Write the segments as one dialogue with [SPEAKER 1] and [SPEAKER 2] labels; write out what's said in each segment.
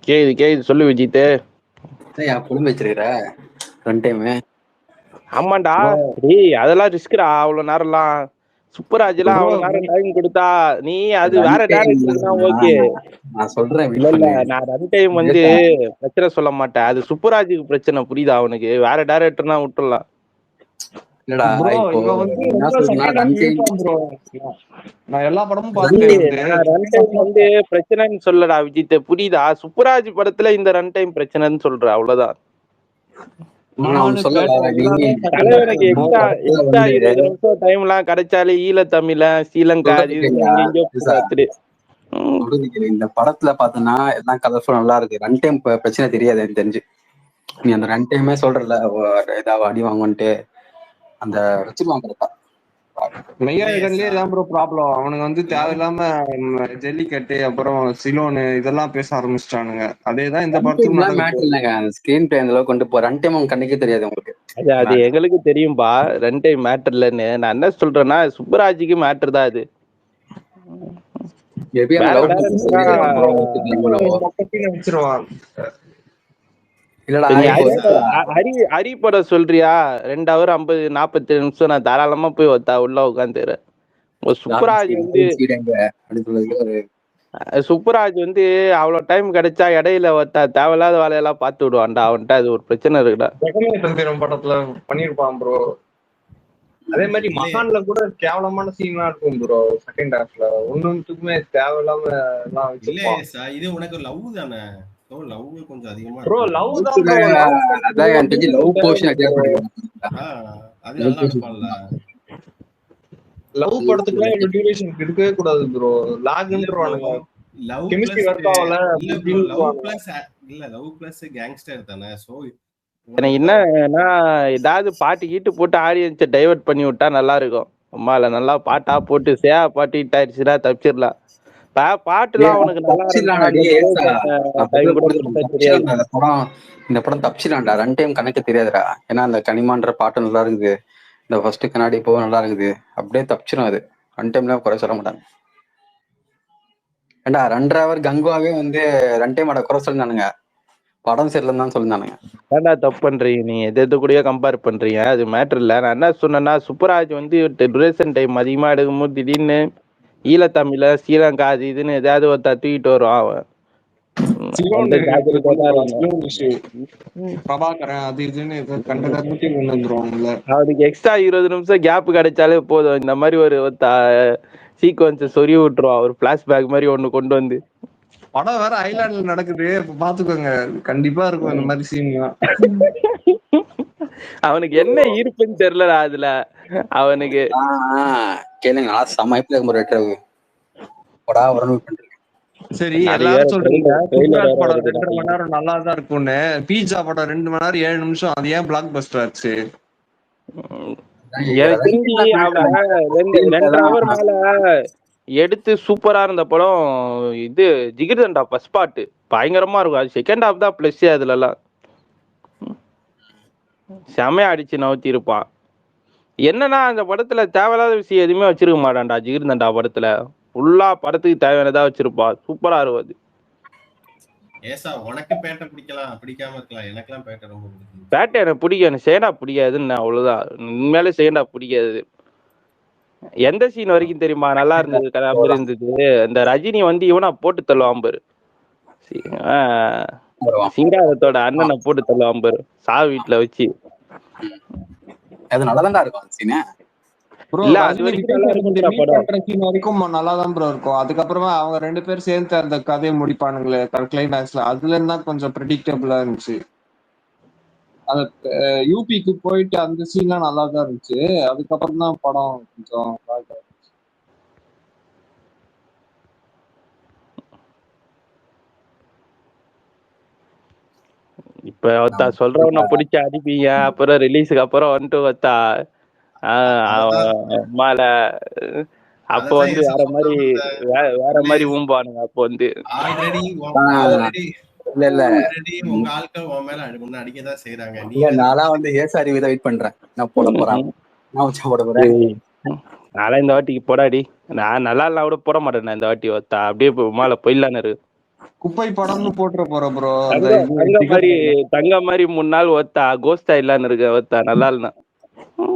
[SPEAKER 1] கேது சொல்லு விஜித்து.
[SPEAKER 2] குடும்ப வச்சிருக்கிற 2 டைம்.
[SPEAKER 1] ஆமாண்டா டேய், அதெல்லாம் ரிஸ்க்டா. அவ்வளவு நேரம்லாம் சூப்பராஜ் எல்லாம் அவ்வளவு நேரம் டைம் கொடுத்தா நீ அது வேற டேரக்டர்னா ஓகே.
[SPEAKER 2] நான் சொல்றேன்
[SPEAKER 1] இல்ல நான் ரன் டைம் வந்து பிரச்சனை சொல்ல மாட்டேன். அது சூப்பராஜுக்கு பிரச்சனை, புரியுதா அவனுக்கு? வேற டேரக்டர்னா விட்டுடலாம்.
[SPEAKER 2] இல்லடா இப்போ என்ன சொல்றேன்னா
[SPEAKER 3] நான் எல்லா படமும் பார்த்துட்டேன்.
[SPEAKER 1] வந்து பிரச்சனைன்னு சொல்லடா விஜித், புரியுதா? சூப்பராஜ் படத்துல இந்த ரன் டைம் பிரச்சனைன்னு சொல்ற, அவ்வளவுதான். தலைவனுக்கு எக்ஸ்ட்ரா 20 நிமிஷம் டைம் எல்லாம் கிடைச்சாலே ஈழ தமிழ ஸ்ரீலங்கா
[SPEAKER 2] இந்த படத்துல பாத்தீங்கன்னா எல்லாம் கலர்ஃபுல் நல்லா இருக்கு. ரன் டைம் பிரச்சனை தெரியாது எனக்கு தெரிஞ்சு. நீ அந்த ரன் டைமே சொல்றல ஏதாவது அடி வாங்குன்ட்டு அந்த வச்சிருவாங்க.
[SPEAKER 3] மெய்யாயிடன்லயே தான் ப்ரோ ப்ராப்ளம். அவனுங்க வந்து தேவையில்லாம ஜல்லிக்கட்டு அப்புறம் சிலோனு இதெல்லாம் பேச ஆரம்பிச்சிட்டானுங்க. அதேதான் இந்த படத்துக்கு
[SPEAKER 2] ஸ்கிரீன் பிளே அந்த அளவுக்கு கொண்டு போ. ரன் டைம் உங்க கண்ணுக்கே தெரியாது உங்களுக்கு.
[SPEAKER 1] அது எங்களுக்கு தெரியும்பா, ரன் டைம் மேட்டர் இல்லன்னு. நான் என்ன சொல்றேன்னா சூப்பராஜுக்கு மேட்டர் தான் அது. ஹரி படம் சொல்றியா? 2 hour 47 நிமிஷம் நான் தாராளமா போய் உள்ள உட்காந்துறேன். சூப்பராஜ் வந்து சூப்பராஜ் வந்து அவ்வளவு டைம் கிடைச்சா இடையில தேவையில்லாத வேலையெல்லாம் பார்த்து விடுவான்டா. அவன்கிட்ட அது ஒரு பிரச்சனை இருக்குடா.
[SPEAKER 3] படத்துல பண்ணிருப்பான் ப்ரோ. அதே மாதிரி மகான்ல கூட கேவலமான சீனா இருக்கும் ப்ரோ. செகண்ட் ஹாஃப்ல ஒண்ணுத்துக்குமே தேவையில்லாம எல்லாம் வச்சிருப்பான்.
[SPEAKER 4] இது உனக்கு லவ் தானே? லவ் கொஞ்சம் அதிகமா
[SPEAKER 3] ப்ரோ. லவ் தான் ப்ரோ.
[SPEAKER 2] லவ் போர்ஷன்
[SPEAKER 4] அது நல்லா இருப்பான்ல.
[SPEAKER 3] லவ் படத்துக்குலாம் இவ்வளவு டியூரேஷன் இருக்கவே கூடாது ப்ரோ. லாக்ன்றவானுங்க.
[SPEAKER 4] லவ்
[SPEAKER 3] கெமிஸ்ட்ரி வொர்க் ஆகல.
[SPEAKER 4] லவ் பிளஸ் கேங்ஸ்டர் தானே. சோ
[SPEAKER 1] எனக்கு என்னன்னா ஏதாவது பாட்டு கீட்டு போட்டு ஆடியன்ஸை டைவர்ட் பண்ணி விட்டா நல்லா இருக்கும். அம்மால நல்லா பாட்டா போட்டு சேவா பாட்டு ஹிட் ஆயிடுச்சுன்னா தப்பிச்சிடலாம். பாட்டுலாம் அவனுக்கு
[SPEAKER 2] இந்த படம் தப்பிச்சிடலாம்டா. ரன் டைம் கணக்கு தெரியாதுடா. ஏன்னா அந்த கனிமான்ற பாட்டு நல்லா இருக்குது. இந்த ஃபர்ஸ்ட் கண்ணாடி இப்போ நல்லா இருக்குது. அப்படியே தப்பிச்சிடும் அது. ரன் டைம்ல குறை சொல்ல மாட்டாங்க. ஏண்டா ரன் டிரைவர் கங்குவாவே வந்து ரன் டைம் குறை சொல்லிருந்தானுங்க. படம் சரியில்லைன்னு தான் சொல்லிருந்தானுங்க.
[SPEAKER 1] ஏன்டா தப்பு பண்றீங்க நீ? எது கூடயே கம்பேர் பண்றீங்க? அது மேட்டர் இல்ல. நான் என்ன சொன்னேன்னா சூப்பராஜ் வந்து டியூரேஷன் டைம் அதிகமா எடுக்கும்போது திடீர்னு ஈழத்தமிழ ஸ்ரீலங்கா அது இதுன்னு ஏதாவது ஒருத்தா தூக்கிட்டு வரும் அவன். அவனுக்கு எக்ஸ்ட்ரா 20 நிமிஷம் கேப் கிடைச்சாலே போதும். இந்த மாதிரி ஒரு சீக்வன்ஸ் சொறி விட்டுருவான். ஒரு பிளாஷ்பேக் மாதிரி ஒண்ணு கொண்டு வந்து.
[SPEAKER 3] படம் வேற ஐலாண்ட்ல நடக்குது, பாத்துக்கோங்க. கண்டிப்பா இருக்கும் இந்த மாதிரி சீன்.
[SPEAKER 1] அவனுக்கு என்ன ஈர்ப்புன்னு தெரியலடா அதுல அவனுக்கு.
[SPEAKER 2] கேளுங்க,
[SPEAKER 3] சரி எல்லாரும் சொல்றீங்க படம் 2.5 மணி நேரம் நல்லா தான் இருக்கும்னு. பீட்சா படம் 2 மணி நேரம் 7 நிமிஷம். அது ஏன் பிளாக் பஸ்டர் ஆச்சு?
[SPEAKER 1] எனக்கு தெரிஞ்சு அவன் 2 hour மேல எடுத்து சூப்பரா இருந்த படம் இது ஜிகிர்தண்டா. ஃபர்ஸ்ட் பார்ட் பயங்கரமா இருக்கும். அது செகண்ட் ஹாஃப் தான் பிளஸ். அதுல எல்லாம் செமையா அடிச்சு நவுத்தி இருப்பான். என்னன்னா அந்த படத்துல தேவையில்லாத விஷயம் எதுவுமே வச்சிருக்க மாட்டான்டா. ஜிகிர்தண்டா படத்துல ஃபுல்லா படத்துக்கு தேவையானதா வச்சிருப்பா. சூப்பரா இருக்கும் அது.
[SPEAKER 4] ஏசா உனக்கு பேட்டை பிடிக்கலாம், பிடிக்காம இருக்கலாம். எனக்கெல்லாம் பேட்டை ரொம்ப பிடிக்கும்.
[SPEAKER 1] பேட்டை எனக்கு பிடிக்கும், எனக்கு சேனா பிடிக்காதுன்னு அவ்வளவுதான். உண்மையிலே சேனா பிடிக்காது. எந்த சீன் வரைக்கும் தெரியுமா நல்லா இருந்தது? கதாபுரம் இருந்தது. இந்த ரஜினி வந்து இவனா போட்டு தள்ளுவான் பாரு, சிங்காரத்தோட அண்ணனை போட்டு தள்ளுவான் பாரு சாவு வீட்டுல வச்சு.
[SPEAKER 2] அது நல்லாதான் இருக்கும் சீன்.
[SPEAKER 3] வரைக்கும் நல்லாதான் ப்ரோ இருக்கும். அதுக்கப்புறமா அவங்க 2 பேரும் சேர்ந்து அந்த கதையை முடிப்பானுங்களே கிளைமேக்ஸ்ல. அதுல இருந்தா கொஞ்சம் ப்ரெடிக்டபிளா இருந்துச்சு. அந்த யூபிக்கு போயிட்டு அந்த சீன்லாம் நல்லா தான் இருந்துச்சு. அதுக்கப்புறம் தான் படம் கொஞ்சம்
[SPEAKER 1] இப்ப ஒத்தா சொல்றவன பிடிச்ச அடிப்பீங்க. அப்புறம் ரிலீஸுக்கு அப்புறம் வந்துட்டு ஒத்தா மால அப்போ வந்து வேற மாதிரி ஊம்பானுங்க. அப்போ வந்து
[SPEAKER 2] இல்ல
[SPEAKER 4] உங்க ஆட்கள் உன் மேல அடிக்கதான் செய்யறாங்க.
[SPEAKER 2] நான் வந்து ஏசாரி வித வெயிட் பண்றேன். நான் போட போறேன்.
[SPEAKER 1] நான்லாம் இந்த வாட்டிக்கு போடாடி. நான் நல்லா இல்ல கூட போட மாட்டேன் இந்த வாட்டி. ஒத்தா அப்படியே மேல போயிடலான்னு இருக்கு.
[SPEAKER 3] குப்பை படம்னு போட்டுற போற ப்ரோ. அந்த
[SPEAKER 1] தங்க மாதிரி 3 நாள் ஒத்தா கோஸ்டா இல்லான்னு இருக்க ஒத்தா நல்லா இல்ல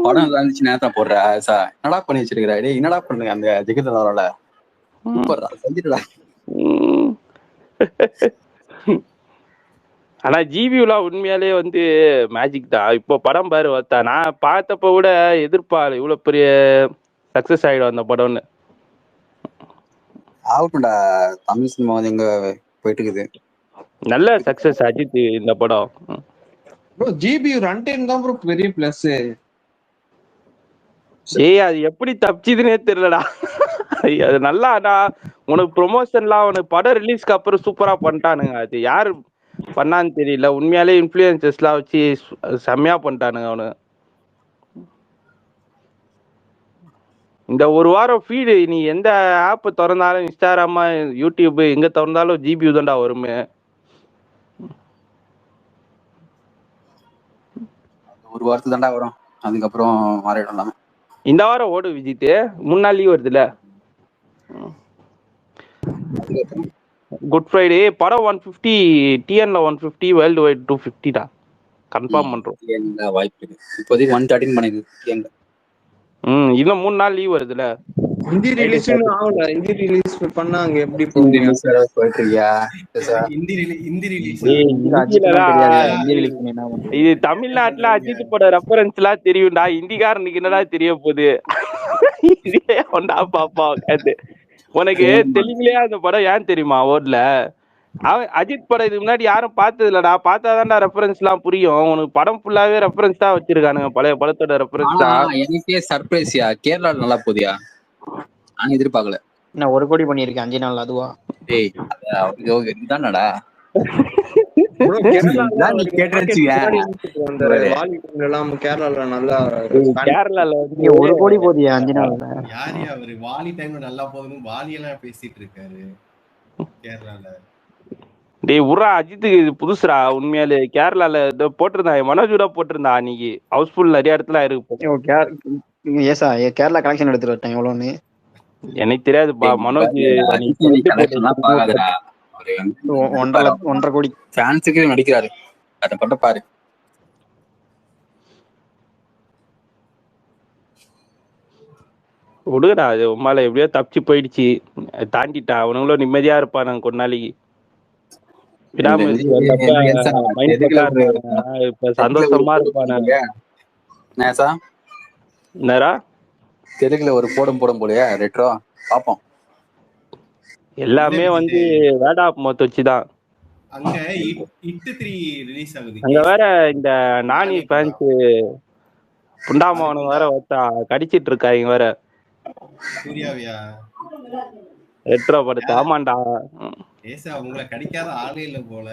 [SPEAKER 2] படம் நல்லா இருந்துச்சு நேரத்தான் போடுற சார். என்னடா பண்ணி வச்சிருக்கிறா டேய், என்னடா பண்ணுங்க அந்த ஜெகதோட சூப்பர்டா செஞ்சுடா.
[SPEAKER 1] ஆனா ஜிவியூலாம் உண்மையாலே வந்து மேஜிக் தான். இப்போ படம் பாரு ஒத்தா, நான் பார்த்தப்ப விட எதிர்பார்ப்பு இவ்வளவு பெரிய சக்சஸ் ஆயிடும் அந்த படம்னு.
[SPEAKER 2] ஆகட்டும்டா, தமிழ் சினிமா வந்து எங்க போயிட்டு இருக்குது.
[SPEAKER 1] நல்ல சக்சஸ் அஜித் இந்த படம்.
[SPEAKER 3] ப்ரோ ஜிபியூ ரன் டைம் தான் ப்ரோ பெரிய பிளஸ்.
[SPEAKER 1] ஏய் அது எப்படி தப்பிச்சுதுன்னே தெரியலடா. அது நல்லா உனக்கு ப்ரொமோஷன்லாம் உனக்கு படம் ரிலீஸ்க்கு அப்புறம் சூப்பரா பண்ணிட்டானுங்க. அது யாரு பண்ணான்னு தெரியல. உண்மையாலே இன்ஃப்ளூயன்சர்ஸ்லாம் வச்சு செம்மையா பண்ணிட்டானுங்க அவனு. இந்த ஒரு வாரம் ஃபீடு நீ எந்த ஆப் திறந்தாலும், இன்ஸ்டாகிராமா யூடியூப் எங்க திறந்தாலும் ஜிபியூ தான்டா வருமே.
[SPEAKER 2] ஒரு வாரத்துக்கு தாண்டா வரும், அதுக்கப்புறம் மாறிடலாம்.
[SPEAKER 1] இந்த வாரம் ஓடு விஜித், 3 நாள் லீவ் வருதுல. குட் ஃப்ரைடே படம் 150, டிஎன்ல 150, வேர்ல்டு வைட் 250 கன்ஃபார்ம் பண்றோம்.
[SPEAKER 2] வாய்ப்பு இருக்கு. இப்போதைக்கு 113 பண்ணிருக்கு.
[SPEAKER 1] இன்னும் 3 நாள் லீவ் வருதுல.
[SPEAKER 3] ஹிந்தி ரிலீஸ் ஆகல. ஹிந்தி ரிலீஸ் பண்ணாங்க எப்படி போறீங்க?
[SPEAKER 2] போயிட்டு இருக்கியா?
[SPEAKER 1] இது தமிழ்நாட்டுல அஜித் பட ரெஃபரன்ஸ் எல்லாம் தெரியும்டா. ஹிந்திக்காரனுக்கு என்னடா தெரிய போகுது? பாப்பா உட்காந்து உனக்கு தெலுங்குலயே அந்த படம் ஏன் தெரியுமா ஓடல? அவன் அஜித் படம் இதுக்கு முன்னாடி யாரும் பார்த்தது இல்லடா. பார்த்தாதான்டா ரெஃபரன்ஸ் எல்லாம் புரியும். உனக்கு படம் ஃபுல்லாவே ரெஃபரன்ஸ் தான் வச்சிருக்கானுங்க, பழைய படத்தோட ரெஃபரன்ஸ் தான்.
[SPEAKER 2] எனக்கே சர்ப்ரைஸ்யா, கேரளால நல்லா போதியா, நான் எதிர்பார்க்கல.
[SPEAKER 5] நான் 1 கோடி பண்ணிருக்கேன் 5 நாள். அதுவா
[SPEAKER 2] டேய் இதுதானடா
[SPEAKER 3] கேரளால
[SPEAKER 5] 1 கோடி போதியா 5 நாள்ல?
[SPEAKER 4] யாரு அவரு வாலி டைம்ல நல்லா போகுதுன்னு வாலி எல்லாம் பேசிட்டு இருக்காரு கேரளால.
[SPEAKER 1] டேய் உரா அஜித்துக்கு இது புதுசுரா உண்மையாலே. கேரளால போட்டிருந்தான், மனோஜூடா போட்டிருந்தான் அன்னைக்கு. ஹவுஸ்ஃபுல் நிறைய இடத்துல இருக்கு.
[SPEAKER 5] ஏசா கேரளா கலெக்ஷன் எடுத்துட்டு வரட்டேன் எவ்வளோன்னு
[SPEAKER 1] எனக்கு தெரியாதுப்பா. மனோஜ்
[SPEAKER 5] 1.5 கோடி
[SPEAKER 2] ஃபேன்ஸுக்கு நடிக்கிறாரு. அதை பட்ட பாரு.
[SPEAKER 1] விடுங்கடா, அது உமால எப்படியோ தப்பிச்சு போயிடுச்சு, தாண்டிட்டா. அவனுங்களும் நிம்மதியா இருப்பான் கொஞ்ச நாளைக்கு. இப்ப சந்தோஷமா இருப்பானு.
[SPEAKER 2] தெலுங்குல ஒரு போடும் போலயா ரெட்ரோ பாப்போம்.
[SPEAKER 1] எல்லாமே வந்து வேடா மொத்த வச்சுதான்.
[SPEAKER 4] அங்க இட்டு 3 ரிலீஸ் ஆகுது.
[SPEAKER 1] அங்க வேற இந்த நானி ஃபேன்ஸ் புண்டாமவனுங்க வேற கடிச்சிட்டு இருக்காங்க வேற.
[SPEAKER 4] சூர்யாவியா
[SPEAKER 1] ரெட்ரோ படத்தை? ஆமாண்டா.
[SPEAKER 4] ஏசா உங்களை கடிக்காத ஆளே இல்ல போல.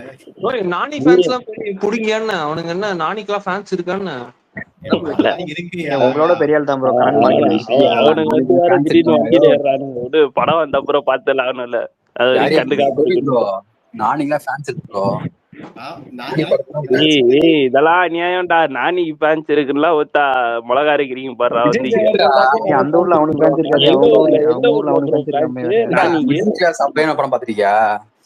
[SPEAKER 3] நானி ஃபேன்ஸ்லாம் புடிங்கன்னு அவனுங்க என்ன நானிக்கெல்லாம் ஃபேன்ஸ் இருக்கான்னு?
[SPEAKER 5] உங்களோட பெரிய ஆள் தான் ப்ரோ.
[SPEAKER 1] அவனுங்க வந்து வேற திடீர்னு வண்டியில ஏறானுங்க. படம் வந்த அப்புறம் பார்த்தலாம் இல்ல, அது கண்டுக்காம.
[SPEAKER 2] நானிக்கெல்லாம் ஃபேன்ஸ் இருக்கு.
[SPEAKER 1] இதெல்லாம் நியாயம்டா. நானி ஃபேன்ஸ் இருக்குன்னா ஒத்தா மிளகா அரைக்கிறீங்க பாரு.
[SPEAKER 5] அந்த ஊர்ல அவனுக்கு ஃபேன்ஸ்
[SPEAKER 2] இருக்காது. படம் பாத்திருக்கியா?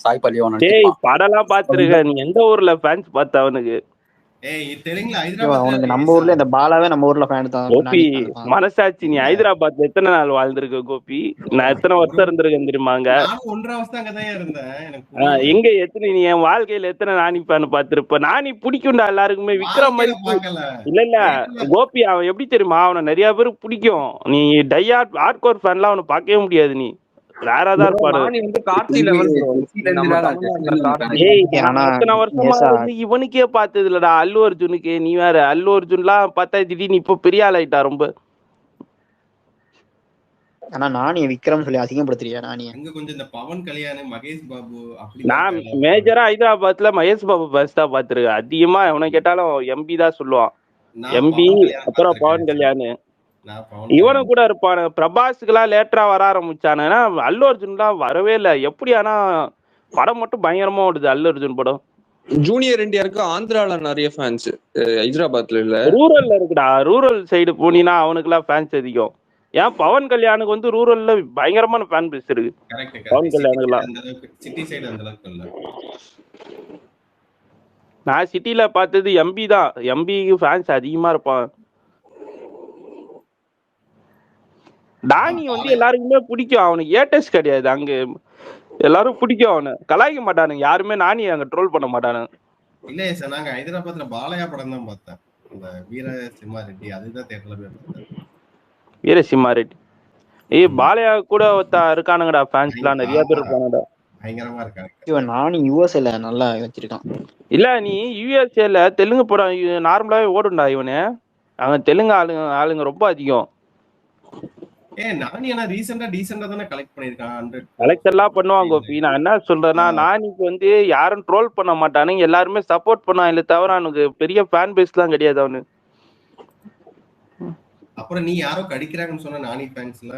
[SPEAKER 2] சாய் பல்லவி
[SPEAKER 1] படம் எல்லாம் பாத்துருக்க. நீ எந்த ஊர்ல ஃபேன்ஸ் பார்த்த அவனுக்கு?
[SPEAKER 5] அவனுக்கு நம்ம ஊர்ல இந்த பாலாவே நம்ம ஊர்ல ஃபேன் தான்.
[SPEAKER 1] கோபி மனசாட்சி, நீ ஹைதராபாத்ல எத்தனை நாள் வாழ்ந்திருக்க கோபி? நான் எத்தனை வருஷம் இருந்திருக்கேன் தெரியுமாங்க?
[SPEAKER 4] 1.5 வருஷம் அங்கதான் இருந்தேன்.
[SPEAKER 1] எங்க எத்தனை நீ என் வாழ்க்கையில எத்தனை நானி ஃபேன் பாத்திருப்ப? நானி பிடிக்கும்டா எல்லாருக்குமே. விக்ரம் மாதிரி இல்ல கோபி அவன் எப்படி தெரியுமா? அவனை நிறைய பேருக்கு பிடிக்கும். நீ டையார்ட் ஹார்ட்கோர் ஃபேன்லாம் அவனை பார்க்கவே முடியாது. நீ வேறதான் இருப்பாரு. இவனுக்கே பார்த்தது இல்லடா அல்லு அர்ஜுனுக்கு. நீ வேற அல்லு அர்ஜுன்லாம் பார்த்தா திடீர்னு இப்ப பெரிய ஆள் ஆயிட்டா ரொம்ப.
[SPEAKER 5] ஆனா நானி விக்ரம் சொல்லி அதிகப்படுத்துறியா? நானி
[SPEAKER 4] கொஞ்சம் இந்த பவன் கல்யாண், மகேஷ் பாபு அப்படி.
[SPEAKER 1] நான் மேஜரா ஹைதராபாத்ல மகேஷ் பாபு பஸ் தான் பாத்துருக்கேன். அதிகமா எவனை கேட்டாலும் எம்பி தான் சொல்லுவான். எம்பி அப்புறம் பவன் கல்யாண். இவனு கூட இருப்பானு. பிரபாஸுக்குலாம் லேட்டரா வர ஆரம்பிச்சானுன்னா அல்லு அர்ஜுன்லாம் வரவே இல்லை. எப்படி? ஆனா படம் மட்டும் பயங்கரமா ஓடுது அல்லு அர்ஜுன் படம்.
[SPEAKER 3] ஜூனியர் இந்தியாருக்கு ஆந்திரால நிறைய ஃபேன்ஸ், ஹைதராபாத்ல இல்ல,
[SPEAKER 1] ரூரல்ல இருக்குடா. ரூரல் சைடு போனீங்கன்னா அவனுக்குலாம் ஃபேன்ஸ் அதிகம். ஏன் பவன் கல்யாணுக்கு வந்து ரூரல்ல பயங்கரமான ஃபேன் பேஸ் இருக்கு.
[SPEAKER 4] Correct
[SPEAKER 1] Pawan
[SPEAKER 4] correct.
[SPEAKER 1] கல்யாணுக்குலாம்
[SPEAKER 4] அந்த அளவுக்கு சிட்டி சைடு அந்த அளவுக்கு இல்ல.
[SPEAKER 1] நான் சிட்டில பார்த்தது எம்பி தான். எம்பிக்கு ஃபேன்ஸ் அதிகமா இருப்பான். டானி வந்து எல்லாருக்குமே பிடிக்கும். அவனுக்கு ஏட்டஸ் கிடையாது அங்க. எல்லாரும் பிடிக்கும் அவனை. கலாய்க்க மாட்டானுங்க யாருமே. நானி அங்க ட்ரோல் பண்ண மாட்டானுங்க.
[SPEAKER 4] இல்ல சார், நாங்க ஹைதராபாத்ல பாலையா படம் தான் பார்த்தேன். அந்த வீர சிம்மா ரெட்டி அதுதான் தியேட்டர்ல போய் பார்த்தேன்.
[SPEAKER 1] வீர சிம்மா ரெட்டி பாலையா கூட இருக்கானுங்கடா. ஃபேன்ஸ்லாம் நிறைய பேர் இருப்பானுங்கடா.
[SPEAKER 4] பயங்கரமா இருக்காங்க.
[SPEAKER 5] இவன் நானி யூஎஸ்ல நல்லா வச்சிருக்கான்.
[SPEAKER 1] இல்ல நீ யூஎஸ்ஏல தெலுங்கு படம் நார்மலாவே ஓடும்டா இவனு. அவன் தெலுங்கு ஆளுங்க ரொம்ப அதிகம்.
[SPEAKER 4] நானி ஆனா டீசெண்டா தானே கலெக்ட் பண்ணிருக்கான். 100
[SPEAKER 1] கலெக்டர்லாம் பண்ணுவாங்க. நான் என்ன சொல்றேன்னா, நானிக்கு வந்து யாரும் ட்ரோல் பண்ண மாட்டானுங்க. எல்லாருமே சப்போர்ட் பண்ணுவாங்க. தவிர அவனுக்கு பெரிய ஃபேன் பேஸ்லாம் கிடையாது அவனு.
[SPEAKER 4] அப்புறம் நீ யாரோ கடிக்கிறாங்கன்னு சொன்ன நானி ஃபேன்ஸ்ல.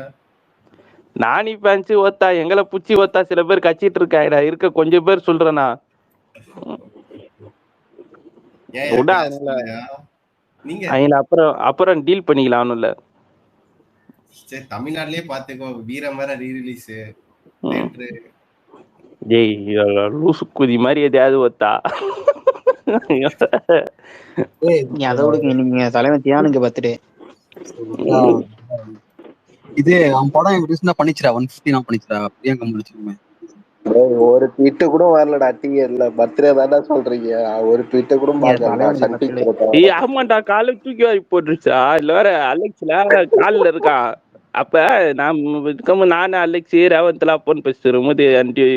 [SPEAKER 1] நானி ஃபேன்ஸ் ஓத்தா எங்களை புச்சி ஓத்தா சில பேர் கச்சிட்டு இருக்காங்கடா. இருக்க கொஞ்சம் பேர் சொல்றேனா. நீங்க அப்புறம் டீல் பண்ணிக்கலாம். ஒன்னும் இல்ல.
[SPEAKER 4] சரி, தமிழ்நாட்டிலே பாத்துக்கோ. வீரம் வேற ரீரிலீஸ்.
[SPEAKER 1] ஜெய் லூசு குதி மாதிரி எதையாவது ஒத்தா.
[SPEAKER 5] நீ அதோட நீங்க தலைவன் தியானுக்கு பர்த்டே.
[SPEAKER 2] இது அவன் படம் ரீசெண்டா பண்ணிச்சுடா. 150 நான் பண்ணிச்சுடா. பிரியங்கா முடிச்சிருமே.
[SPEAKER 6] ஒரு ட்வீட் கூட வரலடா. டிஎல்ல பர்த்டே தான்டா சொல்றீங்க. ஒரு ட்வீட் கூட பாக்கல.
[SPEAKER 1] ஆமாண்டா. காலை தூக்கி வாரி போட்டுருச்சா. இல்ல வேற அலெக்ஸ்ல காலில் இருக்கான். அப்ப நானு அலெக்ஸ் ரேவந்த்லாம் போன் பேசும் போது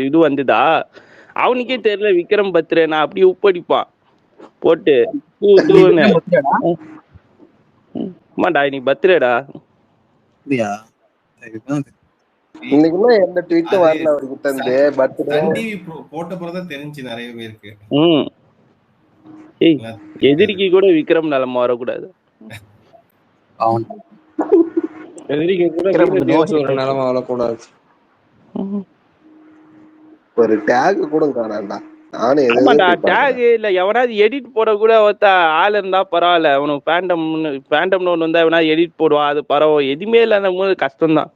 [SPEAKER 1] இது வந்துதா. அவனுக்கே தெரியல விக்ரம் பர்த்டே. நான் அப்படியே உப்படிப்பான் போட்டு ஆமாண்டா இன்னைக்கு பர்த்டேடா.
[SPEAKER 6] இன்னைக்குமே எந்த ட்வீட்டும் வரல அவர்கிட்ட இருந்து. பர்த்டே
[SPEAKER 4] போட்ட பிறகுதான் தெரிஞ்சு நிறைய பேருக்கு.
[SPEAKER 1] எதிரிக்கு கூட விக்ரம் நிலைமை வரக்கூடாது. எதிரிக்கு கூட
[SPEAKER 3] ஒரு நிலைமை வரக்கூடாது.
[SPEAKER 6] ஒரு டேக் கூட காணாண்டா.
[SPEAKER 1] ஆமாண்டா டேக் இல்ல. எவனாவது எடிட் போட கூட ஆள் இருந்தா பரவாயில்ல. அவனுக்கு ஃபேண்டம்னு ஒண்ணு வந்தா எவனாவது எடிட் போடுவான். அது பரவாயில்ல. எதுவுமே இல்லாத போது கஷ்டம்தான்.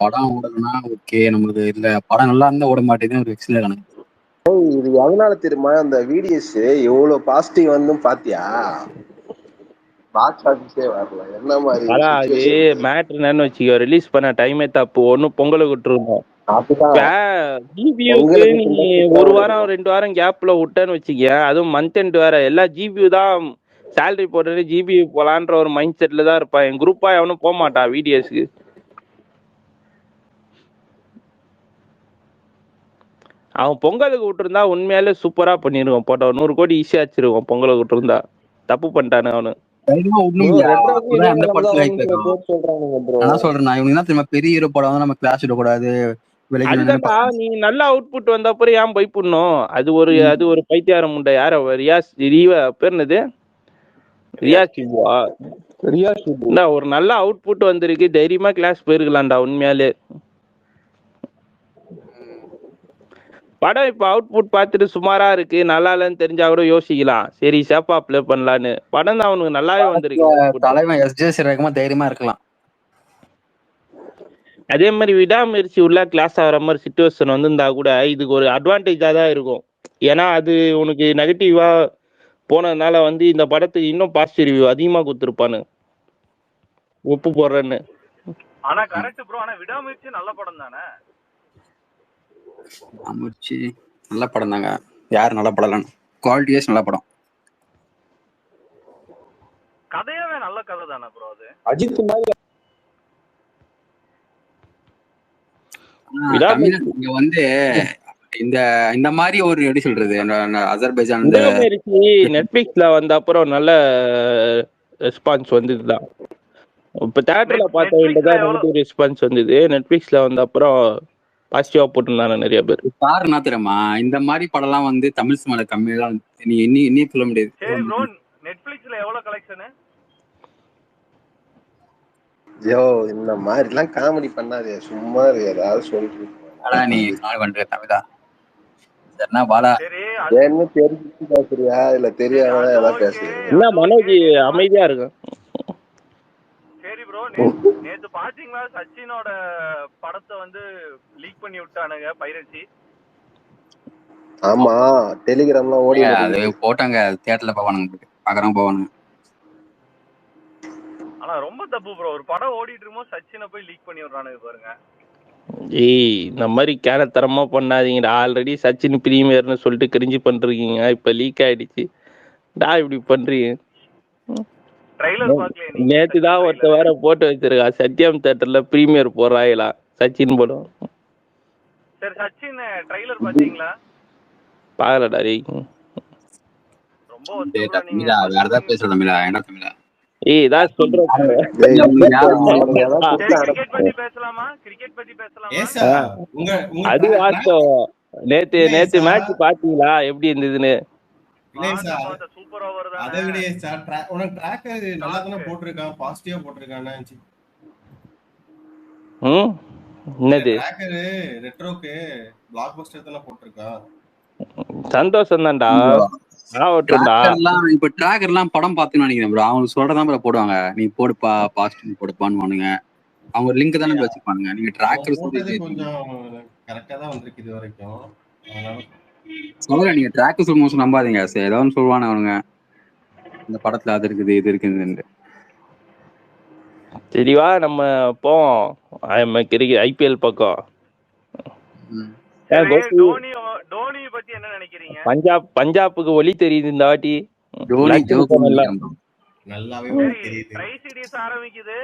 [SPEAKER 2] படம் ஓடணும்னா ஓகே. நமக்கு இல்ல படம் நல்லா இருந்தா ஓட மாட்டேங்குது. ஒரு எக்ஸ்ல கணக்கு.
[SPEAKER 6] இது எதனால தெரியுமா? அந்த வீடியோஸ் எவ்வளவு பாசிட்டிவ் வந்தும் பாத்தியா? பாக்ஸ் ஆபீஸே வரல. என்ன மாதிரி
[SPEAKER 1] அது மேட்ரு என்னன்னு வச்சுக்கோ. ரிலீஸ் பண்ண டைமே தப்பு. ஒன்னும் பொங்கலுக்கு விட்டுருந்தோம். ஜிபியூக்கு நீ 1 வாரம் 2 வாரம் கேப்ல விட்டேன்னு வச்சுக்க. அதுவும் மந்த் எண்ட் வேற. எல்லா ஜிபியூ தான் சேலரி போட்டு ஜிபியூ போலான்ற ஒரு மைண்ட் செட்ல தான் இருப்பான். என் குரூப்பா எவனும் போக மாட்டான் வீடியோஸ்க்கு. அவன் பொங்கலுக்கு விட்டுருந்தா உண்மையாலே சூப்பரா பண்ணிருவான். போட்ட 100 கோடி ஈஸியா வச்சிருவான். பொங்கலுக்கு விட்டுருந்தா தப்பு பண்ணிட்டானு அவனு.
[SPEAKER 2] பெரிய ஹீரோ படம் வந்து நம்ம கிளாஸ் விடக்கூடாது.
[SPEAKER 1] நீ நல்ல அவுட்புட் வந்த அப்புறம் ஏன் பயப்படணும்? அது ஒரு பைத்தியாரம் உண்டா. யார ரியாஸ் பேர் என்னது? ரியாஸ் ஒரு நல்ல அவுட்புட் வந்திருக்கு. தைரியமா கிளாஸ் போயிருக்கலாம்டா உண்மையாலே. படம் இப்ப அவுட்புட் பார்த்துட்டு சுமாரா இருக்கு நல்லா இல்லன்னு தெரிஞ்சா கூட யோசிக்கலாம். சரி சேப்பா ப்ளே பண்ணலான்னு. படம் தான் அவனுக்கு நல்லாவே வந்திருக்கு.
[SPEAKER 2] தலைவன் எஸ்ஜே சிறகமா தைரியமா இருக்கலாம்.
[SPEAKER 1] அதே மாதிரி விடாமுயற்சி உள்ள கிளாஸ் ஆகிற மாதிரி சிச்சுவேஷன் வந்திருந்தா கூட இதுக்கு ஒரு அட்வான்டேஜா தான் இருக்கும். ஏன்னா அது உனக்கு நெகட்டிவா போனதுனால வந்து இந்த படத்துக்கு இன்னும் பாசிட்டிவ் ரிவ்யூ அதிகமா கொடுத்துருப்பானு ஒப்பு போடுறேன்னு.
[SPEAKER 7] ஆனா கரெக்ட் ப்ரோ. ஆனா விடாமுயற்சி நல்ல படம் தானே.
[SPEAKER 2] நல்ல படம் தாங்க. யாரு நல்ல படம்? குவாலிட்டிஸ் நல்ல படம்.
[SPEAKER 7] கதையாவே நல்ல கதை தானே ப்ரோ. அது
[SPEAKER 3] அஜித் மாதிரி
[SPEAKER 2] இங்க வந்து இந்த மாதிரி ஒரு எப்படி சொல்றது அசர்பைஜான்
[SPEAKER 1] நெட்ஃபிளிக்ஸ்ல வந்த அப்புறம் நல்ல ரெஸ்பான்ஸ் வந்ததுதான். இப்ப தியேட்டர்ல பார்த்தவங்கதான் நெகட்டிவ் ரெஸ்பான்ஸ் வந்தது. நெட்ஃபிளிக்ஸ்ல வந்த அப்புறம் பாசிட்டிவா போட்டிருந்தாங்க நிறைய பேர்.
[SPEAKER 2] காரணம் தெரியுமா? இந்த மாதிரி படம்லாம் வந்து தமிழ் சினிமால கம்மியா நீ இன்னி சொல்ல முடியாது.
[SPEAKER 7] சரி ப்ரோ, நெட்ஃபிளிக்ஸ்ல எவ்வளவு கலெக்ஷன்?
[SPEAKER 6] யோ இந்த மாதிரி எல்லாம் காமெடி பண்ணாதே. சும்மா ஏதாவது சொல்றீங்க.
[SPEAKER 2] நீ கால் பண்ற தமிழா என்ன பாலா?
[SPEAKER 6] என்ன தெரிஞ்சு பேசுறியா இல்ல தெரியாம ஏதாவது பேசுறீங்க?
[SPEAKER 1] என்ன மனோஜ் அமைதியா இருக்கு.
[SPEAKER 7] நேத்து பாத்தீங்களா சச்சினோட படத்தை வந்து லீக் பண்ணி விட்டானுங்க பைரசி.
[SPEAKER 6] ஆமா டெலிகிராம்லாம் ஓடி
[SPEAKER 2] அது போட்டாங்க தியேட்டர்ல பாக்குறவங்க போவானுங்க.
[SPEAKER 7] ஆனா ரொம்ப தப்பு ப்ரோ, ஒரு படம் ஓடிட்டு இருக்கும்போது சச்சினை போய் லீக் பண்ணி விடுறானுங்க பாருங்க.
[SPEAKER 1] ஏய் இந்த மாதிரி கேனத்தரமா பண்ணாதீங்கடா. ஆல்ரெடி சச்சின் பிரீமியர்னு சொல்லிட்டு கிரிஞ்சு பண்றீங்க, இப்ப லீக் ஆயிடுச்சு டா இப்படி பண்றீங்க.
[SPEAKER 7] ட்ரைலர் பார்க்கலையே நீங்க?
[SPEAKER 1] நேத்து தான் ஒருத்த வேற போட்டு வச்சிருக்கா, சத்யம் தியேட்டர்ல பிரீமியர் போடுறாங்களா சச்சின் படம்.
[SPEAKER 7] சரி சச்சின் ட்ரைலர் பாத்தீங்களா?
[SPEAKER 1] பாக்கலடா டேய்.
[SPEAKER 7] ரொம்ப ஒத்து bro நீங்க.
[SPEAKER 2] வேற ஏதாவது பேசுற தமிழா? என்ன தமிழா?
[SPEAKER 1] ஏய் இதான் சொல்றேன்.
[SPEAKER 7] கிரிக்கெட் பத்தி பேசலாமா? கிரிக்கெட் பத்தி பேசலாமா?
[SPEAKER 1] அது வாஸ்தவம். நேத்து மேட்ச் பாத்தீங்களா எப்படி இருந்ததுன்னு?
[SPEAKER 7] சூப்பர் ஓவர் தான்.
[SPEAKER 4] அதை விட உனக்கு ட்ராக்கர் நல்லா தானே போட்டிருக்கான், பாசிட்டிவா போட்டிருக்கானே.
[SPEAKER 1] என்னது
[SPEAKER 4] ட்ராக்கர் ரெட்ரோக்கு பிளாக் பஸ்டர் தானே போட்டிருக்கான்.
[SPEAKER 1] சந்தோஷம் தான்டா.
[SPEAKER 2] இப்ப ட்ராக்கர்லாம் படம் பாத்துன்னு நினைக்கிறேன் ப்ரோ. அவங்க சொல்றதான் ப்ரோ போடுவாங்க, நீ போடுப்பா பாசிட்டிவ் போடுப்பான்னு வானுங்க. அவங்க லிங்க் தானே வச்சுப்பானுங்க. நீங்க ட்ராக்கர்
[SPEAKER 4] கொஞ்சம் கரெக்டா தான் வந்திருக்கு இது வரைக்கும்.
[SPEAKER 2] சொல்ல நீங்க ட்ராக்கர் சொல்லும் நம்பாதீங்க. சரி ஏதாவது சொல்லுவானு அவனுங்க இந்த படத்துல அது இருக்குது இது இருக்குதுன்னு.
[SPEAKER 1] சரிவா நம்ம போவோம் ஐபிஎல் பக்கம். பஞ்சாபுக்கு ஒளி தெரியுது இந்த வாட்டி.
[SPEAKER 7] நல்லாவே ஆரம்பிக்குது.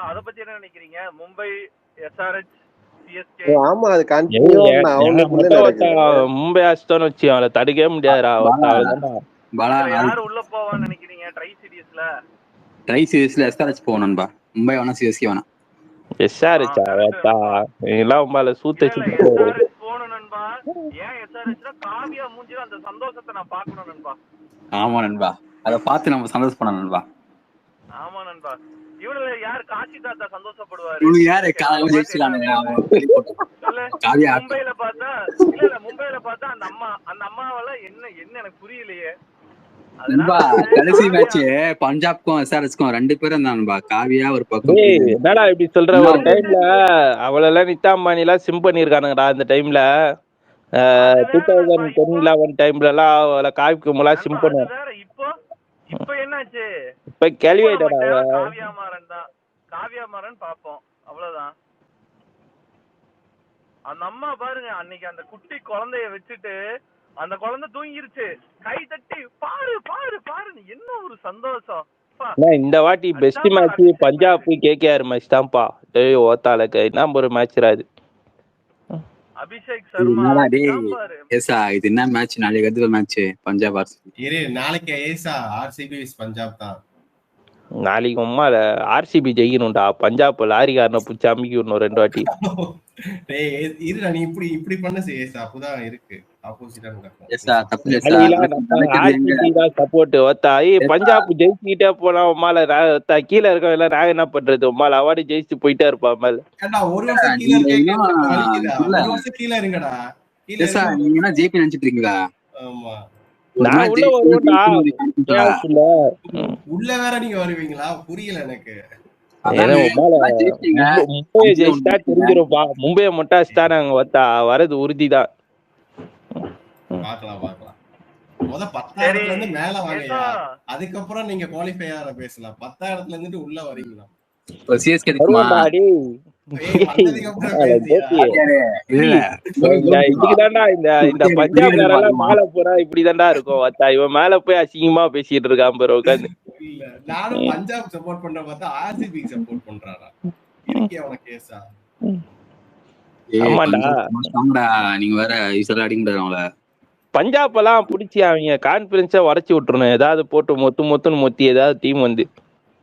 [SPEAKER 7] அத பத்தி என்ன நினைக்கிறீங்க? Mumbai SRH CSK.
[SPEAKER 6] ஆமா அது கண்டினியூவா
[SPEAKER 1] மும்பை அஸ்டோன்னு வச்சு அவளை தடுக்கவே முடியாதுடா.
[SPEAKER 7] யார் உள்ள போவான்னு நினைக்கிறீங்க ட்ரை சீரிஸ்ல?
[SPEAKER 2] ட்ரை சீரிஸ்ல எஸ்ஆர்எச் போவானும்பா. மும்பை வேணா சிஎஸ்கே வேணா.
[SPEAKER 1] எஸ்ஆர்எச் அவத்தா எல்லாம் உம்பால சூத்த
[SPEAKER 7] எஸ்ஆர்எச் போணும் நண்பா. ஏன் எஸ்ஆர்எச்ல காவியா மூஞ்சில அந்த சந்தோஷத்தை நான் பார்க்கணும் நண்பா.
[SPEAKER 2] ஆமா நண்பா, அத பார்த்து நம்ம சந்தோஷப்படணும் நண்பா.
[SPEAKER 7] ஆமா நண்பா. இவனுல யார் காசி தாத்தா சந்தோஷப்படுவாரு?
[SPEAKER 2] இவனு யாரு காவியா ஜெயிச்சானே காவியா.
[SPEAKER 7] மும்பைல பார்த்தா அந்த அம்மாவால என்ன எனக்கு புரியலையே.
[SPEAKER 2] கடைசி மேட்ச் பஞ்சாப்க்கும் எஸ்ஆர்எச்க்கும் 2 பேரும் இருந்தானுபா. காவியா ஒரு பக்கம்.
[SPEAKER 1] என்னடா இப்படி சொல்ற? ஒரு டைம்ல அவளெல்லாம் நிதா அம்பானி எல்லாம் சிம் பண்ணிருக்கானுங்கடா. அந்த டைம்ல 2010-11 டைம்ல எல்லாம் அவளை காவிக்கு முலா சிம் பண்ண.
[SPEAKER 7] இப்ப என்னாச்சு?
[SPEAKER 1] இப்ப கேள்வி ஆயிட்டா.
[SPEAKER 7] காவியா மாறன் பாப்போம் அவ்வளவுதான். அந்த அம்மா பாருங்க அன்னைக்கு அந்த குட்டி குழந்தைய வச்சுட்டு அந்த குழந்தை தூங்கிருச்சு, கை தட்டி பாரு பாரு பாருன்னு என்ன ஒரு சந்தோஷம்.
[SPEAKER 1] இந்த வாட்டி best match Punjab KKR match தான்ப்பா. ஓத்தாலக்கு என்ன ஒரு மேட்ச் ராது.
[SPEAKER 7] அபிஷேக் சர்மா
[SPEAKER 2] ஏசா இது என்ன மேட்ச்? நாளைக்கு அடுத்த மேட்ச் பஞ்சாப் ஆர்சிபி.
[SPEAKER 4] நாளைக்கு ஏசா ஆர்சிபி பஞ்சாப் தான்.
[SPEAKER 1] நாளைக்கு உம்மா ஆர்சிபி ஜெயிக்கணும்டா. பஞ்சாப் லாரிக்காரனை பிடிச்சி அமிக்கி விடணும் 2 வாட்டி.
[SPEAKER 4] நீ இப்படி பண்ண ஏசா அப்பதான் இருக்கு ஆப்போசிட்டா
[SPEAKER 1] சப்போர்ட் ஓத்தா. பஞ்சாப் ஜெயிச்சுக்கிட்டே போனா உமால கீழே இருக்க எல்லாம் நாங்க என்ன பண்றது? உமால அவார்டு ஜெயிச்சு போயிட்டே இருப்பா மேல.
[SPEAKER 4] ஒரு வருஷம் கீழே இருங்கடா.
[SPEAKER 2] நீங்க ஜெயிப்பி நினைச்சிட்டு இருக்கீங்களா?
[SPEAKER 4] ஆமா
[SPEAKER 1] நான் உள்ள
[SPEAKER 4] உள்ள வேற நீங்க வருவீங்களா? புரியல எனக்கு.
[SPEAKER 1] மும்பையை ஜெயிச்சா தெரிஞ்சிருப்பா. மும்பையை மொட்டாஸ்டா நாங்க வத்தா வரது உறுதிதான்.
[SPEAKER 4] பாக்கலாம் பாக்கலாம். முத 10,000ல இருந்து மேல வாங்க, அதுக்கப்புறம் நீங்க குவாலிஃபை பேசலாம். 10,000ல இருந்துட்டு உள்ள வரீங்களா?
[SPEAKER 2] சிஎஸ்கே
[SPEAKER 1] இதுக்குதான்டா இந்த பஞ்சாப் மேல போனா இப்படிதான்டா இருக்கும். இவன் மேல போய் அசிங்கமா பேசிட்டு இருக்கான் பாரு உட்காந்து.
[SPEAKER 4] நானும் பஞ்சாப் சப்போர்ட் பண்ற பார்த்தா ஆர்சிபி சப்போர்ட் பண்றாரா? அவன கேஸா?
[SPEAKER 1] ஆமாண்டா
[SPEAKER 2] நீங்க வேற ஈஸியா அடிக்க முடியாதுங்களா?
[SPEAKER 1] பஞ்சாப் எல்லாம் பிடிச்சி அவங்க கான்பிடன்ஸா உரைச்சி விட்டுறணும். ஏதாவது போட்டு மொத்துன்னு மொத்தி ஏதாவது டீம் வந்து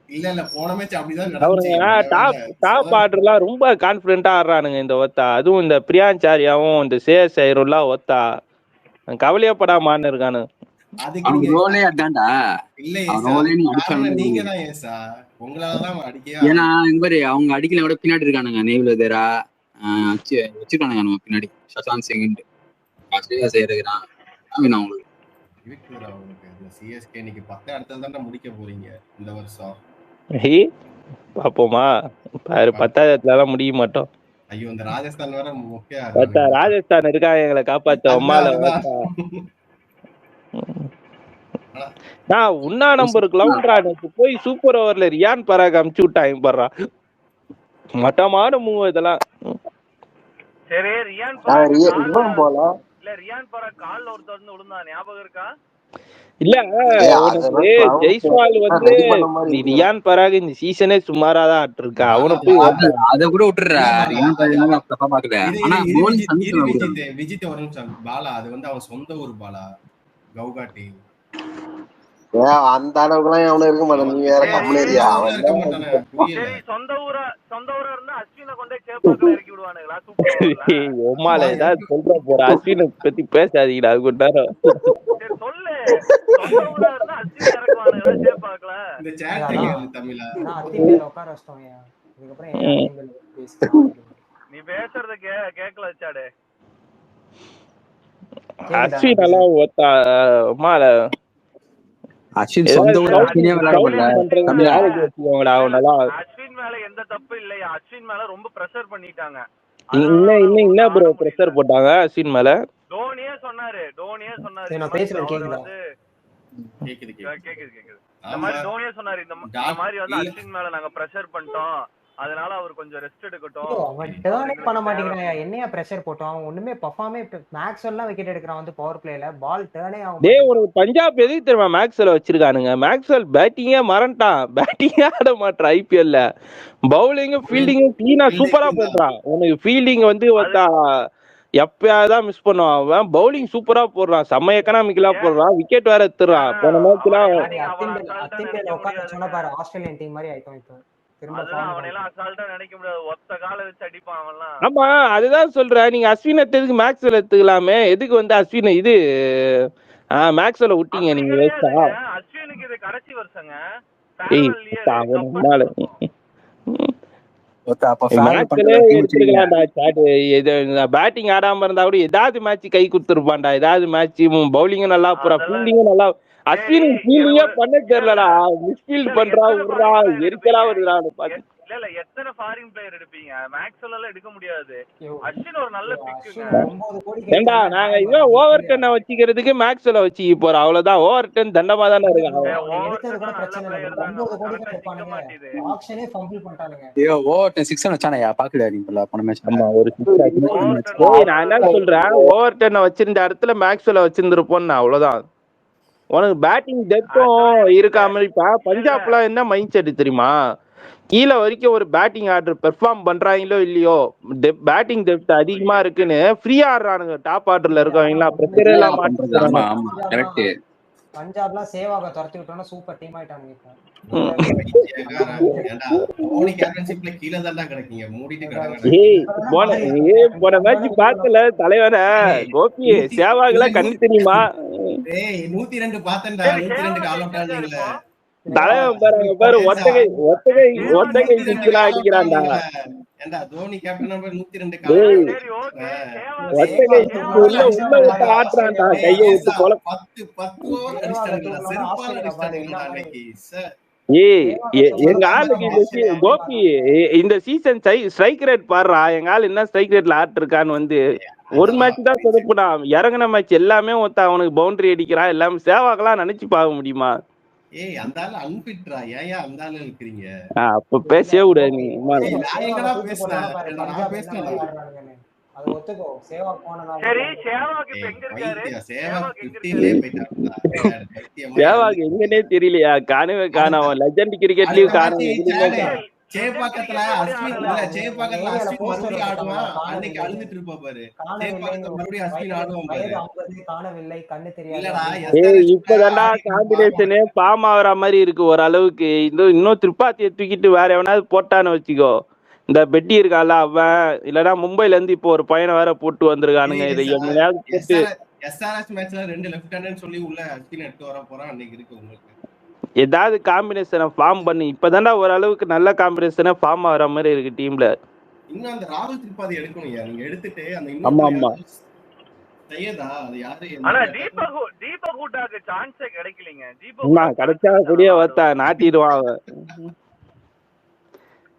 [SPEAKER 4] இல்ல போன மேட்ச் அப்படிதான்
[SPEAKER 1] டாப் ஆர்டர்லாம் ரொம்ப கான்பிடென்ட்டா ஆடுறானுங்க இந்த ஒத்தா. அதுவும் இந்த பிரியாஞ்சாரியாவும் இந்த சேஸ் ஐயர்லாம் ஒத்தா கவலையப்படாம இருக்கானு.
[SPEAKER 2] அவங்க அடிக்கல விட பின்னாடி இருக்கானுங்க. நெய்வலதேரா வச்சிருக்கானுங்க பின்னாடி. சசாந்த் சிங் செய்யறான்.
[SPEAKER 4] சிஎஸ்கே இன்னைக்கு 10 இடத்துல தான் முடிக்க போறீங்க இந்த வருஷம்.
[SPEAKER 1] பாப்போமா? பாரு 10வது இடத்துலலாம் முடிய மாட்டோம்.
[SPEAKER 4] ஐயோ இந்த ராஜஸ்தான் வேற மொக்கையா இருக்கானுங்க.
[SPEAKER 1] ராஜஸ்தான் இருக்காங்க எங்களை காப்பாத்த அம்மால. நான் உண்ணா நம்பர் கிளவுண்ட்ரா போய் சூப்பர் ஓவர்ல ரியான் பராக் அமுச்சு விட்டாங்க பாடுறா. மட்டமான மூவ் இதெல்லாம்.
[SPEAKER 7] சரி ரியான்
[SPEAKER 6] போல
[SPEAKER 7] இல்ல ரியான் பராக் கால்ல ஒருத்தர் வந்து விழுந்தா ஞாபகம் இருக்கா?
[SPEAKER 1] இல்ல உனக்கு ஜெய்ஸ்வால் வந்து ரியான் பராக் இந்த சீசனே சுமாராதான் ஆட்டிருக்கா. அவனை போய்
[SPEAKER 2] அத கூட விட்டுறா.
[SPEAKER 4] விஜித் ஒரு நிமிஷம். பாலா அது வந்து அவன் சொந்த ஊர் பாலா, கவுகாட்டி.
[SPEAKER 6] அந்த அளவுக்குலாம் அவனு இருக்க மாட்டான். நீ வேற கம்முனேரியா.
[SPEAKER 7] சரி சொந்த ஊரா இருந்தா அஸ்வினை கொண்டே சேப்பாக்கல இறக்கி விடுவானுங்களா? சூப்பர்
[SPEAKER 1] ஒம்மால ஏதாவது சொல்ற போற. அஸ்வினை பத்தி பேசாதீங்கடா. அது கொண்டாரம்
[SPEAKER 7] சரி சொல்லு. சொந்த ஊரா இருந்தா அஸ்வினை இறக்குவானுங்களா சேப்பாக்கல?
[SPEAKER 4] இந்த சேட் தமிழா
[SPEAKER 8] உட்கார வச்சிட்டோம். இதுக்கப்புறம்
[SPEAKER 7] நீ பேசுறத கேட்கல வச்சாடு.
[SPEAKER 1] அஸ்வின் எல்லாம் ஒம்மால
[SPEAKER 2] அஸ்வின் சொந்த ஊர் அஸ்வினே விளையாட
[SPEAKER 1] முடியல.
[SPEAKER 7] அஸ்வின் மேல எந்த தப்பு இல்லையா? அஸ்வின் மேல ரொம்ப பிரஷர் பண்ணிட்டாங்க.
[SPEAKER 1] என்ன ப்ரோ பிரஷர் போட்டாங்க அஸ்வின் மேல?
[SPEAKER 7] தோனியே சொன்னாரு
[SPEAKER 8] நான் பேசுறது கேக்குதா?
[SPEAKER 7] கேக்குது. இந்த மாதிரி தோனியே சொன்னாரு இந்த மாதிரி வந்து அஸ்வின் மேல நாங்க பிரஷர் பண்ணிட்டோம், அதனால அவர் கொஞ்சம் ரெஸ்ட் எடுக்கட்டும்.
[SPEAKER 8] அவன் டர்னே பண்ண மாட்டேங்கிறான். என்னையா பிரஷர் போட்டோம்? அவன் ஒண்ணுமே பர்ஃபார்மே மேக்ஸ்வெல்லாம் விக்கெட் எடுக்கறான் வந்து பவர் பிளேல. பால் டர்னே ஆகும்.
[SPEAKER 1] டேய் ஒரு பஞ்சாப் எதுக்கு தெரியுமா மேக்ஸ்வெல் வச்சிருக்கானுங்க? மேக்ஸ்வெல் பேட்டிங்கே மறந்துட்டான். பேட்டிங்கே ஆட மாட்டான் ஐபிஎல்ல. பவுலிங்கும் ஃபீல்டிங்கும் கிளீனா சூப்பரா போடுறான். உனக்கு ஃபீல்டிங் வந்து எப்பயாதான் மிஸ் பண்ணுவான். அவன் பவுலிங் சூப்பரா போடுறான். செம்ம எக்கனாமிக்கலா போடுறான். விக்கெட் வேற எடுத்துறான். போன மேட்ச்லாம்
[SPEAKER 8] சொன்ன பாரு ஆஸ்திரேலியன் டீம் மாதிரி ஆயிட்டோம் இப்போ.
[SPEAKER 1] ஆமா அதுதான் சொல்றேன். நீங்க அஸ்வின் எடுத்ததுக்கு மேக்ஸ்வெல் எடுத்துக்கலாமே. எதுக்கு வந்து அஸ்வின் இது மேக்ஸ்வெல்ல விட்டீங்க நீங்க? வேஸ்டா?
[SPEAKER 7] அஸ்வினுக்கு இது கடைசி வருஷங்க.
[SPEAKER 1] பேட்டிங் ஆடாம இருந்தா கூட ஏதாவது மேட்ச் கை குடுத்துருப்பான்டா. ஏதாவது மேட்ச் பவுலிங்கும் நல்லா போறா, ஃபீல்டிங்கும் நல்லா. அஸ்வின் ஃபீல்டிங்கே பண்ண தெரியலடா. மிஸ்ஃபீல்ட் பண்றா, விடுறா, எரிச்சலா வருதுடா பாத்து.
[SPEAKER 7] இல்ல எத்தனை ஃபாரின் பிளேயர் எடுப்பீங்க? மேக்ஸ்வெல் எல்லாம் எடுக்க முடியாது. அஸ்வின் ஒரு நல்ல பிக்குங்க.
[SPEAKER 1] ஏண்டா நாங்க இவன் ஓவர் டென்னை வச்சுக்கிறதுக்கு மேக்ஸ்வெல்ல வச்சுக்க போறோம். அவ்வளவுதான். ஓவர் டென் தண்டமா தானே இருக்காங்க. நான் என்ன சொல்றேன், ஓவர் டென்னை வச்சிருந்த இடத்துல மேக்ஸ்வெல்ல வச்சிருந்திருப்போம். அவ்வளவுதான். உனக்கு பேட்டிங் டெப்த்தும் இருக்காம. இப்ப பஞ்சாப்ல என்ன மைண்ட் செட் தெரியுமா? கீழே வரைக்கும் ஒரு பேட்டிங் ஆர்டர் பெர்ஃபார்ம் பண்றாங்களோ இல்லையோ, பேட்டிங் டெப்த் அதிகமா இருக்குன்னு ஃப்ரீயா ஆடுறானுங்க. டாப் ஆர்டர்ல இருக்கவங்க பிரச்சனை எல்லாம் மாட்டாங்க.
[SPEAKER 8] பஞ்சாப்லாம் சேவாக துரத்தி விட்டோம்னா சூப்பர் டீம் ஆயிட்டாங்க.
[SPEAKER 1] போன மேட்ச் பார்க்கல தலைவன கோபி சேவாகெல்லாம் கண்ணு தெரியுமா?
[SPEAKER 4] 102 பார்த்தேன்டா. 102 கால் அவுட் ஆனீங்களே.
[SPEAKER 1] தலைவன் பாருங்க பாரு, ஒத்தகை சிக்ஸ்ல அடிக்கிறான்டா.
[SPEAKER 4] ஏண்டா தோனி கேப்டன் நம்பர் 102
[SPEAKER 1] கால். ஒத்தகை சிக்ஸ் உள்ள விட்டு ஆட்றான்டா. கையை விட்டு போல
[SPEAKER 4] 10 ஓவர் அடிச்சானுங்க. செருப்பால அடிச்சானுங்க அன்னைக்கு.
[SPEAKER 1] எங்க ஆளுக்கு கோபி இந்த சீசன் ஸ்ட்ரைக் ரேட் பாடுறா. எங்க ஆள் என்ன ஸ்ட்ரைக் ரேட்ல ஆட்டு இருக்கான்னு வந்து ஒரு மேட்ச் தான் சொதப்புனா. இறங்கின மேட்ச் எல்லாமே அவனுக்கு பவுண்டரி அடிக்கிறான். எல்லாமே சேவாகலாம் நினைச்சு பார்க்க முடியுமா?
[SPEAKER 4] அந்த ஆளு அன்பிட்ரா. ஏயா அந்த ஆளு இருக்கிறீங்க?
[SPEAKER 1] அப்ப பேசவே விடாது. நீ சேவாக் எங்கன்னே தெரியலையா? காணவே காணோம். லெஜண்ட் கிரிக்கெட்லயும் காணோம்.
[SPEAKER 4] சேப்பாக்கத்துல அஸ்வின் இல்ல, சேப்பாக்கத்துல அஸ்வின் மறுபடியும் ஆடுவான். அன்னைக்கு அழுதுட்டு இருப்பா பாரு. சேப்பாக்கத்துல மறுபடியும் அஸ்வின் ஆடுவான் பாரு.
[SPEAKER 1] இப்பதான்டா காம்பினேஷனே ஃபார்ம் ஆகுற மாதிரி இருக்கு ஓரளவுக்கு. இன்னும் திரிபாத்தியை தூக்கிட்டு வேற எவனாவது போட்டான்னு வச்சுக்கோ. இந்த பெட்டி இருக்கால அவன், இல்லன்னா மும்பைல இருந்து இப்போ ஒரு பையனை வேற போட்டு வந்திருக்கானுங்க. இதை எங்கேயாவது போட்டு
[SPEAKER 4] எஸ்ஆர்எஸ் மேட்ச்ல 2 லெஃப்ட் ஹேண்டர்னு சொல்லி உள்ள அஸ்வின் எடுத்து வர போறான். அன்னைக்கு இருக்கு உங்களுக்கு
[SPEAKER 1] ஏதாவது காம்பினேஷனை ஃபார்ம் பண்ணி. இப்பதான்டா ஓரளவுக்கு நல்ல காம்பினேஷனை ஃபார்ம் ஆகிற மாதிரி இருக்கு டீம்ல.
[SPEAKER 4] இன்னும் அந்த ராகுல் திரிபாதி எடுக்கணும். நீங்க எடுத்துட்டு அந்த
[SPEAKER 1] இன்னும்
[SPEAKER 4] செய்யதா அது யாரு?
[SPEAKER 7] ஆனா தீபக் ஹூடாக்கு சான்ஸே கிடைக்கலங்க.
[SPEAKER 1] கிடைச்சா கூடிய வத்தா நாட்டிடுவான்.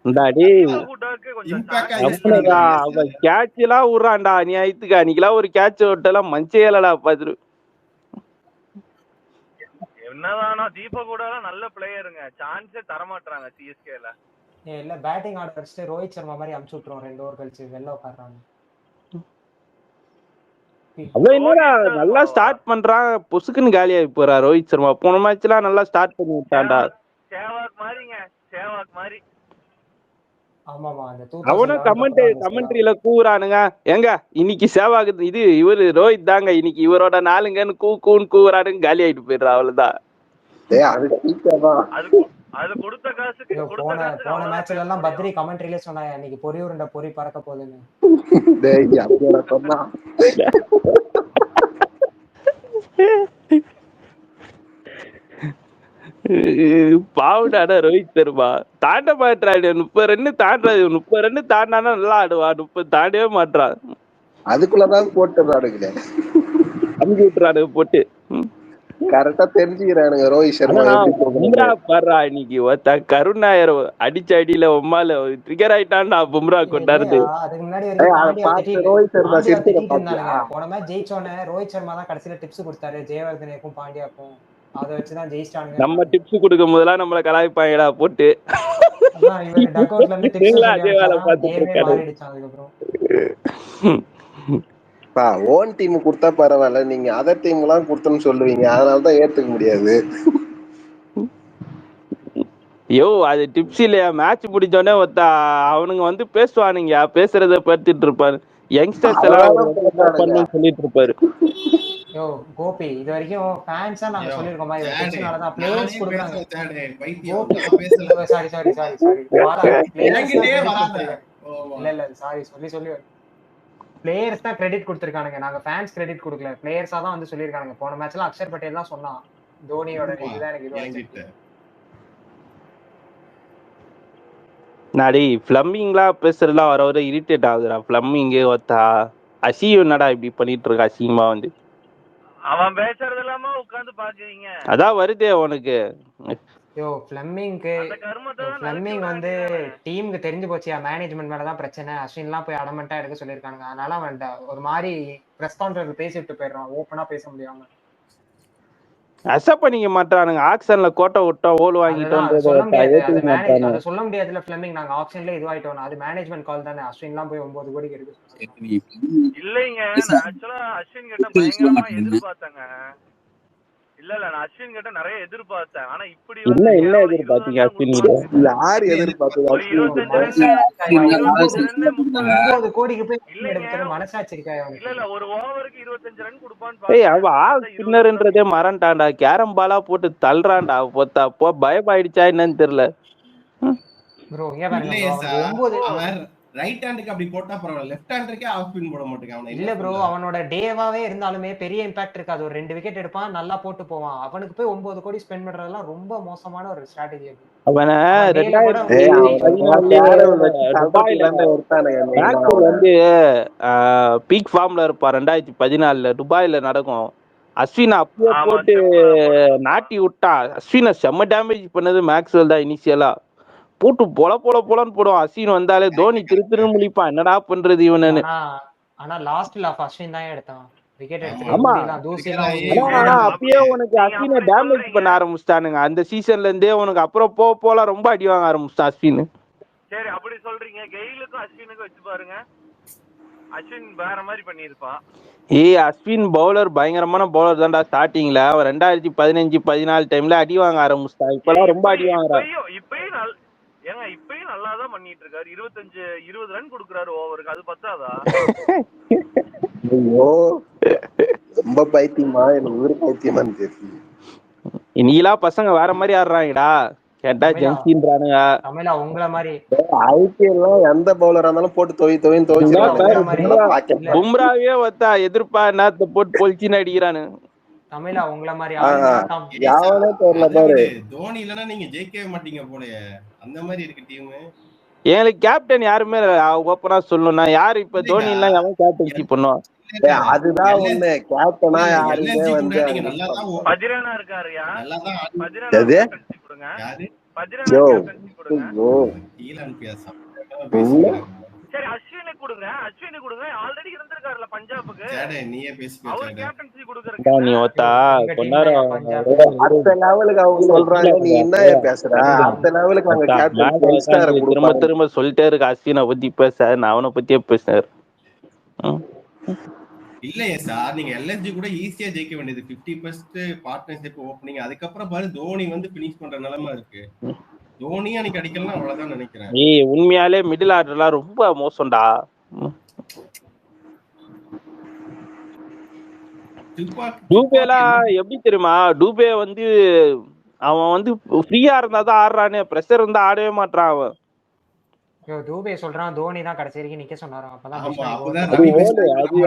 [SPEAKER 1] இந்தாடி
[SPEAKER 7] ஹுடாக்கு கொஞ்சம்
[SPEAKER 4] இம்பாக்ட்
[SPEAKER 7] chance
[SPEAKER 4] யூஸ் பண்ணிக்கலாம்
[SPEAKER 1] அவனுடா
[SPEAKER 4] நீங்க
[SPEAKER 1] அவன் கேட்ச் எல்லாம் விடுறான்டா அநியாயத்துக்கு. அன்னைக்கெல்லாம் ஒரு கேட்ச் விட்டெல்லாம் மஞ்சேலடா பாத்துரு.
[SPEAKER 7] என்னதானா தீபக் கூட நல்ல பிளேயருங்க, சான்ஸே தர மாட்டாங்க சிஎஸ்கேல.
[SPEAKER 8] இல்ல பேட்டிங் ஆர்டர் வச்சுட்டு ரோஹித் சர்மா மாதிரி அமுச்சு விட்டுருவோம் 2 ஓவர் கழிச்சு வெளில உட்காடுறாங்க.
[SPEAKER 1] அவன் என்னடா
[SPEAKER 7] ரோஹித்
[SPEAKER 1] நல்லா
[SPEAKER 7] சர்மாவா?
[SPEAKER 1] ஸ்டார்ட் பண்றான், பொசுக்குன்னு காலியாகி போறா ரோஹித் சர்மா. போன மேட்ச் எல்லாம் நல்லா ஸ்டார்ட் பண்ணி விட்டான்டா.
[SPEAKER 7] சேவாக் மாதிரிங்க, சேவாக் மாதிரி.
[SPEAKER 8] ஆமாமா அந்த
[SPEAKER 1] அவனும்
[SPEAKER 8] 2011
[SPEAKER 1] கமெண்ட்ரியில கூவுறானுங்க, ஏங்க இன்னைக்கு சேவாக்கு இது இவரு ரோஹித் தாங்க இன்னைக்கு இவரோட நாளுங்கன்னு கூன்னு கூவுறானுங்க, காலி ஆயிட்டு போயிடுறா. அவ்வளவுதான்.
[SPEAKER 6] அது சீக்கிரம்
[SPEAKER 7] அது கொடுத்த காசுக்கு
[SPEAKER 8] போன மேட்ச்ல எல்லாம் பத்ரி கமெண்ட்ரியிலே சொன்னாங்க இன்னைக்கு பொறி உருண்டை பொறி பறக்க போகுதுன்னு.
[SPEAKER 6] சொன்னா
[SPEAKER 1] பாவுடாடா ரோஹித் சர்மா தாண்ட மாட்டான். 30 ரன் தாண்டாது, 30 ரன் தாண்டானா நல்லா ஆடுவா, 30 தாண்டவே மாட்டான்.
[SPEAKER 6] அதுக்குள்ளதான் போட்டுறானுங்களே,
[SPEAKER 1] அமுக்கி விட்டுறானு போட்டு.
[SPEAKER 6] கரெக்டா தெரிஞ்சுக்கிறானுங்க ரோஹித் சர்மா
[SPEAKER 1] பும்ரா பாடுறா இன்னைக்கு ஒருத்த கருணாயர் அடிச்ச அடியில உம்மால ட்ரிகர் ஆயிட்டான்டா பும்ரா கொண்டாடுது.
[SPEAKER 8] அதுக்கு முன்னாடி வரைக்கும்
[SPEAKER 6] ரோஹித் சர்மா
[SPEAKER 8] இருந்தாங்க. போன மேட்ச் ஜெயிச்சோன்னே ரோஹித் சர்மா தான் கடைசியில டிப்ஸ் கொடுத்தாரு ஜெயவர்தனுக்கும் பாண்டியாக்கும். அதை வச்சுதான் ஜெயிச்சிட்டாங்க.
[SPEAKER 1] நம்ம டிப்ஸ் கொடுக்கும் போதெல்லாம் நம்மள கலாய்ப்பாங்கடா போட்டு.
[SPEAKER 6] ஓன் டீம் கொடுத்தா பரவாயில்ல, நீங்க அதர் டீம் எல்லாம் கொடுத்தோன்னு சொல்லுவீங்க, அதனாலதான் ஏத்துக்க முடியாது.
[SPEAKER 1] யோ அது டிப்ஸ் இல்லையா, மேட்ச் முடிஞ்சோடனே அவனுங்க வந்து பேசுவானுங்க, பேசுறத படுத்திட்டு இருப்பாரு, யங்ஸ்டர்ஸ் எல்லாம் பண்ணி சொல்லிட்டு இருப்பாரு.
[SPEAKER 8] யோ கோபி இது வரைக்கும் ஃபேன்ஸா நாங்க சொல்லிருக்கோமா இத டிப்ஸ்னால தான் பிளேயர்ஸ் கொடுக்கறாங்க. சாரி இல்ல சாரி சொல்லி பிளேயர்ஸ் தான் கிரெடிட் கொடுத்திருக்கானுங்க, நாங்க ஃபேன்ஸ் கிரெடிட் கொடுக்கல, பிளேயர்ஸா தான் வந்து சொல்லிருக்காங்க. போன மேட்ச்ல அக்ஷர் பட்டேல் தான் சொன்னான் தோனியோட இதுதான் எனக்கு
[SPEAKER 1] நாடி பிளம்பிங்லாம் பேசுறதுலாம் வர வர இரிட்டேட் ஆகுதுடா. பிளம்பிங் ஒத்தா அசியும் என்னடா இப்படி பண்ணிட்டு இருக்கா அசிங்கமா வந்து.
[SPEAKER 7] அவன் பேசுறது இல்லாம உட்கார்ந்து பாக்குறீங்க, அதான்
[SPEAKER 1] வருதே உனக்கு.
[SPEAKER 8] யோ பிளம்பிங் வந்து டீமுக்கு தெரிஞ்சு போச்சியா, மேனேஜ்மெண்ட் மேலதான் பிரச்சனை, அஸ்வின்லாம் போய் அடமெண்டா எடுக்க சொல்லியிருக்காங்க. அதனால அவன் ஒரு மாதிரி பிரஸ் கான்ஃபரன்ஸ் பேசிட்டு போயிடுறான், ஓப்பனா பேச முடியாம. அக்செப்ட் பண்ணிக்க மாட்டானுங்க. ஆக்ஷன்ல கோட்டை விட்டோம், ஓல் வாங்கிட்டோம், அதை சொல்ல முடியாதுல பிளம்பிங். நாங்க ஆப்ஷன்ல இதுவாயிட்டோம், அது மேனேஜ்மெண்ட் கால் தானே. அஸ்வின்லாம் போய் 9 கோடிக்கு எடுக்க
[SPEAKER 7] இல்லைங்க. நான் ஆக்சுவலா அஸ்வின் கிட்ட பயங்கரமா எதிர்பார்த்தேங்க. இல்ல நான் அஸ்வின் கிட்ட நிறைய எதிர்பார்த்தேன். ஆனா இப்படி
[SPEAKER 1] என்ன எதிர்பார்த்தீங்க அஸ்வின் கிட்ட?
[SPEAKER 6] யார் எதிர்பார்த்தது?
[SPEAKER 8] 25 கோடிக்கு போய் எடுக்கிற மனசாட்சி இருக்கா?
[SPEAKER 7] இல்ல ஒரு ஓவருக்கு 25 ரன் கொடுப்பான்னு
[SPEAKER 1] அவன் ஆல் ஸ்பின்னர்ன்றதே மறந்துட்டான்டா, கேரம் பாலா போட்டு தள்ளுறான்டா. போ பயமாயிடுச்சா என்னன்னு தெரியல.
[SPEAKER 8] ப்ரோ இங்க பாருங்க,
[SPEAKER 4] ரைட் ஹேண்டுக்கு அப்படி போட்டா பரவாயில்லை, லெஃப்ட் ஹேண்டருக்கே ஆஃப் ஸ்பின் போட மாட்டேங்க.
[SPEAKER 8] இல்ல ப்ரோ அவனோட டேவாவே இருந்தாலுமே பெரிய இம்பாக்ட் இருக்காது. ஒரு 2 விக்கெட் எடுப்பான், நல்லா போட்டு போவான். அவனுக்கு போய் 9 கோடி ஸ்பெண்ட் பண்றதெல்லாம் ரொம்ப மோசமான ஒரு ஸ்ட்ராட்டஜி.
[SPEAKER 1] அவனை வந்து பீக் ஃபார்ம்ல இருப்பான். 2014 துபாயில நடக்கும். அஸ்வின் அப்பயே போட்டு நாட்டி விட்டான். அஸ்வினை செம்ம டேமேஜ் பண்ணது மேக்ஸ்வெல் தான். இனிஷியலா போட்டு போலன்னு போடுவான். அஸ்வின் வந்தாலே தோனி திரு முழிப்பான், என்னடா பண்றது இவனு.
[SPEAKER 8] ஆனா லாஸ்ட்ல அஸ்வின் தான் எடுத்தான் விக்கெட் எடுத்து.
[SPEAKER 1] அப்பயே உனக்கு அஸ்வினை டேமேஜ் பண்ண ஆரம்பிச்சிட்டானுங்க அந்த சீசன்ல இருந்தே. உனக்கு அப்புறம் போலாம் ரொம்ப அடி வாங்க ஆரம்பிச்சிட்டான் அஸ்வின்.
[SPEAKER 7] சரி அப்படி சொல்றீங்க, கெயிலுக்கும் அஸ்வினுக்கும் வச்சு பாருங்க, அஸ்வின் வேற மாதிரி பண்ணிருப்பான்.
[SPEAKER 1] அஸ்வின் பவுலர் பயங்கரமான பவுலர் தான்டா ஸ்டார்டிங்ல. அவன் 2015-14 டைம்ல அடி வாங்க ஆரம்பிச்சிட்டான். இப்பெல்லாம் ரொம்ப அடி வாங்குறான்.
[SPEAKER 7] இப்பயும் நல்லாதான் பண்ணிட்டு இருக்காரு. 20 ரன் கொடுக்குறாரு ஓவருக்கு, அது பத்தாதா?
[SPEAKER 6] ஐயோ ரொம்ப பைத்தியமா, எனக்கு ஊரு பைத்தியமான்னு தெரியல.
[SPEAKER 1] இன்னைக்கெல்லாம் பசங்க வேற மாதிரி ஆடுறாங்கடா. கேட்டா ஜென்சின்றானுங்க.
[SPEAKER 8] தமிழா உங்கள மாதிரி
[SPEAKER 6] ஐபிஎல்ல எந்த பவுலரா இருந்தாலும் போட்டு துவைச்சு
[SPEAKER 1] பும்ராவே வத்தா எதிர்ப்பா என்னத்த போட்டு பொழிச்சின்னு அடிக்கிறானு.
[SPEAKER 8] தமிழா உங்கள மாதிரி
[SPEAKER 6] யாவனே தெரியல பாரு.
[SPEAKER 4] தோனி இல்லனா நீங்க ஜெயிக்கவே மாட்டீங்க போலயே, அந்த மாதிரி இருக்கு டீம்.
[SPEAKER 1] எங்களுக்கு கேப்டன் யாருமே ஓப்பனா சொல்லணும்னா யாரு இப்ப தோனி எல்லாம் எவன் கேப்டன்சி பண்ணுவான்?
[SPEAKER 6] அதுதான் ஒண்ணு, கேப்டனா யாருமே வந்து
[SPEAKER 7] பதிரனா இருக்காருயா. பஜ்ரனா கேப்டன்சி கொடுங்க. சரி அஸ்வினி கொடுங்க, அஸ்வினி கொடுங்க. ஆல்ரெடி இருந்திருக்காருல பஞ்சாபுக்கு, அவர் கேப்டன்சி கொடுக்கறதுக்கு.
[SPEAKER 1] நீ ஒத்தா
[SPEAKER 6] அடுத்த லெவலுக்கு அவங்க சொல்றாங்க, நீ என்ன பேசுற? அடுத்த லெவலுக்கு அவங்க கேப்டன்
[SPEAKER 1] திரும்ப திரும்ப சொல்லிட்டே இருக்கு அஸ்வினை பத்தி பேச. நான் அவனை பத்தியே பேசினாரு.
[SPEAKER 4] இல்லையே சார், நீங்க எல்எஸ்ஜி கூட ஈஸியா ஜெயிக்க வேண்டியது 50% பார்ட்னர்ஷிப் ஓப்பனிங். அதுக்கப்புறம் பாரு தோனி வந்து பினிஷ் பண்ற நிலைமை இருக்கு. தோனி அன்னைக்கு அடிக்கலாம் அவ்வளவுதான் நினைக்கிறேன்.
[SPEAKER 1] நீ உண்மையாலே மிடில் ஆர்டர்லாம் ரொம்ப மோசம்டா. டூபேலாம் எப்படி தெரியுமா? டூபே வந்து அவன் வந்து ஃப்ரீயா இருந்தாதான் ஆடுறானே, பிரஷர் இருந்தா ஆடவே மாட்டான் அவன்.
[SPEAKER 8] டூபே சொல்றான் தோனி தான் கடைசி வரைக்கும் நிக்க சொன்னாரு.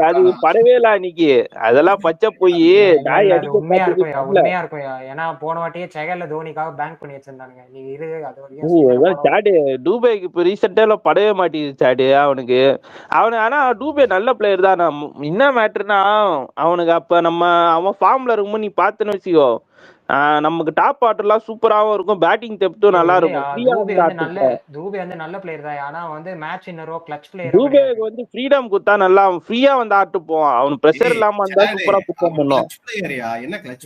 [SPEAKER 1] அது படவே இல்ல அன்னைக்கு. அதெல்லாம் பச்சை போய்
[SPEAKER 8] உண்மையா இருக்கும். ஏன்னா போன வாட்டியே செகல்ல தோனிக்காக பேங்க் பண்ணி வச்சிருந்தானுங்க. நீ இரு அது வரைக்கும்
[SPEAKER 1] டூபேக்கு இப்ப ரீசெண்டா படவே மாட்டேங்குது சாடு அவனுக்கு. ஆனா டூபே நல்ல பிளேயர் தான். என்ன மேட்டர்னா அவனுக்கு அப்ப அவன் ஃபார்ம்ல இருக்கும்போது நீ பாத்துன்னு வச்சுக்கோ, நமக்கு டாப் ஆர்டர்லாம் சூப்பராவும் இருக்கும், பேட்டிங் டெப்த்தும் நல்லா இருக்கும்.
[SPEAKER 8] டூபே வந்து நல்ல பிளேயர் தான். ஆனா வந்து மேட்ச் வின்னரோ கிளட்ச் பிளேயர்.
[SPEAKER 1] டூபேக்கு வந்து ஃப்ரீடம் கொடுத்தா நல்லா ஃப்ரீயா வந்து ஆட்டு போவான். அவன் பிரஷர் இல்லாம இருந்தா சூப்பரா பெர்ஃபார்ம் பண்ணுவான்.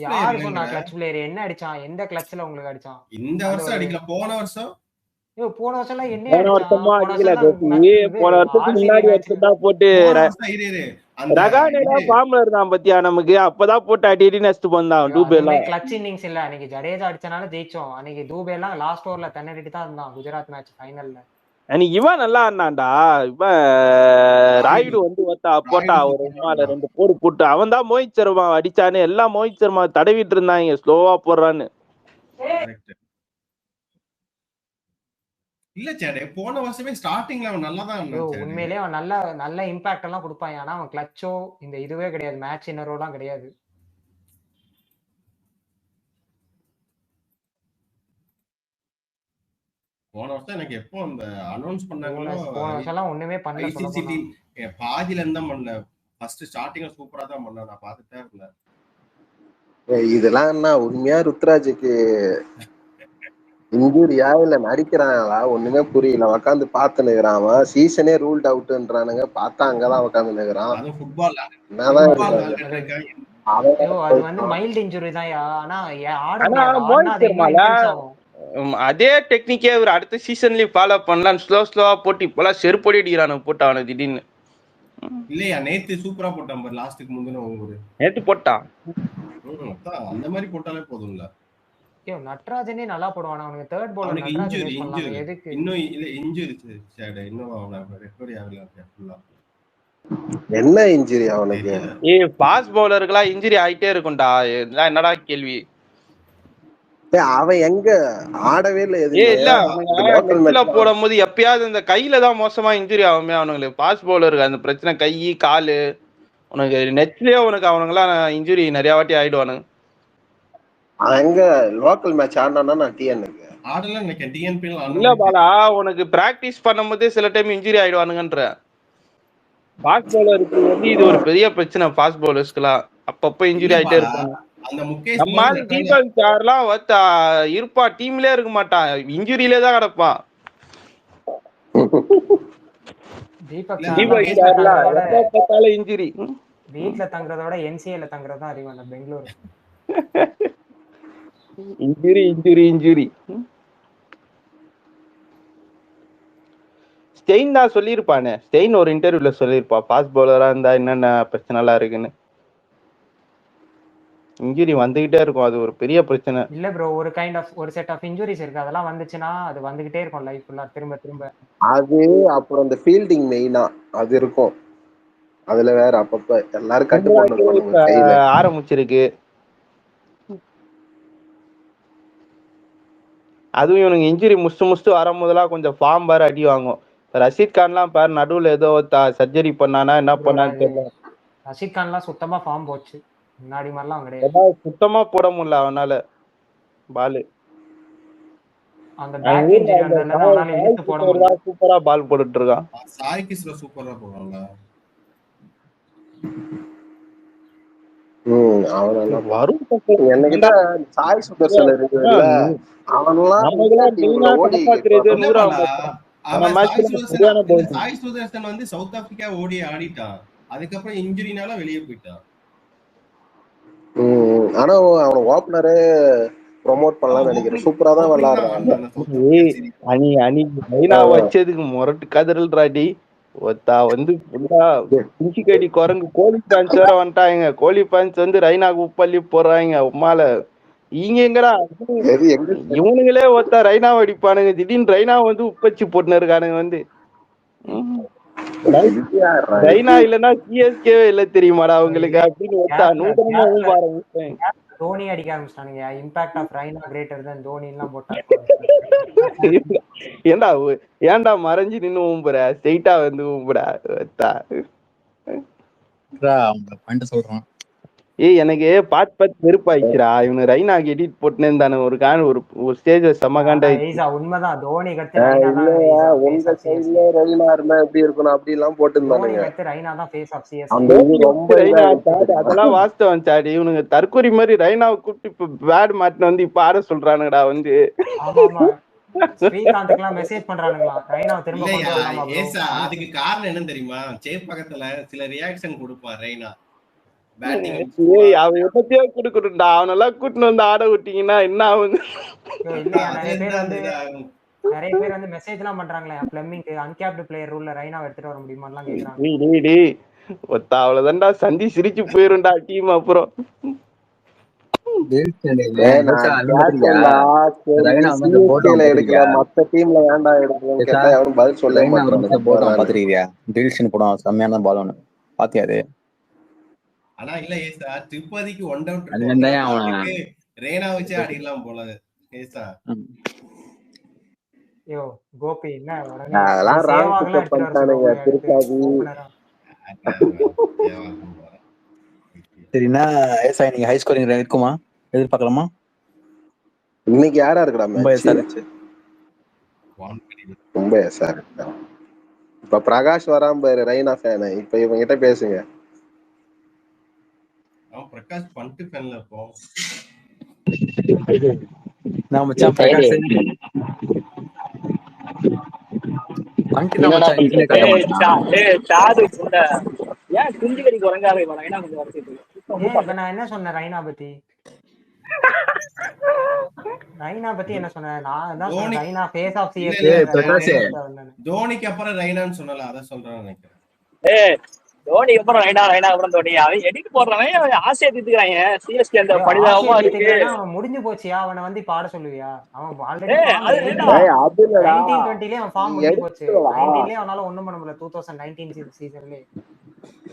[SPEAKER 8] யாரு சொன்னா கிளட்ச் பிளேயர்? என்ன அடிச்சான்? எந்த கிளட்ச்ல உங்களுக்கு அடிச்சான்?
[SPEAKER 4] இந்த வருஷம் அடிக்கல, போன வருஷம்
[SPEAKER 8] போன வருஷம் என்ன
[SPEAKER 1] போன வருஷமா அடிக்கல. போன வருஷத்துக்கு முன்னாடி வருஷம் தான் போட்டு ரகானேடா ஃபார்ம்ல இருந்தான் பத்தியா நமக்கு. அப்பதான் போட்டு அடி நெஸ்ட் பண்ணான் டூபே எல்லாம்.
[SPEAKER 8] கிளட்ச் இன்னிங்ஸ் இல்ல அன்னைக்கு ஜடேஜா அடிச்சனால ஜெயிச்சோம். அன்னைக்கு டூபே எல்லாம் லாஸ்ட் ஓவர்ல தண்ணி தான் இருந்தான் குஜராத் மேட்ச் ஃபைனல்ல.
[SPEAKER 1] அன்னைக்கு இவன் நல்லா இருந்தான்டா. இவன் ராயுடு வந்து போட்டா ஒரு 2 போடு போட்டு அவன் தான் மோஹித் சர்மா அடிச்சானு. எல்லாம் மோஹித் சர்மா தடவிட்டு இருந்தாங்க ஸ்லோவா போடுறான்னு.
[SPEAKER 4] இல்ல சேடே, போன வருஷமே ஸ்டார்டிங்ல அவன் நல்லா தான் இருந்தான்.
[SPEAKER 8] உண்மையிலேயே அவன் நல்ல இம்பாக்ட் எல்லாம் கொடுப்பான். ஆனா அவன் கிளட்சோ இந்த இதுவே கிடையாது, மேட்ச் இன்னரோலாம் கிடையாது.
[SPEAKER 4] போன வருஷம் எனக்கு எப்போ அந்த அனௌன்ஸ் பண்ணாங்களோ,
[SPEAKER 8] போன வருஷம்லாம் ஒண்ணுமே பண்ணல.
[SPEAKER 4] ஐசிசி பாதியில இருந்தா பண்ணல, ஃபர்ஸ்ட் ஸ்டார்டிங்ல சூப்பரா தான் பண்ணா. நான் பார்த்துட்டே இருந்தேன்.
[SPEAKER 6] இதெல்லாம் என்ன உண்மையா ருத்ராஜுக்கு இன்ஜூரியா இல்ல நடிக்கிறாங்களா ஒண்ணுமே புரியல. உட்காந்து பாத்து நிக்கிறான். அவன் சீசனே ரூல்ட் அவுட்ன்றானுங்க, பார்த்தா அங்கதான் உட்காந்து நிக்கிறான்.
[SPEAKER 8] அது வந்து மைல்ட் இன்ஜூரி தான். ஆனா
[SPEAKER 1] அதே டெக்னிக்கே அவர் அடுத்த சீசன்லயும் ஃபாலோ பண்ணலாம். ஸ்லோவா போட்டு இப்பெல்லாம் செருப்பொடி அடிக்கிறானு போட்டு அவனை திடீர்னு.
[SPEAKER 4] இல்லையா நேத்து சூப்பரா போட்டான் பாரு, லாஸ்ட்டுக்கு முந்தின ஓவர்
[SPEAKER 1] நேத்து போட்டான்.
[SPEAKER 4] அந்த மாதிரி போட்டாலே போதும்ல.
[SPEAKER 8] நட்ராஜனே நல்லா போடுவான். அவனுக்கு தேர்ட் பவுலர்
[SPEAKER 4] இன்ஜூரி இன்னும் இல்ல, இன்ஜூரி சேட இன்னும் அவன ரெக்கவரி ஆகல ஃபுல்லா.
[SPEAKER 6] என்ன இன்ஜூரி அவனுக்கு?
[SPEAKER 1] ஃபாஸ்ட் பவுலருக்குலாம் இன்ஜூரி ஆயிட்டே இருக்கும்டா. என்னடா கேள்வி?
[SPEAKER 6] அவன் எங்க ஆடவே இல்ல.
[SPEAKER 1] இல்ல போடும்போது எப்பயாவது இந்த கையில தான் மோசமா இன்ஜுரி ஆகுமே அவனுங்களுக்கு. ஃபாஸ்ட் பவுலருக்கு அந்த பிரச்சனை கை காலு. உனக்கு நெட்லயே அவனுங்கெல்லாம் இன்ஜுரி நிறைய வாட்டி ஆயிடுவானுங்க.
[SPEAKER 6] அவன் எங்க லோக்கல் மேட்ச் ஆடினானா நான் டிஎன்னுக்கு
[SPEAKER 4] ஆடல நினைக்கிறேன். டிஎன்பி
[SPEAKER 1] இல்ல பாலா, உனக்கு பிராக்டிஸ் பண்ணும்போது சில டைம் இன்ஜுரி ஆயிடுவானுங்கன்ற. ஃபாஸ்ட் பவுலருக்கு வந்து இது ஒரு பெரிய பிரச்சனை. ஃபாஸ்ட் பவுலர்ஸ்க்குலாம் அப்பப்ப இன்ஜுரி ஆயிட்டே இருப்பாங்க. தீபக் சார்லாம் இருப்பா, டீம்லயே இருக்க மாட்டான், இன்ஜுரியிலே தான் கிடப்பான். இன்ஜுரி
[SPEAKER 8] வீட்ல தங்குறத விட என்சிஏல தங்குறது தான் அறிவான பெங்களூர்.
[SPEAKER 1] இன்ஜுரி ஸ்டெயின் தான் சொல்லியிருப்பானே. ஸ்டெயின் ஒரு இன்டர்வியூல சொல்லியிருப்பா ஃபாஸ்ட் பவுலரா இருந்தா என்னென்ன பிரச்சனை எல்லாம் இருக்குன்னு. இன்ஜுரி வந்துகிட்டே இருக்கும், அது ஒரு பெரிய பிரச்சனை.
[SPEAKER 8] இல்ல ப்ரோ, ஒரு செட் ஆஃப் இன்ஜுரிஸ் இருக்கு. அதெல்லாம் வந்துச்சுன்னா அது வந்துகிட்டே இருக்கும் லைஃப் ஃபுல்லா திரும்ப.
[SPEAKER 6] அது அப்புறம் அந்த ஃபீல்டிங் மெயினா அது இருக்கும். அதுல வேற அப்பப்ப எல்லாரும் கட்டுப்பாடு
[SPEAKER 1] ஆரம்பிச்சிருக்கு. அதுவும் இவனுக்கு இன்ஜுரி முடிச்சு வரும்போதெல்லாம் கொஞ்சம் ஃபார்ம் வேற அடி வாங்கும். ரஷீத் கான்லாம் பாரு, நடுவுல ஏதோ சர்ஜரி பண்ணானா என்ன பண்ணான்னு தெரியல.
[SPEAKER 8] ரஷீத் கான்லாம் சுத்தமா ஃபார்ம் போச்சு. முன்னாடி மாதிரிலாம் கிடையாது.
[SPEAKER 1] சுத்தமா போட முடியல அவனால பால்.
[SPEAKER 8] அந்த பேக் இன்ஜுரி வந்ததனால அவனால இழுத்து போட முடியல.
[SPEAKER 1] சூப்பரா பால் போட்டுட்டு இருக்கான்.
[SPEAKER 4] சாய் கிஸ்ல சூப்பரா போடுறான்ல.
[SPEAKER 6] அவனெல்லாம்
[SPEAKER 1] வரும்
[SPEAKER 6] என்கிட்ட சாய் சுதர்சன் இருக்குல்ல, அவனெல்லாம் டீம்ல ஓடி
[SPEAKER 1] காப்பாத்துறது
[SPEAKER 4] இல்ல
[SPEAKER 1] நூறா
[SPEAKER 4] பாலா,
[SPEAKER 1] ஆனா
[SPEAKER 4] அவன்
[SPEAKER 1] மேட்ச்ல சரியான பவுலிங்.
[SPEAKER 4] சாய் சுதர்சன் வந்து சவுத் ஆப்பிரிக்கா ஓடி ஆடிட்டான், அதுக்கப்புறம் இன்ஜுரினால வெளியே போயிட்டான்.
[SPEAKER 6] ஆனா அவன ஓப்பனரே ப்ரோமோட் பண்ணலாம்னு நினைக்கிறேன். சூப்பரா தான் விளையாடுறான்.
[SPEAKER 1] அணி மைனா வச்சதுக்கு முரட்டு கதறல்றாடி. ஒத்தா வந்து குஞ்சி கடி குரங்கு கோழி பேன்ஸ் வேற வந்துட்டாங்க. கோழி பேன்ஸ் வந்து ரைனாக்கு உப்பள்ளி போடுறாங்க உமால. இங்க எங்கடா இவனுங்களே ஒத்தா ரைனா அடிப்பானுங்க, திடீர்னு ரைனா வந்து உப்பச்சு போட்டுன்னு இருக்கானுங்க வந்து. ரைனா இல்லன்னா சிஎஸ்கே இல்ல தெரியுமாடா அவங்களுக்கு அப்படின்னு ஒத்தா நூதனமா ஊம்ப ஆரம்பிச்சேன்.
[SPEAKER 8] தோனி அடிக்க ஆரம்பிச்சிட்டானுங்க. Impact of Raina greater than Dhoni எல்லாம் போட்டாங்க.
[SPEAKER 1] ஏன்டா மறைஞ்சு நின்னு ஊம்புற, ஸ்ட்ரெயிட்டா வந்து ஊம்புடா.
[SPEAKER 2] சொல்றான்
[SPEAKER 1] எனக்கு பாத்து வெறுப்பாயிடுச்சுடா. இவனு ரைனாக்கு எடிட் போட்டுன்னு இருந்தானு ஒரு ஸ்டேஜ் செம்ம காண்டாயிடுச்சு.
[SPEAKER 8] உண்மைதான். தோனி கத்து
[SPEAKER 6] உங்க சைடுல ரைனா இருந்தா எப்படி இருக்கணும் அப்படி எல்லாம் போட்டுருந்தானுங்க.
[SPEAKER 8] ரைனா தான் ஃபேஸ் ஆஃப் சிஎஸ்கே.
[SPEAKER 1] அதெல்லாம் வாஸ்தவம் சாடி. இவனுங்க தற்கொலை மாதிரி ரைனாவை கூப்பிட்டு இப்ப பேட் மாட்டின வந்து இப்ப ஆட சொல்றானுங்கடா வந்து.
[SPEAKER 8] ஸ்ரீகாந்துக்குலாம் மெசேஜ் பண்றானுங்களா ரைனா திரும்ப கொண்டு வரலாமா ப்ரோ.
[SPEAKER 4] அதுக்கு காரணம் என்ன தெரியுமா? சேப்பகத்துல சில ரியாக்ஷன் கொடுப்பான் ரைனா.
[SPEAKER 1] அவன் எப்பத்தியோ குடுக்கணும்டா, அவனெல்லாம் கூட்டின்னு வந்து ஆட விட்டீங்கன்னா என்ன ஆகுது?
[SPEAKER 8] நிறைய பேர் வந்து மெசேஜ் எல்லாம் பண்றாங்களே பிளம்மிங்க்கு அன்கேப்டு பிளேயர் ரூல்ல ரைனா எடுத்துட்டு வர முடியுமான்னு கேக்குறாங்க.
[SPEAKER 1] அவ்வளவுதான்டா, சந்தி சிரிச்சு போயிரும்டா டீம். அப்புறம்
[SPEAKER 6] மத்த டீம்ல வேண்டா எடுக்கணும்னு கேட்டா யாரும் பதில் சொல்ல மாட்டாங்க.
[SPEAKER 2] பாத்துருக்கியா டில்ஷன் படம் செம்மையான பால் பாத்தியாது.
[SPEAKER 4] ஆனா இல்ல ஏசா, திருப்பதிக்கு ஒன் டவுட் ரேனா வச்சு அடிக்கலாம் போல ஏசா.
[SPEAKER 8] யோ கோபி என்ன
[SPEAKER 6] அதெல்லாம் ராங் பிக்கப் பண்ணிட்டானுங்க திருப்பதி.
[SPEAKER 2] சரினா ஏசா நீங்க ஹை ஸ்கோரிங் இருக்குமா எதிர்பார்க்கலாமா?
[SPEAKER 6] இன்னைக்கு யாரா இருக்குடா மேட்ச்? மும்பை சார். இப்ப பிரகாஷ் வராம பாரு, ரைனா ஃபேன். இப்ப இவங்க கிட்ட பேசுங்க.
[SPEAKER 4] பிரகாஷ் பண்ட் ஃபேன்ல இருப்போம்.
[SPEAKER 2] நான் மச்சான் பிரகாஷ்
[SPEAKER 9] என்னடா பண்றது? ஏன் குஞ்சு கடி குரங்காவே ரைனா கொஞ்சம் வரைக்கும்.
[SPEAKER 8] நான் என்ன சொன்னேன் ரைனா பத்தி? ரைனா பத்தி என்ன சொன்னேன்? நான் தான் சொன்னேன் ரைனா ஃபேஸ் ஆஃப் சிஎஸ்கே.
[SPEAKER 4] தோனிக்கு அப்புறம் ரைனான்னு சொன்னல, அத சொல்றேன் நினைக்கிறேன்.
[SPEAKER 9] தோனிக்கு அப்புறம் ரைனா அப்புறம் தோனி. அவன் எடிட் போடுறவன் ஆசையை தீர்த்துக்கிறாங்க. சிஎஸ்கே அந்த பரிதாபமா இருக்கு.
[SPEAKER 8] அவன் முடிஞ்சு போச்சியா? அவனை வந்து பாட சொல்லுவியா? அவன் ஆல்ரெடி 1920 அவன் ஃபார்ம் முடிஞ்சு போச்சு. 19 அவனால ஒண்ணும் பண்ண முடியல. 2019 சீசன்ல.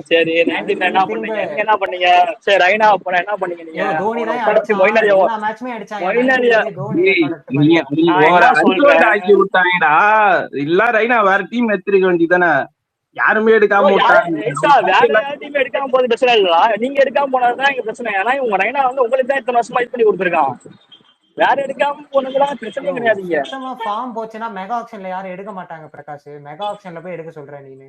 [SPEAKER 9] சரி 19 என்ன பண்ணீங்க? நீங்க என்ன பண்ணீங்க? சரி ரைனா அப்புறம் என்ன பண்ணீங்க நீங்க?
[SPEAKER 8] தோனி தான் அடிச்சான், எல்லா மேட்ச்மே அடிச்சான். தோனி
[SPEAKER 1] விட்டாங்கடா. இல்ல ரைனா வேற டீம் எடுத்துக்க வேண்டியதானே? யாருமே எடுக்காம
[SPEAKER 9] வேற டீம் எடுக்காம போது பிரச்சனை இல்ல. நீங்க எடுக்காம போனதுதான் இங்க பிரச்சனை. ஏன்னா உங்க ரைனா வந்து உங்களுக்கு தான் இத்தனை வருஷமா இது பண்ணி கொடுத்துருக்கான். வேற எடுக்காம போனதுலாம் பிரச்சனை கிடையாதுங்க.
[SPEAKER 8] சுத்தமா ஃபார்ம் போச்சுன்னா மெகா ஆக்ஷன்ல யாரும் எடுக்க மாட்டாங்க பிரகாஷ். மெகா ஆக்ஷன்ல போய் எடுக்க சொல்ற நீனு.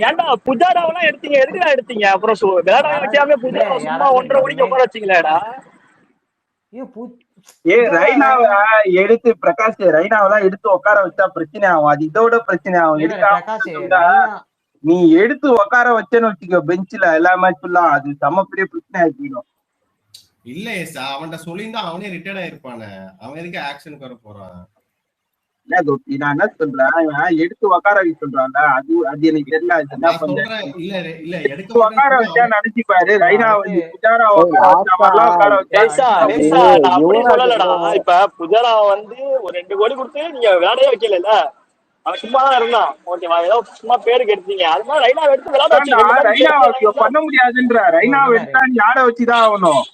[SPEAKER 9] ஏன்டா புஜாராவெல்லாம் எடுத்தீங்க? எதுக்குடா எடுத்தீங்க? அப்புறம் விளையாட வைக்காம புஜாரா சும்மா 1.5 மணிக்கு உட்கார வச்சீங்களேடா.
[SPEAKER 1] ரைனாவை எடுத்து பிரகாஷ் ரைனாவெல்லாம் எடுத்து உட்கார வச்சா பிரச்சனை ஆகும். அது இதோட பிரச்சனை ஆகும். நீ எடுத்து உட்கார வச்சேன்னு வச்சுக்கோ பெஞ்சில எல்லா மேட்ச்லாம், அது செம்ம பெரிய பிரச்சனை ஆயிடும்.
[SPEAKER 4] இல்ல ஏசா, அவன்கிட்ட சொல்லியிருந்தா அவனே ரிட்டையர்ட் ஆயிருப்பானே. அவன் எதுக்கு ஆக்ஷனுக்கு வர போறான்?
[SPEAKER 1] நான் என்ன சொல்றேன், எடுத்து உட்கார வைக்க சொல்றான்ல, அது எனக்கு தெரியல.
[SPEAKER 4] இல்ல எடுத்து
[SPEAKER 1] உட்கார வச்சா நினைச்சு பாரு. ரைனா வந்து புஜாரா
[SPEAKER 9] இப்ப புஜாரா வந்து ஒரு 2 கோடி கொடுத்து நீங்க விளையாடவே வைக்கல. அவன் சும்மா தான் இருந்தான். ஓகேவா? ஏதோ சும்மா பேருக்கு எடுத்தீங்க. அது மாதிரி ரைனா எடுத்து விளையாட வச்சு
[SPEAKER 1] பண்ண முடியாதுன்ற. ரைனாவை எடுத்தா நீ ஆட வச்சுதான் ஆகணும்.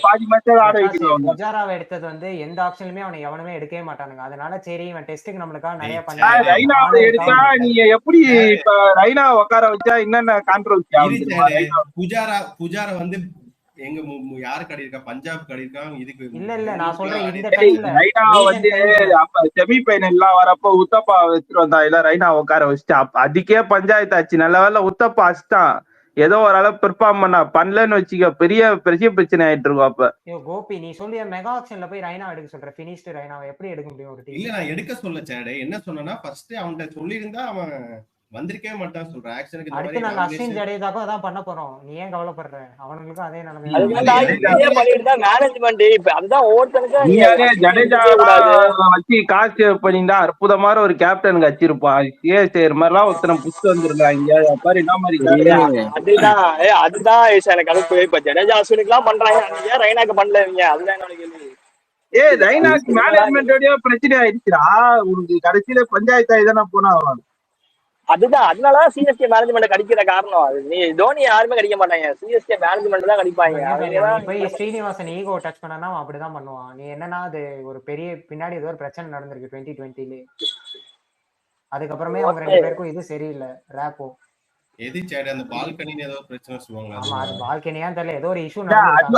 [SPEAKER 1] பாதி மேட்ச் ஆட வைக்கணும்.
[SPEAKER 8] புஜாராவை எடுத்தது வந்து எந்த ஆப்ஷன்லயுமே அவனை எவனுமே எடுக்கவே மாட்டானுங்க. அதனால சரி இவன் டெஸ்ட்டுக்கு நம்மளுக்காக நிறைய பண்ணி
[SPEAKER 1] ரைனாவை எடுத்தா நீ எப்படி இப்ப ரைனா உட்கார வச்சா என்னென்ன கான்ட்ரோவர்சி ஆகும்?
[SPEAKER 4] புஜாரா வந்து எங்க யாரு கடிஇருக்கா? பஞ்சாப் கடிருக்கான். இதுக்கு
[SPEAKER 8] இல்ல நான் சொல்றேன் இந்த டைம்ல
[SPEAKER 1] ரைனா வந்து அப்ப செமி ஃபைனல்லாம் வரப்போ உத்தப்பா வச்சுட்டு வந்தா இல்ல ரைனா உட்கார வச்சுட்டா. அதுக்கே பஞ்சாயத்து ஆச்சு. நல்ல வேலை உத்தப்பா அடிச்சிட்டான். ஏதோ ஓரளவு பெர்ஃபார்ம் பண்ணலன்னு வச்சுக்க பெரிய பெரிய பிரச்சனை ஆயிட்டு இருக்கும். அப்ப
[SPEAKER 8] கோபி நீ சொல்லிய மெகா ஆக்ஷன்ல போய் ரைனா எடுக்க சொல்ற, ஃபினிஷ்டு ரைனாவை எப்படி எடுக்க முடியும் ஒரு டீம்?
[SPEAKER 4] இல்ல நான் எடுக்க சொல்ல சேடு, என்ன சொன்னா ஃபர்ஸ்ட் அவன்கிட்ட சொல்லியிருந்தா அவன் வந்திருக்கவே மாட்டான் சொல்றேன். ஆக்ஷனுக்கு
[SPEAKER 8] அடுத்து நாங்க அஸ்வின் ஜடேஜாக்கும் அதான் பண்ண போறோம். நீ ஏன் கவலைப்படுற? அவனுங்களுக்கும் அதே நிலைமை.
[SPEAKER 9] மேனேஜ்மெண்ட் இப்ப அதுதான் ஒவ்வொருத்தனுக்கும்
[SPEAKER 1] ஜடேஜா வச்சு காசு பண்ணிருந்தா அற்புதமான ஒரு கேப்டன் வச்சிருப்பான். சிஎஸ்கே மாதிரிலாம் ஒருத்தனை புடிச்சு வந்திருக்காங்க பாரு என்ன மாதிரி.
[SPEAKER 9] அதுதான் எனக்கு அனுப்பு. இப்ப ஜடேஜா அஸ்வினுக்கு எல்லாம் பண்றாங்க, ஏன் ரைனாக்கு பண்ணலவீங்க? அதுதான் என்னோட கேள்வி.
[SPEAKER 1] ரைனாக்கு மேனேஜ்மெண்டோடய பிரச்சனை ஆயிடுச்சுடா. உனக்கு கடைசியில பஞ்சாயத்து ஆயிதானே போனா.
[SPEAKER 9] அதுதான் அதனாலதான் சிஎஸ்கே மேனேஜ்மெண்ட் கடிக்கிற காரணம். அது நீ தோனி யாருமே கடிக்க மாட்டாங்க, சிஎஸ்கே மேனேஜ்மெண்ட் தான் கடிப்பாங்க.
[SPEAKER 8] போய் ஸ்ரீனிவாசன் ஈகோ டச் பண்ணா அப்படிதான் பண்ணுவான். நீ என்னன்னா அது ஒரு பெரிய பின்னாடி ஏதோ ஒரு பிரச்சனை நடந்திருக்கு 2020 அதுக்கப்புறமே அவங்க 2 பேருக்கும் இது சரியில்லை ரேப்போ.
[SPEAKER 4] எது சேடு அந்த பால்கனின்னு ஏதோ பிரச்சனை சொல்லுவாங்க.
[SPEAKER 8] ஆமா அது பால்கனியான்னு தெரியல, ஏதோ ஒரு இஷ்யூ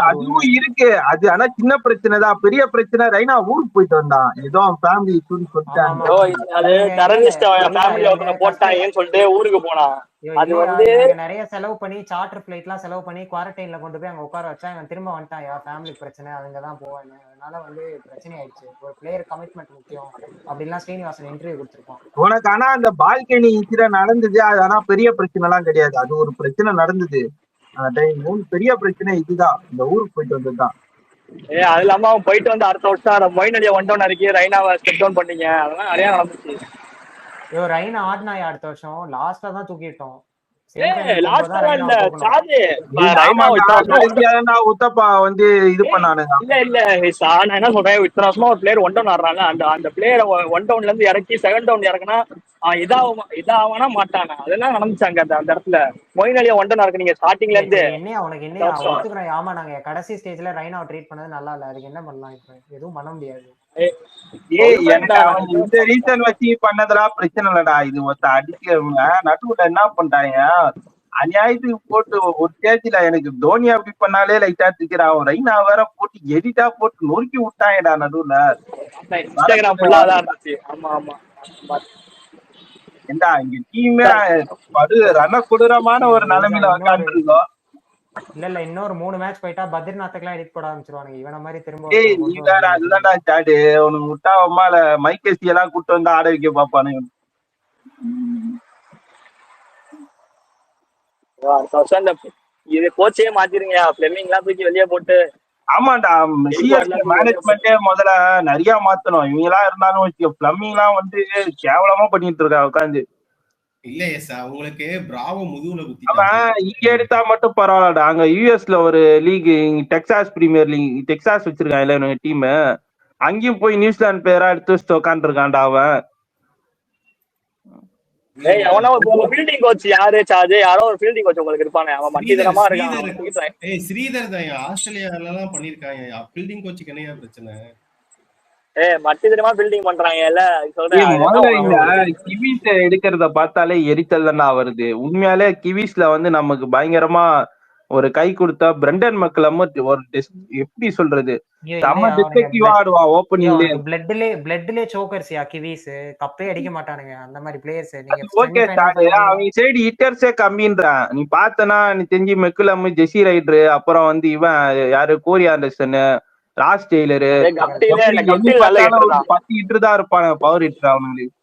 [SPEAKER 1] அதுவும் இருக்கு. அது ஆனா சின்ன பிரச்சனை தான். பெரிய பிரச்சனை ரைனா ஊருக்கு போயிட்டு வந்தான், ஏதோ ஃபேமிலி இஷ்யூன்னு சொல்லிட்டாங்க.
[SPEAKER 9] அது டெரரிஸ்ட் ஃபேமிலி போட்டாங்கன்னு சொல்லிட்டு ஊருக்கு போனான். அது வந்து
[SPEAKER 8] நிறைய செலவு பண்ணி சார்ட்டர் பிளைட் எல்லாம் செலவு பண்ணி குவாரண்டைன்ல கொண்டு போய் அங்க உட்கார வச்சா இவன் திரும்ப வந்துட்டான். ஃபேமிலி பிரச்சனை அதுங்கதான் போவேன். அதனால வந்து பிரச்சனை ஆயிடுச்சு. ஒரு பிளேயர் கமிட்மெண்ட் முக்கியம் அப்படின்லாம் ஸ்ரீனிவாசன் இன்டர்வியூ கொடுத்துருப்பான்.
[SPEAKER 1] உனக்கு ஆனா அந்த பால்கனி இன்சிடென்ட் நடந்தது, அது ஆனா பெரிய பிரச்சனை எல்லாம் கிடையாது. அது ஒரு பிரச்சனை நடந்தது பெரிய பிரச்சனை இதுதான், இந்த ஊருக்கு போயிட்டு வந்ததுதான்.
[SPEAKER 9] அது இல்லாம அவன் போயிட்டு வந்து அடுத்த வருஷம் மொயின் அலியை 1 டவுன் இறக்கி ரைனாவை ஸ்டெப் டவுன் பண்ணீங்க. அதெல்லாம் நிறைய நடந்துச்சு.
[SPEAKER 8] ரைனா ஆடினாயா அடுத்த வருஷம் லாஸ்ட்ல தான் தூக்கிட்டோம்.
[SPEAKER 1] உத்தப்பா வந்து இது பண்ணானுங்க.
[SPEAKER 9] இல்ல நான் என்ன சொல்றேன், இத்தனை வருஷமா ஒரு பிளேயர் 1 டவுன் ஆடுறாங்க, அந்த பிளேயரை 1 டவுன்ல இருந்து இறக்கி 2 டவுன் இறக்குனா இதாவனா மாட்டானா? அதெல்லாம் நடந்துச்சாங்க அந்த இடத்துல. மொயின் அலியா 1 டவுன் இருக்கு நீங்க ஸ்டார்டிங்ல இருந்து.
[SPEAKER 8] என்ன அவனுக்கு என்ன ஒத்துக்கிறேன். ஆமா நாங்க கடைசி ஸ்டேஜ்ல ரைனாவை ட்ரீட் பண்ணது நல்லா இல்ல, அதுக்கு என்ன பண்ணலாம்? இப்ப எதுவும் பண்ண முடியாது.
[SPEAKER 1] இந்த ரீசன் வச்சு பண்ணதெல்லாம் பிரச்சனை இல்லடா. இது ஒருத்த அடிக்கிறவங்க நடுவுல என்ன பண்றாங்க, அநியாயத்துக்கு போட்டு ஒரு ஸ்டேஜ்ல எனக்கு தோனி அப்படி பண்ணாலே லைட்டா திக்கிறான். ரைனா வேற போட்டு எடிட்டா போட்டு நொறுக்கி விட்டாங்கடா நடுவுல. ஏண்டா இங்க டீமே ரன கொடூரமான ஒரு நிலைமையில உட்காந்து இருக்கோம்.
[SPEAKER 8] இல்ல இன்னொரு 3 மேட்ச் போயிட்டா பத்ரிநாத்துக்குலாம் எடிட் போட ஆரம்பிச்சிருவானுங்க. இவன மாதிரி திரும்ப
[SPEAKER 1] அதுதான்டா சாடு. உனக்கு விட்டா அம்மால மைக்கேசி எல்லாம் கூட்டு வந்து ஆட வைக்க பாப்பானுங்க.
[SPEAKER 9] இது கோச்சே மாத்திருங்க, பிளெமிங் எல்லாம் தூக்கி வெளியே போட்டு.
[SPEAKER 1] ஆமாண்டா சிஎஸ்கே மேனேஜ்மெண்டே முதல்ல நிறைய மாத்தணும். இவங்க எல்லாம் இருந்தாலும் பிளம்பிங் எல்லாம் வந்து கேவலமா பண்ணிட்டு இருக்கா உட்காந்து.
[SPEAKER 4] இல்லையே சார் உங்களுக்கு பிராவோ முதுகுல குத்தி.
[SPEAKER 1] அவன் இங்க எடுத்தா மட்டும் பரவாயில்லடா. அங்க யூஎஸ்ல ஒரு league Texas premier league Texas வச்சிருக்கான் இல்ல டீம், அங்கேயும் போய் நியூசிலாந்து பிளேயரா எடுத்து வச்சுட்டு உட்காந்துருக்கான்டா அவன்.
[SPEAKER 9] ஃபீல்டிங் கோச் யாரு சார்ஜ்? யாரோ ஒரு ஃபீல்டிங் கோச் உங்களுக்கு இருப்பானே, அவன் மத்தியதனமா இருக்கான்.
[SPEAKER 4] ஸ்ரீதர் தான் ஆஸ்திரேலியால எல்லாம் பண்ணிருக்காங்க. ஃபீல்டிங் கோச்சுக்கு என்னையா பிரச்சனை?
[SPEAKER 9] மத்தியதனமா ஃபீல்டிங் பண்றாங்கல்ல.
[SPEAKER 1] கிவிஸ் எடுக்கிறத பார்த்தாலே எரிச்சல் தானே வருது. உண்மையாலே கிவிஸ்ல வந்து நமக்கு பயங்கரமா ஒரு கை கொடுத்தா பிரண்டன் மக்களம் ஒரு எப்படி சொல்றது ஆடுவா ஓப்பனிங்ல.
[SPEAKER 8] பிளட்லே சோக்கர்ஸ்யா கிவிஸ் கப்பே அடிக்க மாட்டானுங்க அந்த மாதிரி பிளேயர்ஸ்.
[SPEAKER 1] ஓகே அவங்க சைடு ஹிட்டர்ஸே கம்மின்றான். நீ பார்த்தனா நீ தெரிஞ்சு மெக்குலம், ஜெசி ரைடரு, அப்புறம் வந்து இவன் யாரு கோரி ஆண்டர்சன், ராஸ் டெய்லரு 10 ஹிட்டர் தான் இருப்பாங்க பவர் ஹிட்டர் அவனுங்களுக்கு.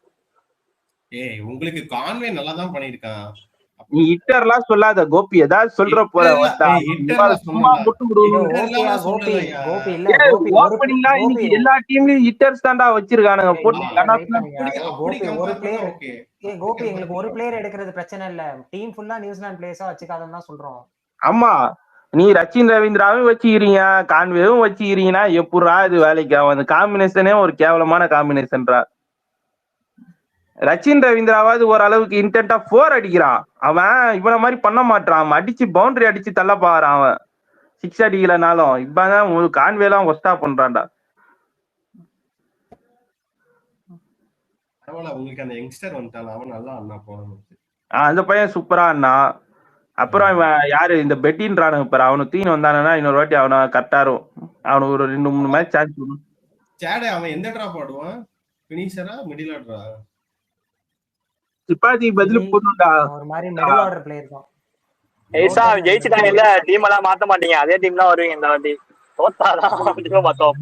[SPEAKER 4] உங்களுக்கு கான்வே நல்லா தான் பண்ணிருக்கான்.
[SPEAKER 1] நீ ஹிட்டர்லாம் சொல்லாத கோபி, ஏதாவது சொல்ற போற எல்லா டீம்லயும் ஹிட்டர்ஸ் தான்டா வச்சிருக்கானுங்க போட்டு.
[SPEAKER 8] கோபி எங்களுக்கு ஒரு பிளேயர் எடுக்கிறது பிரச்சனை இல்ல, டீம் ஃபுல்லா நியூசிலாந்து பிளேயர்ஸா வச்சுக்காதன்னு தான் சொல்றோம்.
[SPEAKER 1] ஆமா நீ ரச்சின் ரவீந்திராவும் வச்சுக்கிறீங்க, கான்வேவும் வச்சுக்கிறீங்கன்னா எப்படா இது வேலைக்கு ஆகும்? அந்த காம்பினேஷனே ஒரு கேவலமான காம்பினேஷன்ரா. ரச்சின் ரவீந்திராவாவது ஓரளவுக்கு இன்டென்டா 4 அடிக்கிறான். அவன் இவனை மாதிரி பண்ண மாட்டான். அவன் அடிச்சு பவுண்டரி அடிச்சு தள்ள பாறான். அவன் 6 அடிக்கலனாலும் இப்பதான் ஒரு கான்வேலாம் ஒஸ்டா பண்றான்டா.
[SPEAKER 4] உங்களுக்கு அந்த யங்ஸ்டர் வந்துட்டான், அவன் நல்லா அண்ணா போனோம்.
[SPEAKER 1] அந்த பையன் சூப்பரா அண்ணா. அப்புறம் இவன் யாரு இந்த பெட்டின்றானுங்க பாரு, அவனுக்கு தீன் வந்தானா இன்னொரு வாட்டி அவனை கரெக்டாரும். அவனுக்கு ஒரு 2-3 மேட்ச் சான்ஸ் கொடுக்கும்.
[SPEAKER 4] சேட அவன் எந்த டிராப் ஆடுவான்? ஃபினிஷரா மிடில் ஆர்டரா?
[SPEAKER 1] சிப்பாதி பதில் போடுடா.
[SPEAKER 8] ஒரு மாதிரி மிடில் ஆர்டர் பிளேயர் தான்.
[SPEAKER 9] ஏசா ஜெயிச்சுட்டாங்க இல்ல, டீம் எல்லாம் மாத்த மாட்டீங்க, அதே டீம் தான் வருவீங்க இந்த வாட்டி. தோத்தாதான் மாத்தோம்.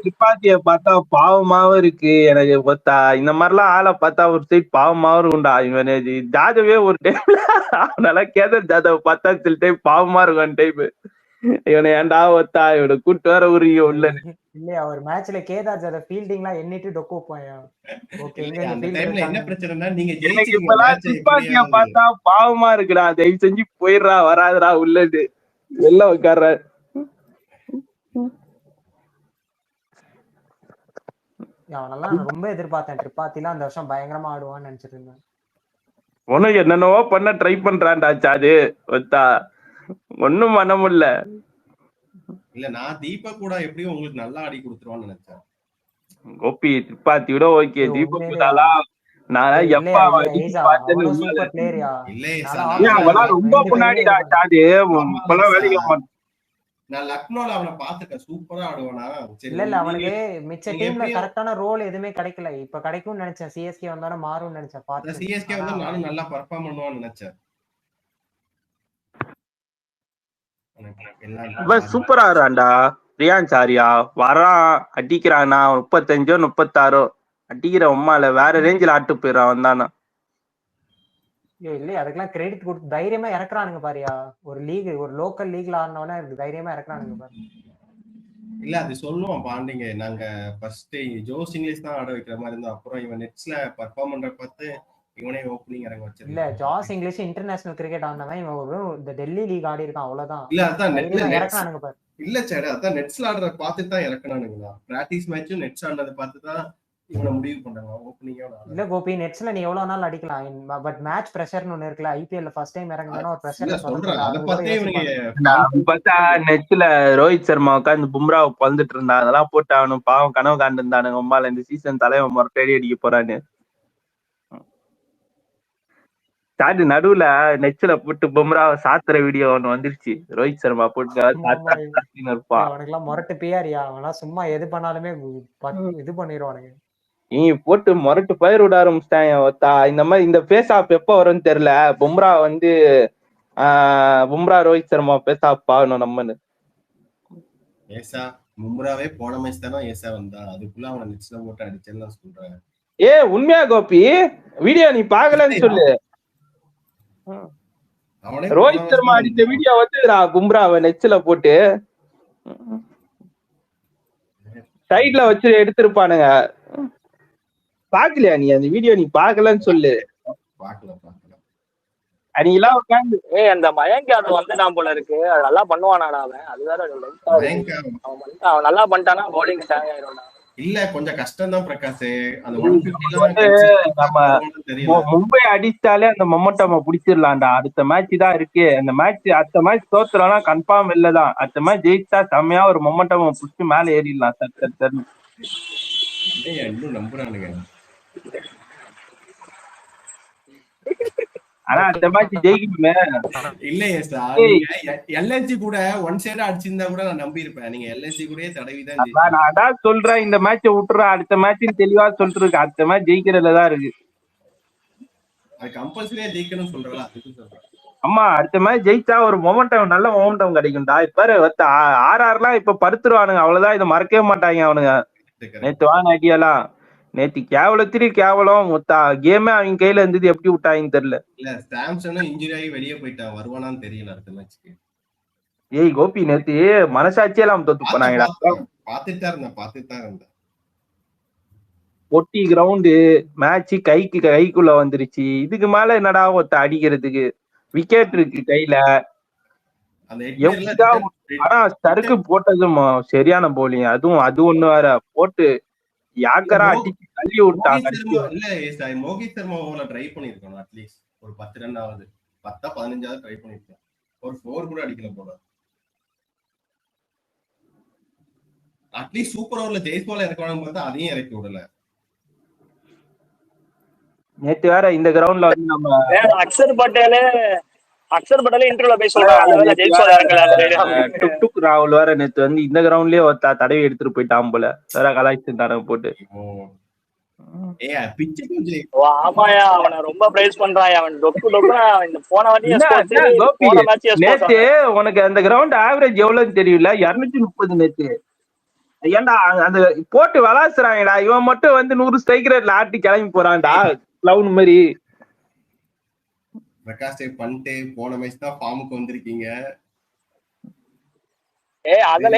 [SPEAKER 1] திப்பாத்திய பார்த்தா பாவமாவும் இருக்கு எனக்கு. பார்த்தா இந்த மாதிரிலாம் ஆளை பார்த்தா ஒரு சைட் பாவமாவும் இருக்கும்டா. இவன் ஜாதவே ஒரு டைம்ல அவனால கேதர் ஜாதவ் பார்த்தா சில டைம் பாவமா இருக்கும் டைம். இவனை ஏன்டா ஒத்தா இவனை கூட்டு வர உரிய உள்ள
[SPEAKER 8] இல்லையா ஒரு மேட்ச்ல கேதார் ஜாதவ் ஃபீல்டிங்லாம் எண்ணிட்டு டொக்கு போயா. ஓகே
[SPEAKER 4] அந்த டைம்ல என்ன பிரச்சனைனா நீங்க
[SPEAKER 1] திப்பாத்திய பார்த்தா பாவமா இருக்குடா. தயவு செஞ்சு போயிடுறா, வராதுடா உள்ளது வெளில உட்கார்ற.
[SPEAKER 8] அவனெல்லாம் ரொம்ப எதிர்பார்த்தேன். ட்ரிப்பாத்திலாம் அந்த வருஷம் பயங்கரமா ஆடுவான்னு நினைச்சிட்டு இருந்தேன்.
[SPEAKER 1] உனக்கு என்னென்னவோ பண்ண ட்ரை பண்றான்டா சாது ஒத்தா, ஒன்னும் பண்ண முடியல.
[SPEAKER 4] இல்ல நான் தீபக் கூட எப்படியும் உங்களுக்கு நல்லா ஆடி கொடுத்துருவான்னு நினைச்சேன்.
[SPEAKER 1] கோபி திப்பாத்தி விட ஓகே, தீபக் கூடாலா நான் எப்பா
[SPEAKER 8] சூப்பர் பிளேயர்யா.
[SPEAKER 1] ரொம்ப முன்னாடிடா சாது, இப்பெல்லாம் வேலைக்கு
[SPEAKER 4] நான் லக்னோல அவனை பாத்துட்டேன், சூப்பரா ஆடுவானா.
[SPEAKER 8] இல்ல அவனுக்கு மிச்ச டீம்ல கரெக்டான ரோல் எதுவுமே கிடைக்கல. இப்ப கிடைக்கும்னு நினைச்சேன், சிஎஸ்கே வந்தாலும் மாறும்னு நினைச்சேன்.
[SPEAKER 4] சிஎஸ்கே வந்து நானும் நல்லா பெர்ஃபார்ம் பண்ணுவான்னு நினைச்சேன்.
[SPEAKER 1] சூப்பரா ஆடுறான்டா ரியான் சாரியா. வரான் அடிக்கிறானா 35 36 அடிக்கிற உம்மால வேற ரேஞ்சில் ஆட்டு போயிடறான் வந்தானா.
[SPEAKER 8] இல்லையா அதுக்கெல்லாம் கிரெடிட் கொடுத்து தைரியமா இறக்குறானுங்க பாரியா. ஒரு லீக், ஒரு லோக்கல் லீக்ல ஆடினவனா தைரியமா இறக்குறானுங்க பாரு.
[SPEAKER 4] இல்ல அது சொல்லுவோம் பாண்டிங்க, நாங்க ஃபர்ஸ்ட் ஜோஸ் இங்கிலீஷ் தான் ஆட வைக்கிற மாதிரி இருந்தோம். அப்புறம் இவன் நெட்ஸ்ல பெர்ஃபார்ம் பண்ற பார்த்து இவனே ஓப்பனிங் இறங்க வச்சிருக்கான்.
[SPEAKER 8] இல்ல ஜாஸ் இங்கிலீஷ் இன்டர்நேஷனல் கிரிக்கெட் ஆடினவன், இவன் ஒரு இந்த டெல்லி லீக் ஆடி இருக்கான் அவ்வளவுதான்.
[SPEAKER 4] இல்ல அதான்
[SPEAKER 8] இறக்குறானுங்க பாரு.
[SPEAKER 4] இல்ல சார் அதான் நெட்ஸ்ல ஆடுறத பார்த்து தான் இறக்குனானுங்களா. பிராக்டிஸ் மேட்சும் நெட்ஸ் ஆடுறத பார்த்து தான் இவனை முடிவு பண்றாங்க ஓப்பனிங்கோட.
[SPEAKER 8] இல்ல கோபி நெட்ஸ்ல நீ எவ்வளவு நாள் அடிக்கலாம், பட் மேட்ச் பிரஷர்னு ஒன்னு இருக்குல்ல. ஐபிஎல்ல ஃபர்ஸ்ட் டைம் இறங்குனா ஒரு பிரஷர்
[SPEAKER 4] சொல்றேன். அத பார்த்தே
[SPEAKER 1] பார்த்தா நெட்ஸ்ல ரோஹித் சர்மா உட்காந்து பும்ராவை பறந்துட்டு இருந்தா, அதெல்லாம் போட்டு அவனு பாவம் கனவு காண்டு இருந்தானுங்க. உம்மால இந்த சீசன் தலைவன் மொரட்டடி அடிக்க போறான்னு சாட்டு நடுவுல நெட்ஸ்ல போட்டு பும்ராவை சாத்துற வீடியோ ஒண்ணு வந்துருச்சு. ரோஹித் சர்மா போட்டு இருப்பான்.
[SPEAKER 8] அவனுக்கு மொரட்டு பியாரியா, அவனா சும்மா எது பண்ணாலுமே இது பண்ணிடுவானுங்க.
[SPEAKER 1] நீ போட்டு மொரட்டு பயிர் விட ஆரம்பிச்சிட்டாங்க. இந்த மாதிரி இந்த ஃபேஸ் ஆஃப் எப்ப வரும்னு தெரியல. பும்ரா வந்து பும்ரா ரோஹித் சர்மா ஃபேஸ் ஆஃப் ஆகணும் நம்மன்னு.
[SPEAKER 4] ஏசா பும்ராவே போன மேட்ச் தானே ஏசா வந்தா, அதுக்குள்ள அவனை நெட்ஸ்ல போட்டு அடிச்சேன்னு சொல்றேன்.
[SPEAKER 1] உண்மையா கோபி வீடியோ நீ பாக்கலன்னு சொல்லு. ரோஹித் சர்மா அடிச்ச வீடியோ வந்துடா பும்ராவை நெட்ஸ்ல போட்டு சைட்ல வச்சு எடுத்திருப்பானுங்க. பாக்கலையா நீ அந்த வீடியோ? நீ பாக்கலன்னு சொல்லு. அன்னைக்கெல்லாம் உட்காந்து
[SPEAKER 9] அந்த மயங்க் யாதவ் வந்து நான் போல இருக்கு, அது நல்லா பண்ணுவானாடா அவன். அது வேற அவன் நல்லா பண்ணிட்டானா பவுலிங் ஸ்ட்ராங் ஆயிடும்டா.
[SPEAKER 4] இல்ல கொஞ்சம் கஷ்டம் தான் பிரகாஷ்.
[SPEAKER 1] மும்பை அடிச்சாலே அந்த மொமெண்டம் புடிச்சிடலாம்டா. அடுத்த மேட்ச் தான் இருக்கு. அந்த மேட்ச் அடுத்த மேட்ச் தோத்துறோம்னா கன்ஃபார்ம் இல்லதான். அடுத்த மேட்ச் ஜெயிச்சா செம்மையா ஒரு மொமெண்டம் புடிச்சு மேல ஏறிடலாம். சர்
[SPEAKER 4] இன்னும் நம்புறானுங்க.
[SPEAKER 1] ஆனா அந்த மேட்ச் ஜெயிக்குமே.
[SPEAKER 4] இல்லையே சார், எல்எஸ்ஜி கூட ஒன் சைடா அடிச்சிருந்தா கூட நான் நம்பி இருப்பேன். நீங்க எல்எஸ்ஜி கூட தடவிதான்.
[SPEAKER 1] நான் அதான் சொல்றேன், இந்த மேட்சை விட்டுறா, அடுத்த மேட்ச் தெளிவா சொல்லிட்டு இருக்கு. அடுத்த மேட்ச் ஜெயிக்கிறதுலதான் இருக்கு.
[SPEAKER 4] அது கம்பல்சரியா ஜெயிக்கணும்னு சொல்றா.
[SPEAKER 1] ஆமா, அடுத்த மேட்ச் ஜெயிச்சா ஒரு மொமெண்டம், நல்ல மொமெண்டம் கிடைக்கும்டா. இப்ப ஆர்ஆர்லாம் இப்ப படுத்துருவானுங்க, அவ்வளவுதான். இதை மறக்கவே மாட்டாங்க அவனுங்க. நேத்து வாங்கியெல்லாம் நேத்து கேவலம் கேமே அவங்க கையில இருந்தது. எப்படி விட்டாங்கன்னு தெரியல.
[SPEAKER 4] இல்ல சாம்சனும் இன்ஜுரி ஆகி வெளியே போயிட்டான், வருவானான்னு தெரியல அடுத்த மேட்ச்க்கு.
[SPEAKER 1] ஏய் கோபி, நேத்து மனசாட்சியெல்லாம் தோத்து போனாங்கடா.
[SPEAKER 4] பாத்துட்டு தான் இருந்தேன்.
[SPEAKER 1] பொட்டி கிரவுண்டு மேட்ச் கைக்குள்ள வந்துருச்சு. இதுக்கு மேல என்னடா அடிக்கிறதுக்கு? விக்கெட் இருக்கு கையில. ஆனா சருக்கு போட்டதும் சரியான போலிங். அது ஒண்ணு வேற போட்டு யாக்கரா அடிச்சு தள்ளி விட்டாங்க.
[SPEAKER 4] இல்ல மோகித் சர்மா ஓவர்ல ட்ரை பண்ணிருக்கணும். அட்லீஸ்ட் ஒரு 10 ரன் ஆகுது, 10 15 ட்ரை பண்ணிருக்கேன். ஒரு 4 கூட அடிக்கல போல. அட்லீஸ்ட் சூப்பர் ஓவர்ல ஜெய்ஸ்வால் இறக்கணும் பார்த்தா அதையும் இறக்கி விடல.
[SPEAKER 1] நேத்து வேற இந்த கிரவுண்ட்ல வந்து நம்ம
[SPEAKER 9] அக்ஷர் பட்டேல் இன்டர்வியூல போய் சொல்றாங்க ஜெய்ஸ்வால் இறக்கல.
[SPEAKER 1] டுக் ராகுல் வேற நேத்து வந்து இந்த கிரவுண்ட்லயே தடவி எடுத்துட்டு போயிட்டான் போல. வேற கலாய்ச்சிட்டாங்க போட்டு.
[SPEAKER 4] பிச்சு கொஞ்சம்
[SPEAKER 9] ஆமாயா அவனை ரொம்ப பிரைஸ் பண்றான். அவன் டொக்கு டொக்கு இந்த போன வாட்டி
[SPEAKER 1] கோபி
[SPEAKER 9] போன மேட்ச்
[SPEAKER 1] நேத்து உனக்கு அந்த கிரவுண்ட் ஆவரேஜ் எவ்வளவுன்னு தெரியல, 230 நேத்து. ஏன்டா அந்த போட்டு விளாசுறாங்கடா, இவன் மட்டும் வந்து 100 ஸ்ட்ரைக் ரேட்ல ஆட்டி கிளம்பி போறான்டா கிளவுன் மாதிரி.
[SPEAKER 4] பிரகாஷ் பண்ணிட்டு போன மேட்ச் தான் ஃபார்முக்கு வந்திருக்கீங்க.
[SPEAKER 9] அதுல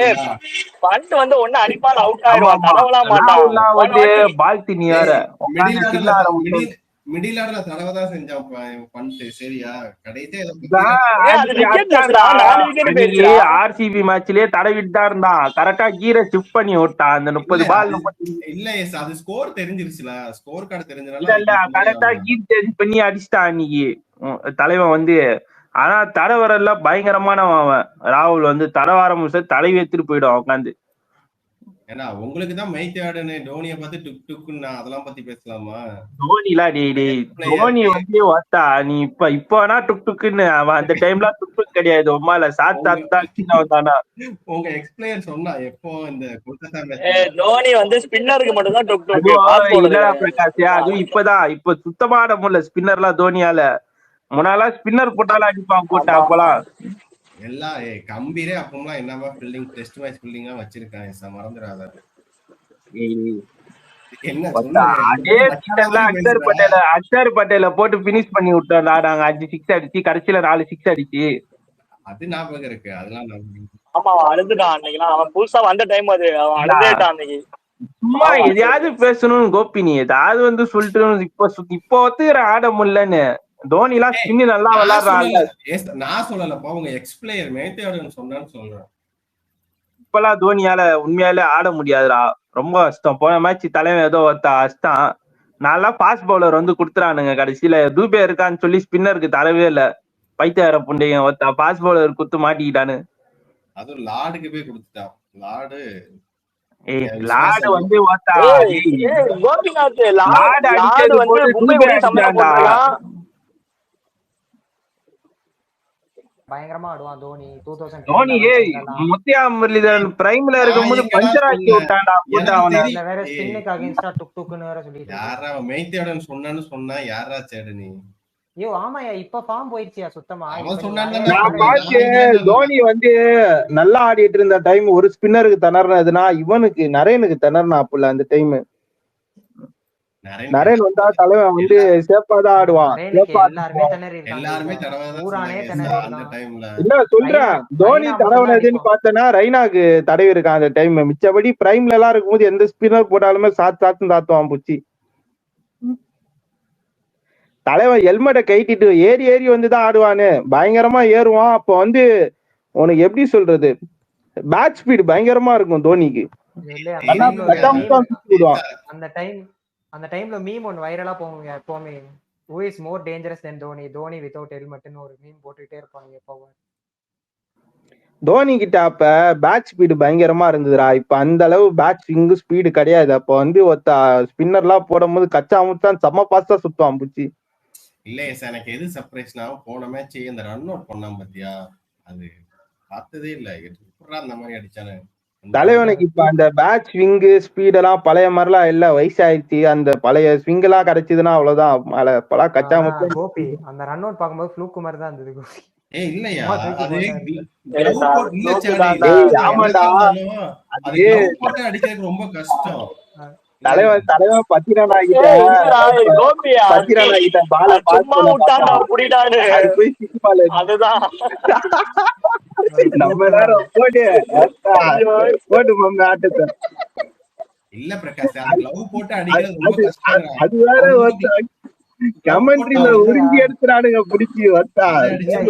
[SPEAKER 9] பண்ட் வந்து ஒண்ணு அடிப்பால் அவுட் ஆயிடுவான், தடவலாம் மாட்டான்.
[SPEAKER 1] வந்து பால்தி நீ வேற
[SPEAKER 4] மிடில் ஆர்டர்ல தடவைதான் செஞ்சான் பண்ணிட்டு. சரியா
[SPEAKER 1] ஆர்சிபி மேட்ச்லயே தடவிட்டு தான் இருந்தான், கரெக்டா கீரை ஷிஃப்ட் பண்ணி விட்டான் அந்த 30 பால்.
[SPEAKER 4] இல்ல அது ஸ்கோர் தெரிஞ்சிருச்சுல, ஸ்கோர் கார்டு தெரிஞ்சனால
[SPEAKER 1] கரெக்டா கீர் சேஞ்ச் பண்ணி அடிச்சிட்டான் அன்னைக்கு தலைவன் வந்து. ஆனா தடவரல பயங்கரமானவன் அவன். ராகுல் வந்து தடவாரம் தலைவி எடுத்துட்டு போயிடும் உட்காந்து.
[SPEAKER 4] ஏன்னா உங்களுக்கு தான் மைத்தியாடுன்னு டோனியை பார்த்து டுக் டுக்குன்னு அதெல்லாம் பத்தி பேசலாமா?
[SPEAKER 1] தோனிலாம் தோனி வந்து வாத்தா நீ இப்பனா டுக் டுக்குன்னு, அவன் அந்த டைம்ல டுக் டுக் கிடையாது. உமால சாத்தானா
[SPEAKER 4] உங்க எக்ஸ்பிளையர் சொன்னா எப்போ இந்த கொல்கத்தா
[SPEAKER 9] தோனி வந்து ஸ்பின்னருக்கு மட்டும் தான் டுக் டுக்.
[SPEAKER 1] இல்லடா பிரகாஷ், அதுவும் இப்ப சுத்தமான முடியல ஸ்பின்னர்லாம் தோனியால. முன்னாலாம் ஸ்பின்னர் போட்டாலும் அடிப்பான் போட்டா அப்பலாம்.
[SPEAKER 4] எல்லாம் கம்பீரே அப்பெல்லாம் என்னவா ஃபீல்டிங் டெஸ்ட் மேட்ச் ஃபீல்டிங்கா வச்சிருக்காங்க, மறந்துடாத.
[SPEAKER 1] அக்ஷர் பட்டேல போட்டு பினிஷ் பண்ணி விட்டோம்டா நாங்க 5 6 அடிச்சு, கடைசியில 4 6 அடிச்சு.
[SPEAKER 4] அது ஞாபகம் இருக்கு, அதெல்லாம்
[SPEAKER 9] ஆமா அவன் அழுதுட்டான் அன்னைக்கு. அவன் புதுசா வந்த டைம் அது அவன் அழுதேட்டான் அன்னைக்கு.
[SPEAKER 1] சும்மா எதையாவது பேசணும்னு கோபி, நீ ஏதாவது வந்து சொல்லிட்டு இப்போ ஒத்துக்கிற ஆட முடியலன்னு. தோனி எல்லாம் ஸ்பின் நல்லா விளையாடுறாங்க.
[SPEAKER 4] நான் சொல்லலப்பா, உங்க எக்ஸ்பிளையர் மேத்தியாடுன்னு சொன்னான்னு சொல்றேன்.
[SPEAKER 1] இப்பெல்லாம் தோனியால உண்மையாலே ஆட முடியாதுடா, ரொம்ப கஷ்டம். போன மேட்ச் தலைவன் ஏதோ கஷ்டம். நல்லா ஃபாஸ்ட் பவுலர் வந்து குடுத்துறானுங்க கடைசியில. தூபே இருக்கான்னு சொல்லி ஸ்பின்னருக்கு தரவே இல்ல. பைத்தியார புண்டையும் ஃபாஸ்ட் பவுலர் குத்து மாட்டிக்கிட்டானு.
[SPEAKER 4] அதுவும் லார்டுக்கு போய் கொடுத்துட்டான்.
[SPEAKER 1] லார்டு வந்து
[SPEAKER 8] பயங்கரமா ஆடுவான் தோனி.
[SPEAKER 1] தோனி முத்தியா முரளிதரன் பிரைம்ல இருக்கும்போது பஞ்சர் ஆக்கி விட்டான்டா போட்டு அவனை.
[SPEAKER 8] வேற ஸ்பின்னுக்கு அகைன்ஸ்டா டுக் டுக்னு வேற சொல்லிட்டு.
[SPEAKER 4] யாரா மெய்த்தியாடன் சொன்னா யாரா சேடு நீ?
[SPEAKER 8] ஐயோ ஆமாயா, இப்ப ஃபார்ம் போயிடுச்சியா சுத்தமா.
[SPEAKER 1] தோனி வந்து நல்லா ஆடிட்டு இருந்த டைம் ஒரு ஸ்பின்னருக்கு திணறினதுன்னா இவனுக்கு நரேனுக்கு திணறினாப்புல அந்த டைம். நரேன் வந்தா தலைவன் வந்து சேஃபா தான் ஆடுவான். இல்ல சொல்றேன், தோனி தடவுனதுன்னு பார்த்தனா ரெய்னாக்கு தடவி இருக்கான் அந்த டைம். மிச்சபடி பிரைம்ல எல்லாம் இருக்கும்போது எந்த ஸ்பின்னர் போட்டாலுமே சாத்தும் தாத்துவான் பூச்சி. தலைவன் ஹெல்மெட்டை கைட்டிட்டு ஏறி வந்துதான் ஆடுவானு, பயங்கரமா ஏறுவான். அப்ப வந்து உனக்கு எப்படி சொல்றது, பேட் ஸ்பீடு பயங்கரமா இருக்கும் தோனிக்கு.
[SPEAKER 8] அந்த டைம்ல மீம் ஒன்னு வைரலா போவாங்க எப்பவுமே, who is more dangerous than Dhoni, Dhoni without helmet ன்னு ஒரு மீம் போட்டுட்டே இருப்பாங்க எப்பவும்.
[SPEAKER 1] தோனி கிட்ட அப்ப பேட் ஸ்பீடு பயங்கரமா இருந்ததுடா. இப்ப அந்த அளவு பேட் ஸ்விங் ஸ்பீடு கிடையாது. அப்ப வந்து ஸ்பின்னர் எல்லாம் போடும் போது கச்சா முச்சான் செம்ம பாஸ்டா சுத்துவான் பூச்சி.
[SPEAKER 4] இல்லையே சார், எனக்கு எது சர்ப்ரைஸ்னா போன மேட்ச் இந்த ரன் அவுட் பண்ணாம பாத்தியா, அது பார்த்ததே இல்ல. அந்த மாதிரி அடிச்சானு
[SPEAKER 1] தலைவனுக்கு இப்ப அந்த பேட் ஸ்விங் ஸ்பீட் எல்லாம் பழைய மாதிரிலாம் இல்ல, வயசாயிடுச்சு. அந்த பழைய ஸ்விங் எல்லாம் கிடைச்சதுன்னா அவ்வளவுதான். பல கச்சா முச்சா.
[SPEAKER 8] கோபி அந்த ரன் அவுட் பாக்கும்போது ஃப்ளூக் மாதிரி தான் இருந்தது.
[SPEAKER 4] இல்லையா அடிக்கிறது ரொம்ப கஷ்டம்.
[SPEAKER 1] தலைவன் பத்திரனா
[SPEAKER 4] இல்ல பிரகாஷ், போட்டு அடிக்கிறது ரொம்ப கஷ்டம்.
[SPEAKER 1] அது வேற கமெண்ட்ரில உறிஞ்சி எடுத்துறானுங்க பிடிச்சி வந்தா.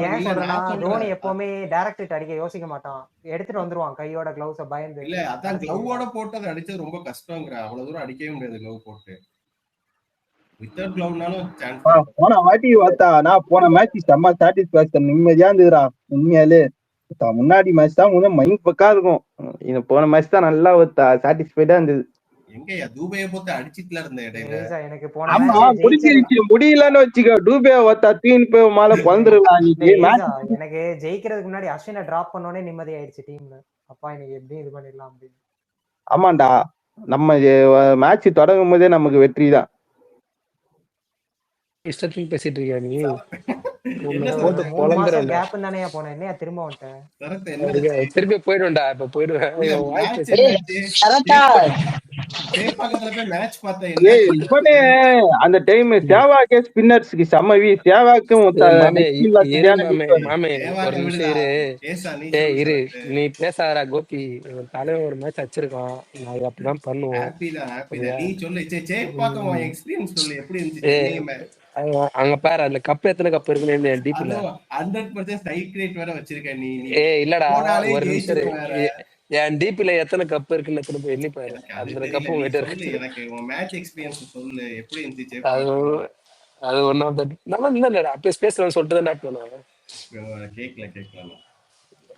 [SPEAKER 8] ஏன் சொல்றேன்னா தோனி எப்பவுமே டைரக்ட் அடிக்க யோசிக்க மாட்டான், எடுத்துட்டு வந்துருவான் கையோட கிளவுஸ பயந்து.
[SPEAKER 4] இல்ல அதான் கிளவோட போட்டு அதை அடிச்சது ரொம்ப கஷ்டங்கிற, அவ்வளவு தூரம் அடிக்கவே முடியாது கிளவ் போட்டு. வித்தவுட் கிளவ்னாலும் சான்ஸ்.
[SPEAKER 1] போன வாட்டி பார்த்தா நான் போன மேட்ச் செம்ம சாட்டிஸ்பாக்சன், நிம்மதியா இருந்துடா உண்மையாலே. முன்னாடி மேட்ச் தான் முதல் மைண்ட் பக்கா இருக்கும். இது போன மேட்ச் தான் நல்லா சாட்டிஸ்ஃபைடா இருந்தது.
[SPEAKER 4] எங்கயா தூபையை போட்டு அடிச்சிட்டுல இருந்த இடையில
[SPEAKER 8] எனக்கு
[SPEAKER 1] முடியலன்னு வச்சுக்கோ, டூபே தீன் போய் மேல குழந்துருக்கலாம்.
[SPEAKER 8] எனக்கு ஜெயிக்கிறதுக்கு முன்னாடி அஸ்வினை டிராப் பண்ணோடனே நிம்மதி ஆயிடுச்சு டீம்ல. அப்பா எனக்கு எப்படி இது பண்ணிடலாம் அப்படின்னு.
[SPEAKER 1] ஆமாண்டா, நம்ம மேட்ச் தொடங்கும் போதே நமக்கு வெற்றி தான்.
[SPEAKER 10] இஷ்டத்துக்கு பேசிட்டு இருக்கியா நீ?
[SPEAKER 4] என்ன
[SPEAKER 10] போட்டு
[SPEAKER 4] சரத்து?
[SPEAKER 8] 3 மாசம்
[SPEAKER 10] பொழந்துறேன்டா.
[SPEAKER 8] கேப் தானே போனேன். என்னையா திரும்ப வந்துட்டேன்?
[SPEAKER 4] சரத்து என்ன
[SPEAKER 10] திருப்பி போயிடுவேன்டா. இப்ப போயிடுவேன்.
[SPEAKER 4] இல்ல
[SPEAKER 10] என் வாய்
[SPEAKER 4] மேட்ச்
[SPEAKER 10] பேசி
[SPEAKER 4] என்னாச்சு? சேப்பாக்கத்துல போய் மேட்ச் பார்த்தேன்
[SPEAKER 1] ஏய்
[SPEAKER 4] என்ன
[SPEAKER 1] இவனே அந்த டைம் சேவாக்கே ஸ்பின்னர்ஸ்க்கு செம்மவி. சேவாக்கும்
[SPEAKER 10] மாமே இரு மாமே
[SPEAKER 4] சேவாக்க
[SPEAKER 10] ஒரு நிமிஷம்
[SPEAKER 4] விடுடா.
[SPEAKER 10] இரு.
[SPEAKER 4] பேசா நீ
[SPEAKER 10] ஏய்
[SPEAKER 4] சொல்லு
[SPEAKER 10] இரு,
[SPEAKER 4] சரத்து.
[SPEAKER 10] நீ பேசாதடா கோபி. தலைவன் ஒரு மேட்ச் வச்சிருக்கான். நான் அப்படிதான் பண்ணுவோம்.
[SPEAKER 4] ஹாப்பி தான். நீ சொல்லு. சேப்பாக்கம் உன் எக்ஸ்பீரியன்ஸ் சொல்லு. எப்படி இருந்துச்சு சென்னை?
[SPEAKER 10] அங்க பாரு அதுல கப் எத்தனை கப் இருக்குன்னு என் டிபில
[SPEAKER 4] 100% ஸ்ட்ரைக் ரேட் வேற வச்சிருக்க நீ.
[SPEAKER 10] இல்லடா
[SPEAKER 4] போனாலே
[SPEAKER 10] ஒரு நிமிஷம்
[SPEAKER 4] ஜெயிச்சிரும் வேற.
[SPEAKER 10] என் டிபில எத்தனை கப் இருக்குன்னு எத்தனை போய் எண்ணி பாரு. அந்த கப்பும் வெயிட் இருக்கு.
[SPEAKER 4] எனக்கு உன் மேட்ச் எக்ஸ்பீரியன்ஸ் சொல்லு. எப்படி இருந்துச்சு?
[SPEAKER 10] அது ஒன் ஆஃப் த நம்ம இல்லடா அப்ப ஸ்பேஸ்ல சொல்லிட்டு தான் நாட் பண்ணுவாங்க.
[SPEAKER 4] கேக்கல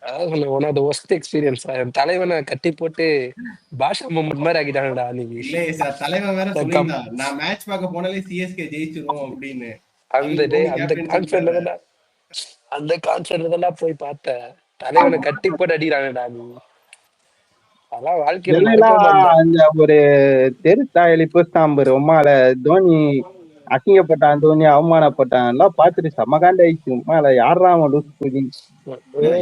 [SPEAKER 10] அதாவது one of the worst experience. என் தலைவனை கட்டி போட்டு பாஷா மூமெண்ட் மாதிரி ஆக்கிட்டாங்கடா நீங்க.
[SPEAKER 4] இல்ல சார் தலைவன் வேற சொல்லிருந்தான் நான் மேட்ச் பார்க்க போனாலே சிஎஸ்கே ஜெயிச்சிரும் அப்படின்னு.
[SPEAKER 10] அந்த கான்செப்ட்ல தான் போய் பார்த்தேன். தலைவனை கட்டி போட்டு அடிக்கிறாங்கடா நீ. அதான் வாழ்க்கையில
[SPEAKER 1] ஒரு தெரு தாயலி போஸ்டாம்பர் உமால தோனி அசிங்கப்பட்டான், தோனி அவமானப்பட்டான் எல்லாம் பாத்துட்டு செம்மகாண்ட ஆயிடுச்சு. உமால யாரா அவன் லூஸ் போய்
[SPEAKER 8] இல்ல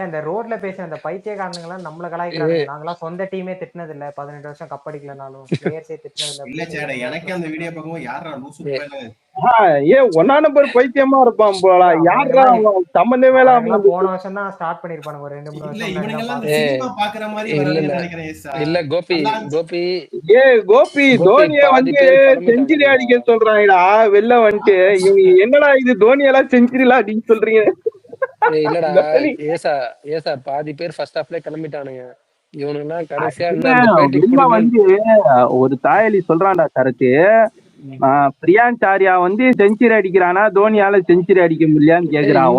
[SPEAKER 8] இந்த ரோட்ல பேசுற அந்த பைத்தியக்காரங்க எல்லாம் நம்மள கலாய்க்கிறாங்க. நாங்களாம் சொந்த டீமே திட்டினது இல்ல. 18 வருஷம் கப் அடிக்கலனாலும் பிளேயர்ஸே திட்டினது
[SPEAKER 4] இல்ல சேட. எனக்கு அந்த வீடியோ பார்க்கும்போது யாரா லூசு
[SPEAKER 1] ஒன்னா நம்பர் பைத்தியமா இருப்பான் போல. யாரா சம்பந்தமே
[SPEAKER 8] போன வருஷம் தான் ஸ்டார்ட் பண்ணிருப்பானுங்க ஒரு 2-3
[SPEAKER 10] வருஷம். இல்ல கோபி
[SPEAKER 1] தோனிய வந்து செஞ்சுரி அடிக்க சொல்றாங்கடா வெளில வந்துட்டு. இவங்க என்னடா இது தோனி எல்லாம் செஞ்சுரிலாம் அடிக்க சொல்றீங்க?
[SPEAKER 10] இல்லடா ஏசா பாதி பேர் ஃபர்ஸ்ட் ஹாஃப்ல கிளம்பிட்டானுங்க. இவனுங்க கடைசியா
[SPEAKER 1] வந்து ஒரு தாயலி சொல்றான்டா கருத்து. பிரியான் சாரியா வந்து செஞ்சுரி அடிக்கிறானா தோனியால செஞ்சுரி அடிக்க முடியலையான்னு கேக்குறான்.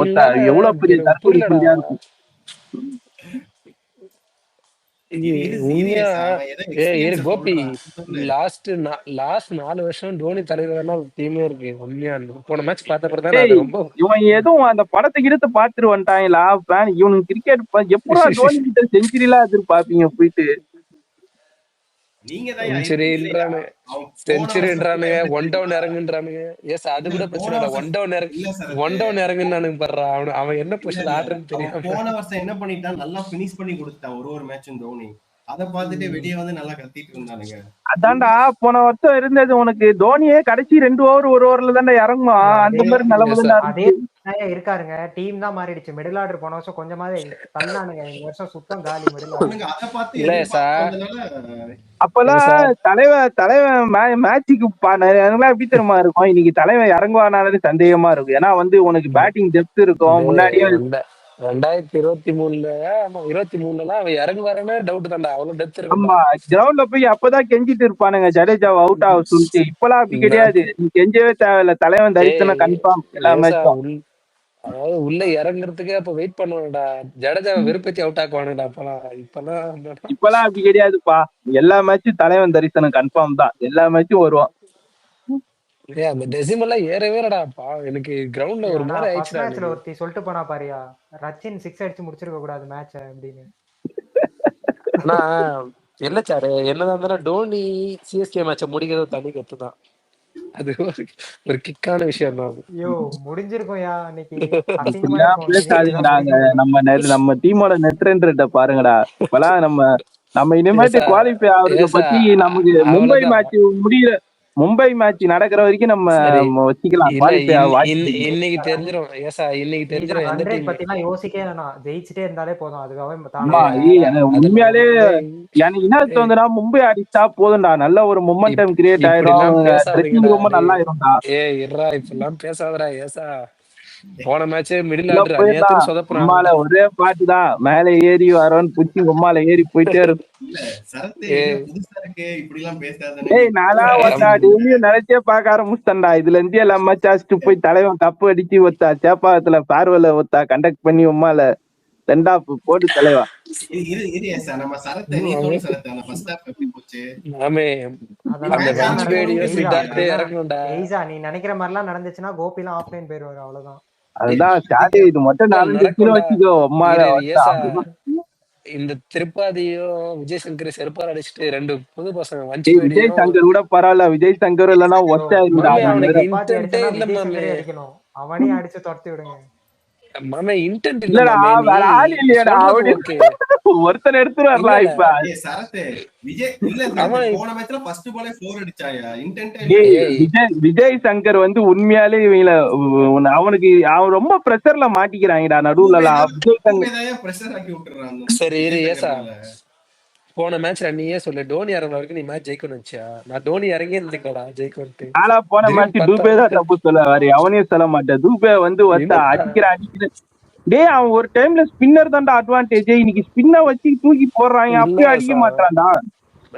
[SPEAKER 1] எவ்வளவு பெரிய தற்கொலை
[SPEAKER 10] கோபி. லாஸ்ட் 4 வருஷம் தோனி தலைவர் டீமே இருக்கு. உண்மையா போன மேட்ச் பார்த்தப்பதான்
[SPEAKER 1] இவன் எதுவும் அந்த படத்தை கிட்ட பாத்துட்டு வந்துட்டாங்களா? இவனுக்கு கிரிக்கெட் எப்படா தோனி கிட்ட செஞ்சுரி எல்லாம் எதிர்பார்ப்பீங்க போயிட்டு?
[SPEAKER 10] செஞ்சுரின்றானுங்க ஒன் டவுன் இறங்குன்றானுங்க. எஸ் அது கூட பிரச்சனை. ஒன் டவுன் இறங்குன்னு பண்றான். அவன் என்ன பொசிஷன் ஆடுறன்னு தெரியும்.
[SPEAKER 4] போன வருஷம் என்ன பண்ணிட்டான்? நல்லா பினிஷ் பண்ணி கொடுத்தான் ஒரு மேட்சும் தோனி. அத பாத்துட்டு வெளியே வந்து நல்லா கத்திட்டு இருந்தானுங்க.
[SPEAKER 1] அதான்டா போன வருஷம் இருந்தது உனக்கு. தோனியே கடைசி 2 ஓவர் 1 ஓவர்ல தான்டா இறங்குமா. அந்த மாதிரி நிலைமை
[SPEAKER 8] இருக்காருங்க. டீம் தான் மாறிடுச்சு. மிடில் ஆர்டர் போன வருஷம் கொஞ்சமாவே தள்ளானுங்க. இந்த வருஷம் சுத்தம் காலி மிடில் ஆர்டர்.
[SPEAKER 1] அப்பெல்லாம் தலைவன் மேட்சுக்கு எப்படி தெரியுமா இருக்கும்? இன்னைக்கு தலைவன் இறங்குவானாலே சந்தேகமா இருக்கும். ஏன்னா வந்து உனக்கு பேட்டிங் டெப்த் இருக்கும். முன்னாடியே
[SPEAKER 10] 2023 அவன் இறங்குவாருன்னு டவுட் தான்டா. அவ்வளவு டெப்த் இருக்கு.
[SPEAKER 1] ஆமா கிரவுண்ட்ல போய் அப்பதான் கெஞ்சிட்டு இருப்பானுங்க ஜடேஜா அவுட் ஆக சொல்லிட்டு. இப்பெல்லாம் அப்படி கிடையாது. நீ கெஞ்சவே தேவையில்ல. தலைவன் தரிசனம் கன்ஃபார்ம் எல்லா மேட்சும்.
[SPEAKER 10] அதாவது உள்ள இறங்குறதுக்கு அப்ப வெயிட் பண்ணுவானுடா. ஜடேஜா வெறுப்பேத்தி அவுட் ஆக்குவானுடா. இப்பெல்லாம்
[SPEAKER 1] அப்படி கிடையாதுப்பா. எல்லா மேட்சும் தலைவன் தரிசனம் கன்ஃபார்ம் தான். எல்லா மேட்சும் வருவான்.
[SPEAKER 10] அந்த டெசிமல்லாம் ஏறவே இல்லடாப்பா. எனக்கு கிரவுண்ட்ல ஒரு மாதிரி ஆயிடுச்சுடா.
[SPEAKER 8] மேட்ச்ல ஒருத்தி சொல்லிட்டு போனா பாரியா, ரச்சின் 6 அடிச்சு முடிச்சிருக்க கூடாது மேட்ச் அப்படின்னு.
[SPEAKER 10] ஆனா இல்ல சாரு, என்னதான் இருந்தாலும் டோனி சிஎஸ்கே மேட்ச முடிக்கிறது தனி கத்து தான். அது ஒரு கிக்கான விஷயம் தான்.
[SPEAKER 8] ஐயோ முடிஞ்சிருக்கோம்யா இன்னைக்கு.
[SPEAKER 1] நம்ம டீமோட நெட் ரன் ரேட்ட பாருங்கடா. இப்பெல்லாம் நம்ம இனிமேட்டு குவாலிஃபை ஆகுறத பத்தி நமக்கு மும்பை மேட்ச் நடக்கிற வரைக்கும் நம்ம வச்சுக்கலாம்.
[SPEAKER 10] இன்னைக்கு தெரிஞ்சிரும். ஏசா இன்னைக்கு தெரிஞ்சிரும். எந்த டீம்
[SPEAKER 8] பத்திலாம் யோசிக்கவே வேணாம். ஜெயிச்சிட்டே இருந்தாலே போதும். அதுக்காகவே
[SPEAKER 1] உண்மையாலே எனக்கு என்ன தோணுதுன்னா மும்பை அடிச்சா போதும்டா. நல்ல ஒரு மொமெண்டம் கிரியேட் ஆயிடும். ரொம்ப நல்லா இருக்கும்டா.
[SPEAKER 10] இருடா இப்பெல்லாம் பேசாதடா ஏசா. போன மேட்ச் மிடில் ஆர்டர் சொதப்புறாங்க.
[SPEAKER 1] ஒரே பாட்டு தான். மேல ஏறி வரோன்னு புச்சி உம்மால ஏறி போயிட்டே இருக்கும். நினைச்சே பாக்க ஆரம்பிச்சிட்டா. இதுல இருந்து எல்லாம் மேட்ச் போய் தலைவன் கப்பு அடிச்சு ஒத்தா சேப்பாக்கத்துல பார்வல ஒத்தா கண்டக்ட் பண்ணி உம்மால சென்ட் ஆஃப் போட்டு தலைவா.
[SPEAKER 8] நீ நினைக்கிற மாதிரி எல்லாம் நடந்துச்சுன்னா கோபிலாம் ஆஃப்லைன் போயிருவாரு. அவ்வளவுதான்.
[SPEAKER 1] அதுதான் இது மட்டும் நடந்துச்சுன்னு வச்சுக்கோ.
[SPEAKER 10] இந்த திருப்பாதியும் விஜய் சங்கர் செருப்பால் அடிச்சுட்டு 2 புது பசங்க
[SPEAKER 1] விஜய்
[SPEAKER 10] வன்ச்சுவேடியும்
[SPEAKER 1] சங்கர் கூட பரவாயில்ல, விஜய் சங்கர் இல்லைன்னா
[SPEAKER 8] யோ
[SPEAKER 1] ஒஸ்டா இருந்தா
[SPEAKER 10] மாமே
[SPEAKER 1] நீ
[SPEAKER 10] அவனுக்கு
[SPEAKER 1] வேற.
[SPEAKER 8] துப்பாக்கி
[SPEAKER 10] இன்டென்ட்டே
[SPEAKER 8] அடிச்சனா
[SPEAKER 10] இல்ல
[SPEAKER 8] விஜய்
[SPEAKER 10] மாமே.
[SPEAKER 8] சங்கரே அடிக்கணும், அவனையும் அடிச்சு துரத்தி விடுங்க.
[SPEAKER 10] மாமே இன்டென்ட் இல்ல
[SPEAKER 1] இல்லடா
[SPEAKER 10] மாமே.
[SPEAKER 1] வேற ஆள்
[SPEAKER 10] நீ
[SPEAKER 1] இல்லையடா
[SPEAKER 10] சொல்றது
[SPEAKER 1] அப்படி
[SPEAKER 10] ஓகே.
[SPEAKER 1] ஒருத்தனை எடுத்துட்டு
[SPEAKER 10] இல்ல
[SPEAKER 1] வரலாம்
[SPEAKER 10] இல்ல
[SPEAKER 1] இப்ப.
[SPEAKER 4] சரத்து விஜய் இல்ல சரத்து
[SPEAKER 10] அவன்
[SPEAKER 4] போன மேட்ச்ல ஃபர்ஸ்ட் பாலே 4 அடிச்சாயா, இன்டென்ட்டே
[SPEAKER 1] டேய்,
[SPEAKER 4] இல்லையா?
[SPEAKER 10] ஏய்
[SPEAKER 1] விஜய் சங்கர் வந்து உண்மையாலே இவங்கள அவனுக்கு அவன் ரொம்ப பிரஷர்ல மாட்டிக்கிறாங்கடா நடுவுல எல்லாம். விஜய் சங்கர்
[SPEAKER 4] டூபே தான் பிரஷர் ஆக்கி விட்டுறான்
[SPEAKER 10] சரி இரு
[SPEAKER 4] விஜய்
[SPEAKER 10] ஏசா,
[SPEAKER 4] சங்கர் மேல.
[SPEAKER 10] போன மேட்ச்ல நீயே சொல்லு டோனி இறங்குற வரைக்கும் நீ மேட்ச் ஜெயிக்கணும் வச்சியா? நான் டோனி இறங்கி இருந்துக்கடா ஜெயிக்கணும்ட்டு.
[SPEAKER 1] ஆனா போன
[SPEAKER 10] திடீர்னு
[SPEAKER 1] மேட்ச்
[SPEAKER 10] பார்த்தா
[SPEAKER 1] டூபே தான் தப்பு சொல்ல வேற அவனையும் சொல்ல மாட்டேன். டூபே வந்து ஒருத்த
[SPEAKER 10] என்னடா
[SPEAKER 1] அடிக்கிற. டேய் அவன் ஒரு டைம்ல ஸ்பின்னர் தான்டா அட்வான்டேஜ். இன்னைக்கு ஸ்பின்ன வச்சு தூக்கி போடுறாங்க,
[SPEAKER 10] இல்ல
[SPEAKER 1] அப்பயும் அடிக்க
[SPEAKER 10] ஏசா,
[SPEAKER 1] மாட்டான்டா.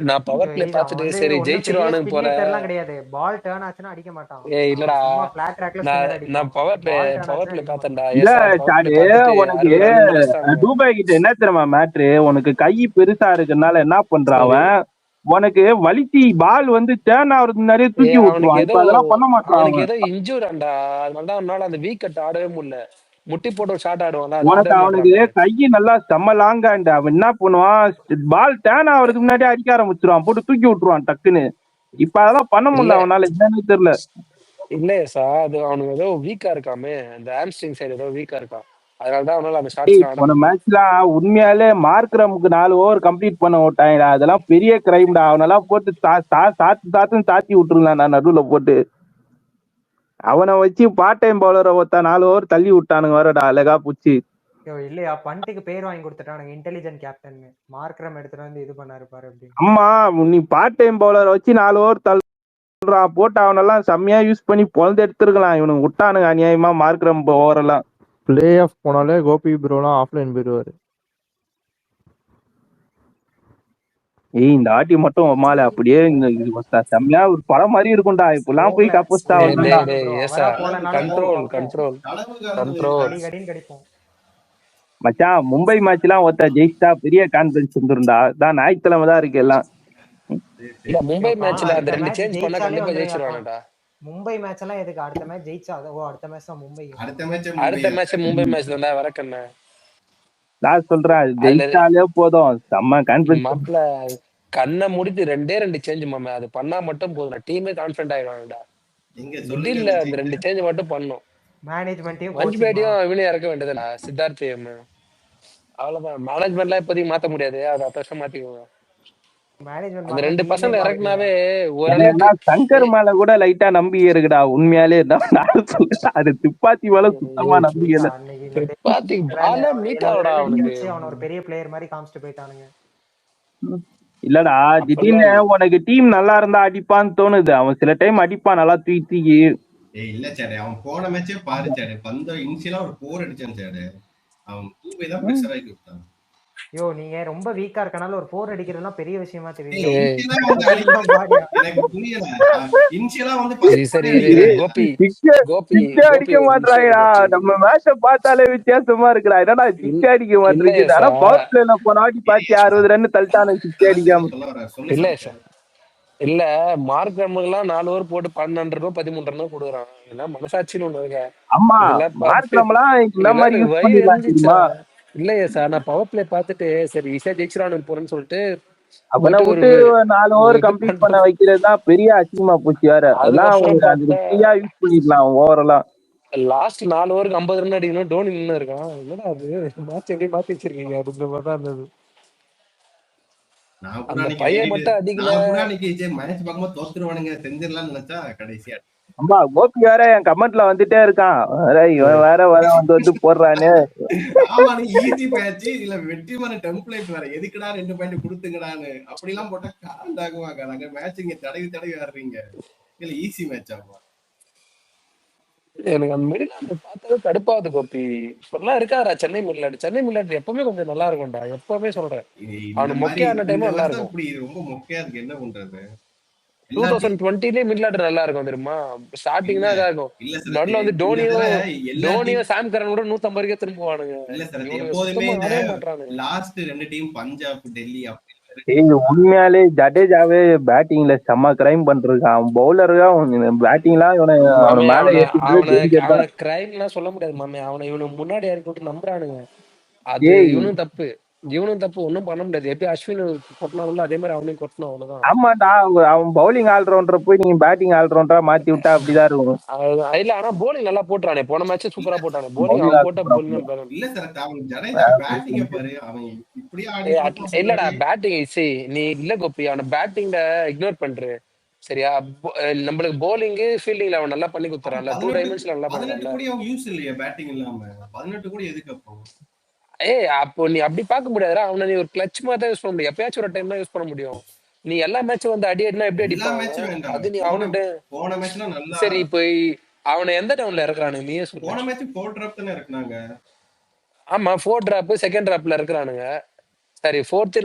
[SPEAKER 10] நான் பவர் பிளே
[SPEAKER 8] அவன்
[SPEAKER 10] பார்த்துட்டு
[SPEAKER 8] வந்து
[SPEAKER 10] சரி
[SPEAKER 8] ஒன்னும் பெரிய
[SPEAKER 10] ஜெயிச்சிருவானுங்க போல.
[SPEAKER 8] ஸ்பின்னிட்டர்லாம் கிடையாது, பால் டர்ன் ஆச்சுன்னா அடிக்க மாட்டான்.
[SPEAKER 10] ஏய் இல்லடா,
[SPEAKER 8] சும்மா ஃபிளாட் ட்ராக்ல
[SPEAKER 10] நான்
[SPEAKER 8] ஸ்பின்னர் அடிப்பான்,
[SPEAKER 10] நான் பவர் பிளே
[SPEAKER 8] பால் டர்ன் ஆச்சுன்னா
[SPEAKER 10] பிளே
[SPEAKER 8] அடிக்க மாட்டான்.
[SPEAKER 10] பார்த்தேன்டா.
[SPEAKER 1] இல்ல
[SPEAKER 10] ஏசா பவர் பிளே
[SPEAKER 1] சாடு,
[SPEAKER 10] பார்த்துட்டு
[SPEAKER 1] உனக்கு
[SPEAKER 10] 60 ரன் முடிச்சிட்டானுங்க.
[SPEAKER 1] டூபே கிட்ட என்ன தெரியுமா மேட்ரு, உனக்கு கை பெருசா இருக்கறனால என்ன பண்றான்
[SPEAKER 10] சரி
[SPEAKER 1] அவன், உனக்கு வலிச்சி பால் வந்து டேர்ன் ஆகுறது நிறைய தூக்கி
[SPEAKER 10] அவனுக்கு
[SPEAKER 1] விட்டுருவான்.
[SPEAKER 10] ஏதோ
[SPEAKER 1] இப்ப அதெல்லாம் பண்ண மாட்டான்
[SPEAKER 10] அவனுக்கு
[SPEAKER 1] அவன்.
[SPEAKER 10] ஏதோ இன்ஜூர்டாண்டா, அதனால அவனால அந்த வீக் கட் ஆடவே முடியல. முட்டி போட்டு ஒரு ஷாட் ஆடுவான்ல, அது
[SPEAKER 1] உனக்கு
[SPEAKER 10] ஆடவே
[SPEAKER 1] அவனுக்கு
[SPEAKER 10] மாட்டான்டா.
[SPEAKER 1] கை நல்லா செம்ம லாங்காண்டு. அவன் என்ன பண்ணுவான், பால் டேர்ன் ஆகுறதுக்கு முன்னாடி அடிக்க ஆரம்பிச்சிருவான், போட்டு தூக்கி விட்டுருவான் டக்குன்னு. இப்ப அதெல்லாம் பண்ண
[SPEAKER 10] இல்ல
[SPEAKER 1] முடியல அவனால, என்னன்னு தெரியல.
[SPEAKER 10] இல்ல ஏசா, அது அவனுக்கு ஏதோ வீக்கா இருக்காமே, அந்த ஹாம்ஸ்ட்ரிங் சைடு ஏதோ வீக்கா இருக்கான். அதனாலதான் அவனால அந்த ஷாட்ஸ்லாம் ஆட
[SPEAKER 1] போன
[SPEAKER 10] முடியல.
[SPEAKER 1] மேட்ச்லாம் உண்மையாலே மார்க்ரமுக்கு 4 ஓவர் கம்ப்ளீட் பண்ண விட்டாங்கடா. அதெல்லாம் பெரிய கிரைம்டா. அவனெல்லாம் போட்டு சாத்துன்னு சாத்தி விட்டுருந்தான் நான் நடுவுல போட்டு. அவனை வச்சு பார்ட் டைம் பவுலரை ஒருத்தா 4 ஓவர் தள்ளி விட்டானுங்க வரடா அழகா புடிச்சு.
[SPEAKER 8] யோ இல்லையா, பண்ட்டுக்கு பேர் வாங்கி கொடுத்துட்டானுங்க இன்டெலிஜென்ட் கேப்டன், மார்க்ரம் எடுத்துட்டு வந்து இது பண்ணாரு பாரு அப்படின்னு.
[SPEAKER 1] அம்மா நீ பார்ட் டைம் பவுலரை வச்சு 4 ஓவர் தள்ளுறான் போட்டு அவனெல்லாம் செம்மையா யூஸ் பண்ணி பொழுது எடுத்துருக்கலாம். இவனுக்கு விட்டானுங்க அநியாயமா மார்க்ரம் ஓவரெல்லாம்.
[SPEAKER 11] பிளே ஆஃப் போனாலே கோபி ப்ரோலாம் ஆஃப்லைன் போயிடுவாரு.
[SPEAKER 1] ஏய் இந்த ஆட்டி மட்டும் மாலை அப்படியே செம்மையா ஒரு படம் மாதிரி இருக்கும்டா. இப்பெல்லாம் போய் கப்போஸ்டா
[SPEAKER 10] டேய்
[SPEAKER 1] வரணும்டா.
[SPEAKER 10] டேய் டேய் ஏசா, கண்ட்ரோல் கண்ட்ரோல் கண்ட்ரோல்.
[SPEAKER 8] கடி கடின்னு கடிப்போம்.
[SPEAKER 1] மச்சான் மும்பை மேட்ச் எல்லாம் ஒருத்த ஜெயிச்சா பெரிய கான்பிடன்ஸ் வந்துருந்தா. தான் ஞாயிற்றுக்கிழமை தான் இருக்கு எல்லாம்.
[SPEAKER 10] இல்ல மும்பை மேட்ச்ல அந்த
[SPEAKER 8] அடுத்த
[SPEAKER 10] 2
[SPEAKER 8] மேட்ச்
[SPEAKER 10] சேஞ்ச் பண்ணா
[SPEAKER 8] ஜெயிச்சாலே
[SPEAKER 10] கண்டிப்பா
[SPEAKER 8] வந்துருங்கப்பா.
[SPEAKER 10] ஜெயிச்சிருவானுடா.
[SPEAKER 8] மும்பை மேட்ச் எல்லாம் எதுக்கு, அடுத்த மேட்ச் ஜெயிச்சா அடுத்த மேட்ச் தான் மும்பை.
[SPEAKER 10] அடுத்த மேட்ச் மும்பை மேட்ச் தான்டா வரக்கண்ண.
[SPEAKER 1] நான் சொல்றேன் அது ஜெயிச்சாலே போதும், செம்ம கான்பிடன்ஸ்.
[SPEAKER 10] மாப்ள கண்ணை முடித்து 2 சேஞ்ச் மாமே, அது பண்ணா மட்டும் போதும், டீமே கான்ஃபிடன்ட் ஆயிடுவாங்கடா. திடீர்ல அந்த 2 சேஞ்ச் மட்டும் பண்ணும்.
[SPEAKER 8] மேனேஜ்மெண்ட்டையும்
[SPEAKER 10] மஞ்சுபேட்டியும் இவனையும் இறக்க வேண்டியதுடா, சித்தார்த்தையும். அவ்வளவுதான், மேனேஜ்மெண்ட்லாம் இப்போதைக்கு மாத்த முடியாது, அது 10 வருஷம் மாத்திக்குவாங்க. அந்த 2 பசங்க இறக்குனாவே ஓரளவுக்கு.
[SPEAKER 1] சங்கர் மேல கூட லைட்டா நம்பிக்கை இருக்குடா உண்மையாலே. நான் சொல்றேன் அது துப்பாத்தி மேல சுத்தமா நம்பிக்கை இல்ல.
[SPEAKER 10] துப்பாத்தி பால மீட் ஆகுடா அவனுக்கு.
[SPEAKER 8] அவன் ஒரு பெரிய பிளேயர் மாதிரி காமிச்சிட்டு போயிட்டானுங்க.
[SPEAKER 1] இல்லடா திடீர்னு உனக்கு டீம் நல்லா இருந்தா அடிப்பான்னு தோணுது. அவன் சில டைம் அடிப்பான் நல்லா தூக்கி.
[SPEAKER 4] இல்ல சார், அவன் போன மேட்சே பாரு சார், பந்த இனிஷியலா ஒரு 4 அடிச்சான் சார், அவன் டூபே தான் பிரஷர் ஆக்கி விட்டான்.
[SPEAKER 8] யோ நீங்க ரொம்ப வீக்கா இருக்கனால ஒரு 4 அடிக்கிறதுலாம் பெரிய விஷயமா தெரியுது.
[SPEAKER 4] எனக்கு புரியல. இனிஷியலா வந்து
[SPEAKER 10] கோபி
[SPEAKER 1] அடிக்க மாட்டாங்கடா. நம்ம மேட்ச பார்த்தாலே வித்தியாசமா இருக்குடா. என்னடா சிக்ஸ் அடிக்க மாட்டேங்குது. ஆனா பவர் பிளேல போன வாட்டி பாத்தி 60 ரன் தள்ளிட்டானு சிக்ஸ் அடிக்காம.
[SPEAKER 10] இல்ல இல்ல மார்க்ரம்லாம் 4 ஓவர் போட்டு 12 ரன் 13 ரன் கொடுக்குறான். இதெல்லாம் மனசாட்சின்னு ஒண்ணு இருக்கு.
[SPEAKER 1] ஆமா மார்க்ரம்லாம் இந்த மாதிரி யூஸ் பண்ணிடலாம் தெரியுமா?
[SPEAKER 10] இல்லையே சார், நான் பவர் பிளே பார்த்துட்டு சரி ஈஸியா ஜெயிச்சிரானு போறேன்னு சொல்லிட்டு
[SPEAKER 1] அவனை விட்டு 4 ஓவர் கம்ப்ளீட் பண்ண வைக்கிறது தான் பெரிய அசிங்கமா போச்சு வேற. அதெல்லாம் யூஸ் பண்ணிடலாம் ஓவரெல்லாம்.
[SPEAKER 10] லாஸ்ட் 4 ஓவருக்கு 50 ரன் அடிக்கணும், டோனி நின்று இருக்கான். என்னடா அது மேட்ச் எங்கேயும் மாத்தி வச்சிருக்கீங்க அப்படின்ற மாதிரி தான் இருந்தது. அந்த பையன் மட்டும் அடிக்கல.
[SPEAKER 4] மேட்ச் பார்க்கும்போது தோத்துருவானுங்க செஞ்சிடலாம்னு நினைச்சா கடைசியா
[SPEAKER 1] அம்மா கோபி வேற என் கமெண்ட்ல வந்துட்டே இருக்கான். இவன் வேற வந்து போடுறானு.
[SPEAKER 4] ஆமா நீ ஈஸி மேட்ச் இல்ல வெற்றிமான டெம்ப்ளேட் வேற, எதுக்குடா 2 பாயிண்ட் கொடுத்துங்கடான்னு அப்படிலாம் போட்டா காண்டாகுவாங்க. நாங்க மேட்ச் இங்க தடவி ஆடுறீங்க, இல்ல ஈஸி மேட்ச் ஆகும்.
[SPEAKER 10] எனக்கு அந்த மிடில் பார்த்தாவே கடுப்பாவது கோபி. இப்பெல்லாம் இருக்காரா சென்னை மில்லட் எப்பவுமே கொஞ்சம் நல்லா இருக்கும்டா, எப்பவுமே சொல்றேன். அவனு மொக்கையான டைம் நல்லா இருக்கும்.
[SPEAKER 4] இப்படி ரொம்ப மொக்கையா இருக்கு, என்ன பண்றது?
[SPEAKER 10] 2020 மிட்லாட் நல்லா இருக்கும் தெரியுமா? ஸ்டார்டிங் தான் இதா இருக்கும். நடுவுல வந்து டோனியும் சாம் கரன் கூட 150 திரும்புவானுங்க.
[SPEAKER 4] இல்ல சார் எப்போதுமே லாஸ்ட் 2 டீம் பஞ்சாப் டெல்லி அப்படி.
[SPEAKER 1] உண்மையாலே ஜடேஜாவே பேட்டிங்ல செம்ம கிரைம் பண்றான். பவுலரா பேட்டிங்லாம் இவனை மேல
[SPEAKER 10] கிரைம்லாம் சொல்ல முடியாது மாமே. அவனை இவனுக்கு முன்னாடி இறக்கி விட்டு நம்புறானுங்க, அது இவனும் தப்பு. இவனும் தப்பு ஒன்றும் பண்ண முடியாது. எப்பயும் அஸ்வின் கொட்டினாலும் அதே மாதிரி அவனையும் கொட்டணும், அவ்வளவுதான்.
[SPEAKER 1] ஆமாண்டா, அவன் பவுலிங் ஆல்ரவுண்டரை போய் நீங்க பேட்டிங் ஆல்ரவுண்டரா மாத்தி விட்டா அப்படிதான் இருக்கும்.
[SPEAKER 10] இல்ல ஆனா போலிங் நல்லா போட்டுறானே, போன மேட்ச் சூப்பரா போட்டானே போலிங். அவன் போட்ட போலிங்
[SPEAKER 4] இல்ல சார், அவன் ஜடேஜா பேட்டிங் பாரு, அவன் இப்படியே ஆடி.
[SPEAKER 10] இல்லடா பேட்டிங் நீ இல்ல கோபி, அவன பேட்டிங்ல இக்னோர் பண்ற சரியா. நம்மளுக்கு போலிங் ஃபீல்டிங்ல அவன் நல்லா பண்ணி கொடுத்துறான்ல, 2 டைமென்ஷன்ல நல்லா பண்ணுவான்ல.
[SPEAKER 4] 18 கூட அவன் யூஸ் இல்லையா பேட்டிங் இல்லாம? 18 கூட எதுக்கு அப்போ?
[SPEAKER 10] அப்போ நீ அப்படி பார்க்க முடியாதுடா, அவனை நீ ஒரு கிளட்ச் மாதிரி தான் யூஸ் பண்ண முடியும். எப்பயாச்சும் ஒரு டைம் தான் யூஸ் பண்ண முடியும். நீ எல்லா மேட்சும் வந்து அடி அடினா எப்படி அடிப்பாங்க? அது நீ அவனுக்கு
[SPEAKER 4] போன மேட்ச்ல நல்லா.
[SPEAKER 10] சரி, இப்போ அவனை எந்த டவுன்ல இறக்குறானுங்க நீயே சொல்லு.
[SPEAKER 4] போன மேட்ச் 4 டிராப் தானே இறக்குனாங்க.
[SPEAKER 10] ஆமா 4 டிராப், செகண்ட் டிராப்ல இறக்குறானுங்க. சரி 4th